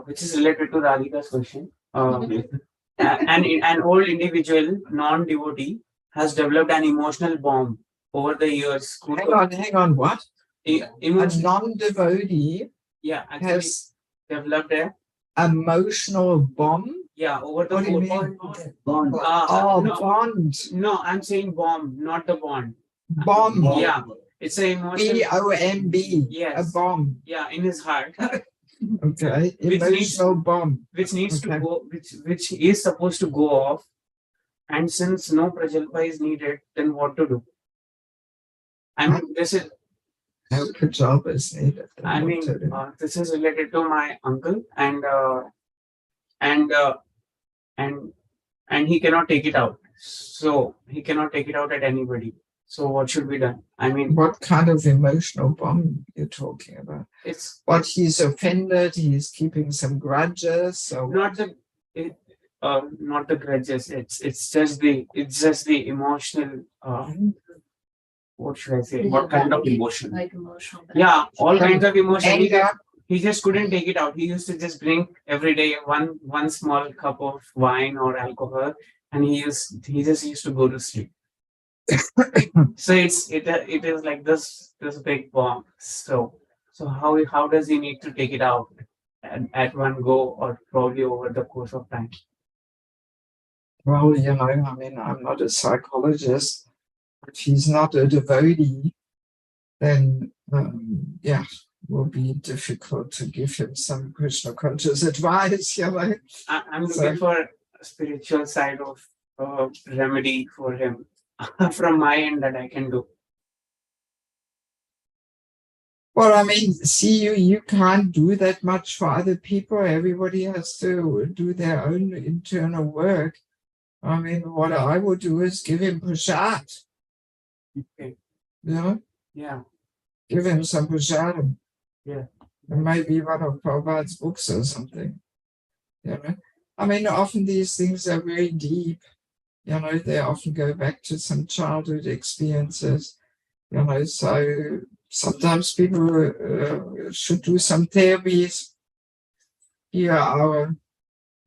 Which is related to Radhika's question. An old individual, non-devotee, has developed an emotional bomb over the years. Hang on, what? A non-devotee actually has developed a emotional bomb? Over the What do you mean? Bond. Bond. No, I'm saying bomb, not the bond. Bomb. Yeah, it's an emotional. B-O-M-B. Yes. A bomb. Yeah, in his heart. Okay. Emotional bomb. Which needs to go, which is supposed to go off. And since no Prajalpa is needed, then what to do? I mean, this is. No Prajalpa is needed. I mean, this is related to my uncle, and he cannot take it out. So he cannot take it out at anybody. So what should be done? I mean, what kind of emotional bomb you're talking about? It's what he's offended. He's keeping some grudges. So not the grudges. It's just the emotional. What should I say? What kind of emotion? Like emotional. Yeah, all kinds of emotion. Anger. he just couldn't take it out. He used to just drink every day one small cup of wine or alcohol, and he just used to go to sleep. So it is like this big bomb. So how does he need to take it out at one go or probably over the course of time? Well, I mean, I'm not a psychologist. If he's not a devotee, then yeah, it will be difficult to give him some Krishna conscious advice. I'm So- looking for a spiritual side of remedy for him from my end that I can do. Well, I mean, see, you can't do that much for other people. Everybody has to do their own internal work. I mean, what I would do is give him prasad. Okay. Yeah, give him some prasadam. Yeah. It might be one of Prabhupada's books or something. I mean, often these things are very deep. They often go back to some childhood experiences. So sometimes people should do some therapies. Here, our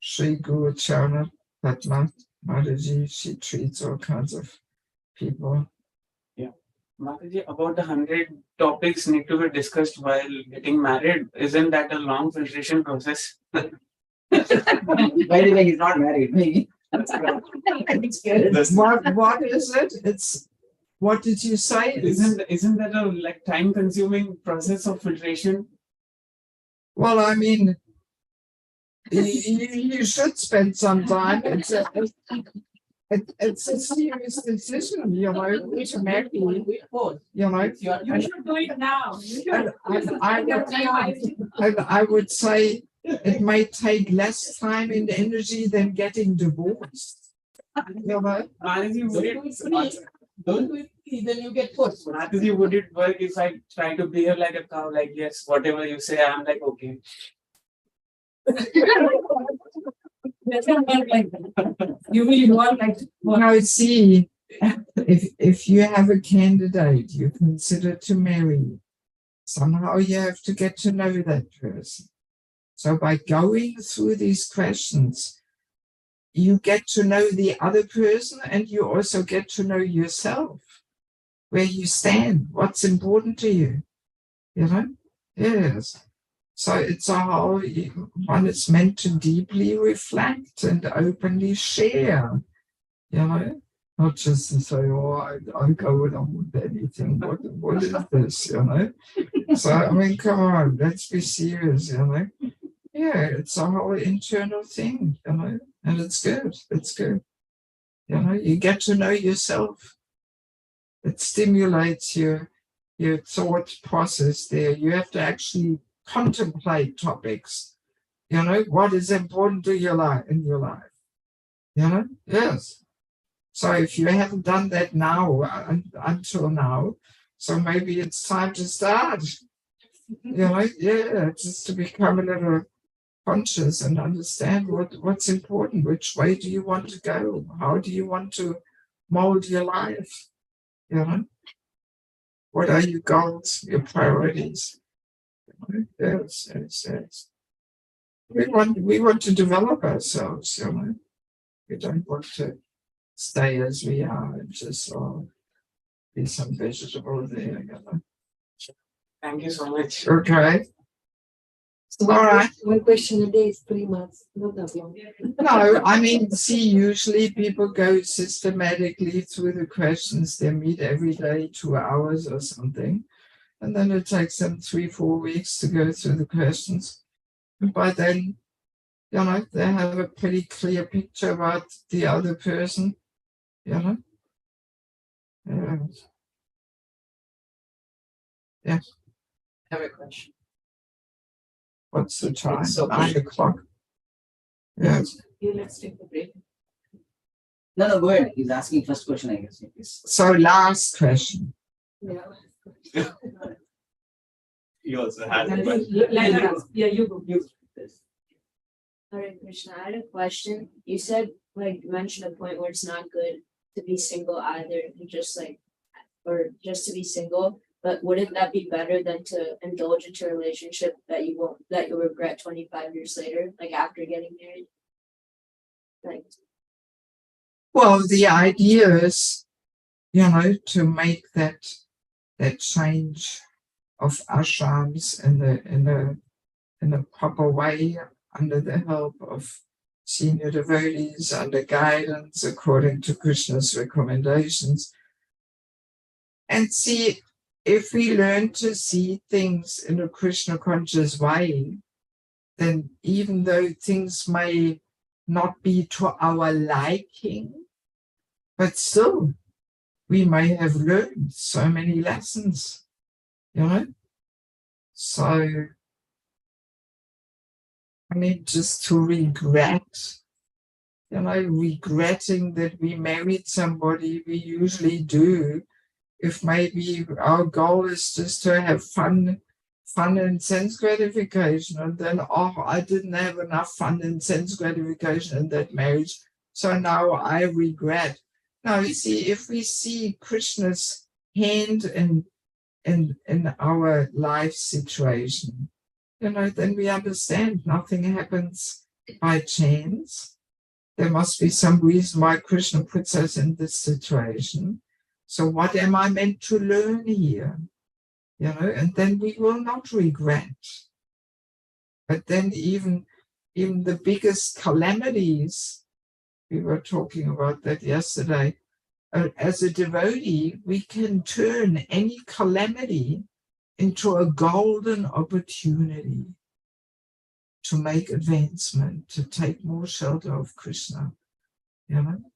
Sri Guru Charna Padma Mataji, she treats all kinds of people. Mataji, about the 100 topics need to be discussed while getting married. Isn't that a long filtration process? By the way, he's not married. Maybe. It's good. What is it? It's what did you say? Isn't that a like time consuming process of filtration? Well, I mean, you should spend some time. It's a serious decision, to marry. You should do it now. You should. I would say it may take less time and energy than getting divorced. Mataji, would it, Don't do it, then you get forced. Mataji, would it work if I try to behave like a cow? Like, yes, whatever you say, I'm like, okay. Doesn't work like that. You will evolve like Now, see, if you have a candidate you consider to marry, somehow you have to get to know that person. So by going through these questions, you get to know the other person and you also get to know yourself, where you stand, what's important to you. Yes. So it's a whole, one is meant to deeply reflect and openly share, not just to say, oh, I go along with anything. What is this, So, I mean, come on, let's be serious, Yeah, it's a whole internal thing, and it's good. It's good. You get to know yourself. It stimulates your thought process there. You have to actually contemplate topics. What is important to your life in your life. Yes. So if you haven't done that now until now, so maybe it's time to start. Just to become a little conscious and understand what's important. Which way do you want to go? How do you want to mold your life? What are your goals, your priorities? Yes. We want to develop ourselves, We don't want to stay as we are and just be some vegetable there, Thank you so much. Okay. All right. One question a day is 3 months, not that long. No, I mean, see, usually people go systematically through the questions. They meet every day, 2 hours or something. And then it takes them 3-4 weeks to go through the questions. And by then, they have a pretty clear picture about the other person, Yeah. I have a question. What's the time? It's okay. 9 o'clock. Yes. Let's take a break. No, go ahead. He's asking first question, I guess. So last question. Yeah. He also has a And question. yeah, you go. Hare Krishna, I had a question. You said, like, you mentioned a point where it's not good to be single either, or just to be single. But wouldn't that be better than to indulge into a relationship that you'll regret 25 years later, like after getting married? Like, Well, the idea is, to make that change of ashrams in a proper way, under the help of senior devotees, under guidance according to Krishna's recommendations. And see, if we learn to see things in a Krishna conscious way, then even though things may not be to our liking, but still we may have learned so many lessons, So, just to regret, regretting that we married somebody, we usually do, if maybe our goal is just to have fun and sense gratification, and then, I didn't have enough fun and sense gratification in that marriage, so now I regret. Now, you see, if we see Krishna's hand in our life situation, then we understand nothing happens by chance. There must be some reason why Krishna puts us in this situation. So what am I meant to learn here? And then we will not regret. But then even the biggest calamities, we were talking about that yesterday, as a devotee, we can turn any calamity into a golden opportunity to make advancement, to take more shelter of Krishna.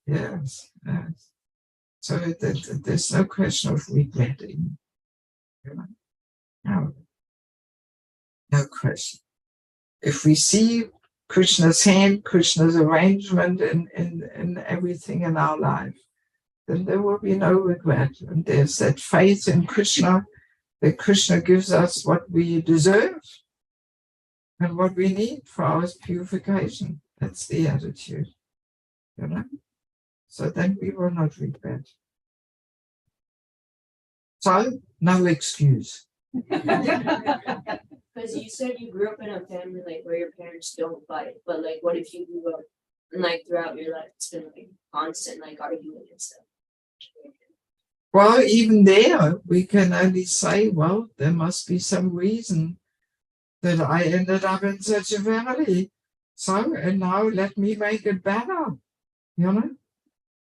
Yes. So that there's no question of regretting. No question. If we see Krishna's hand, Krishna's arrangement in everything in our life, then there will be no regret. And there's that faith in Krishna, that Krishna gives us what we deserve and what we need for our purification. That's the attitude. So then we will not regret. So, no excuse. because you said you grew up in a family like where your parents don't fight, but like what if you grew up and like throughout your life it's been like constant like arguing and stuff? Well, even there, we can only say, well, there must be some reason that I ended up in such a family. So, and now let me make it better,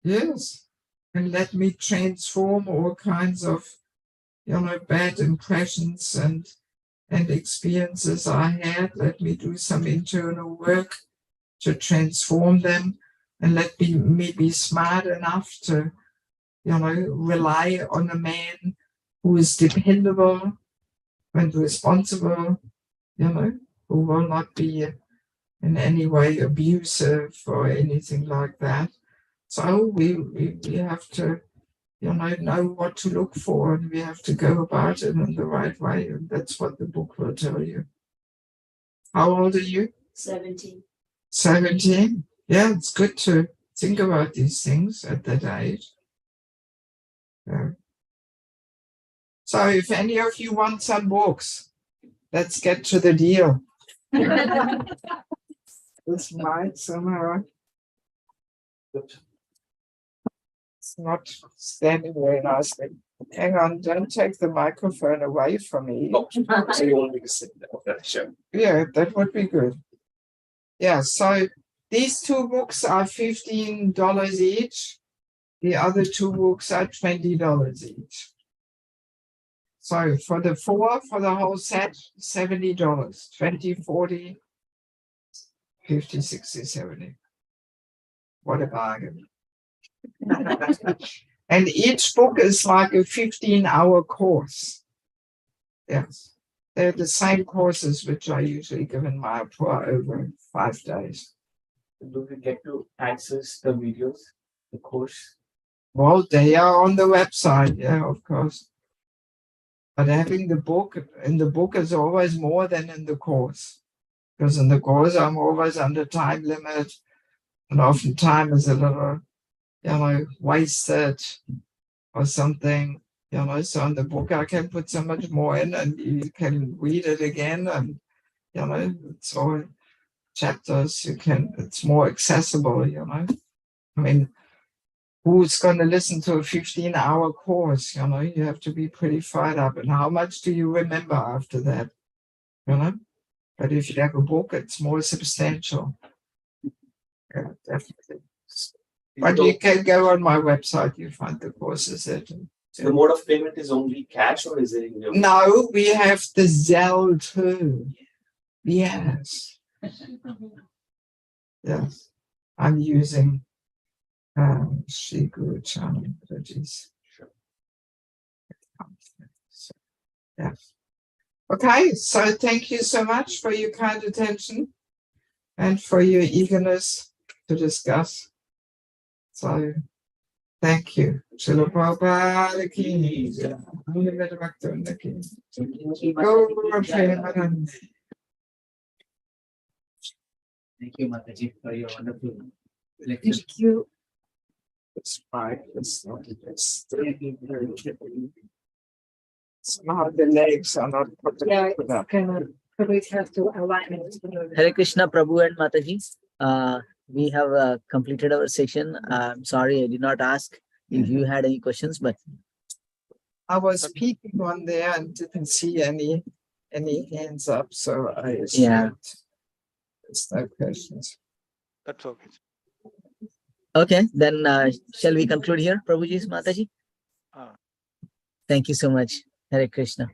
Yes. And let me transform all kinds of, bad impressions and experiences I had. Let me do some internal work to transform them, and let me be smart enough to, rely on a man who is dependable and responsible, who will not be in any way abusive or anything like that. So we have to, know what to look for, and we have to go about it in the right way. And that's what the book will tell you. How old are you? 17. 17? Yeah, it's good to think about these things at that age. Yeah. So if any of you want some books, let's get to the deal. This might somehow. It's not standing very nicely. Hang on, don't take the microphone away from me. Oh, so you want me to sit down? Sure. Yeah, that would be good. Yeah, so these two books are $15 each. The other two books are $20 each. So for the whole set, $70, 20, 40, 50, 60, 70. What a bargain. And each book is like a 15-hour course. Yes. They're the same courses which I usually give in Mayapur over 5 days. Do we get to access the videos, the course? Well, they are on the website, yeah, of course. But having the book, in the book is always more than in the course. Because in the course, I'm always under time limit, and often time is a little, wasted or something. You know, so in the book I can put so much more in, and you can read it again, and you know, it's all chapters. It's more accessible. You know, I mean, who's going to listen to a 15-hour course? You know, you have to be pretty fired up. And how much do you remember after that? You know, but if you have a book, it's more substantial. Yeah, definitely. But you can go on my website, you find the courses there. So the mode of payment is only cash, or is it in your? No, we have the Zelle too. Yes. Yes. I'm using Shri Guru Channel Mataji's. So, yes. Okay, so thank you so much for your kind attention and for your eagerness to discuss. So thank you. Srila Prabhupada ki jai. Unlimited Bhakti ki jai. Go, Premanand. Thank you, Mataji, for your wonderful lecture. Thank you. It's fine. It's not just somehow the legs are not Yeah, put up. it's kind of, probably have to align it. Hare Krishna, Prabhu and Mataji. We have completed our session. I'm sorry I did not ask if you had any questions, but I was peeking on there and didn't see any hands up, so I assumed Yeah. there's no questions. That's okay. okay, then shall we conclude here, Prabhuji, Mataji? Ah. Thank you so much. Hare Krishna.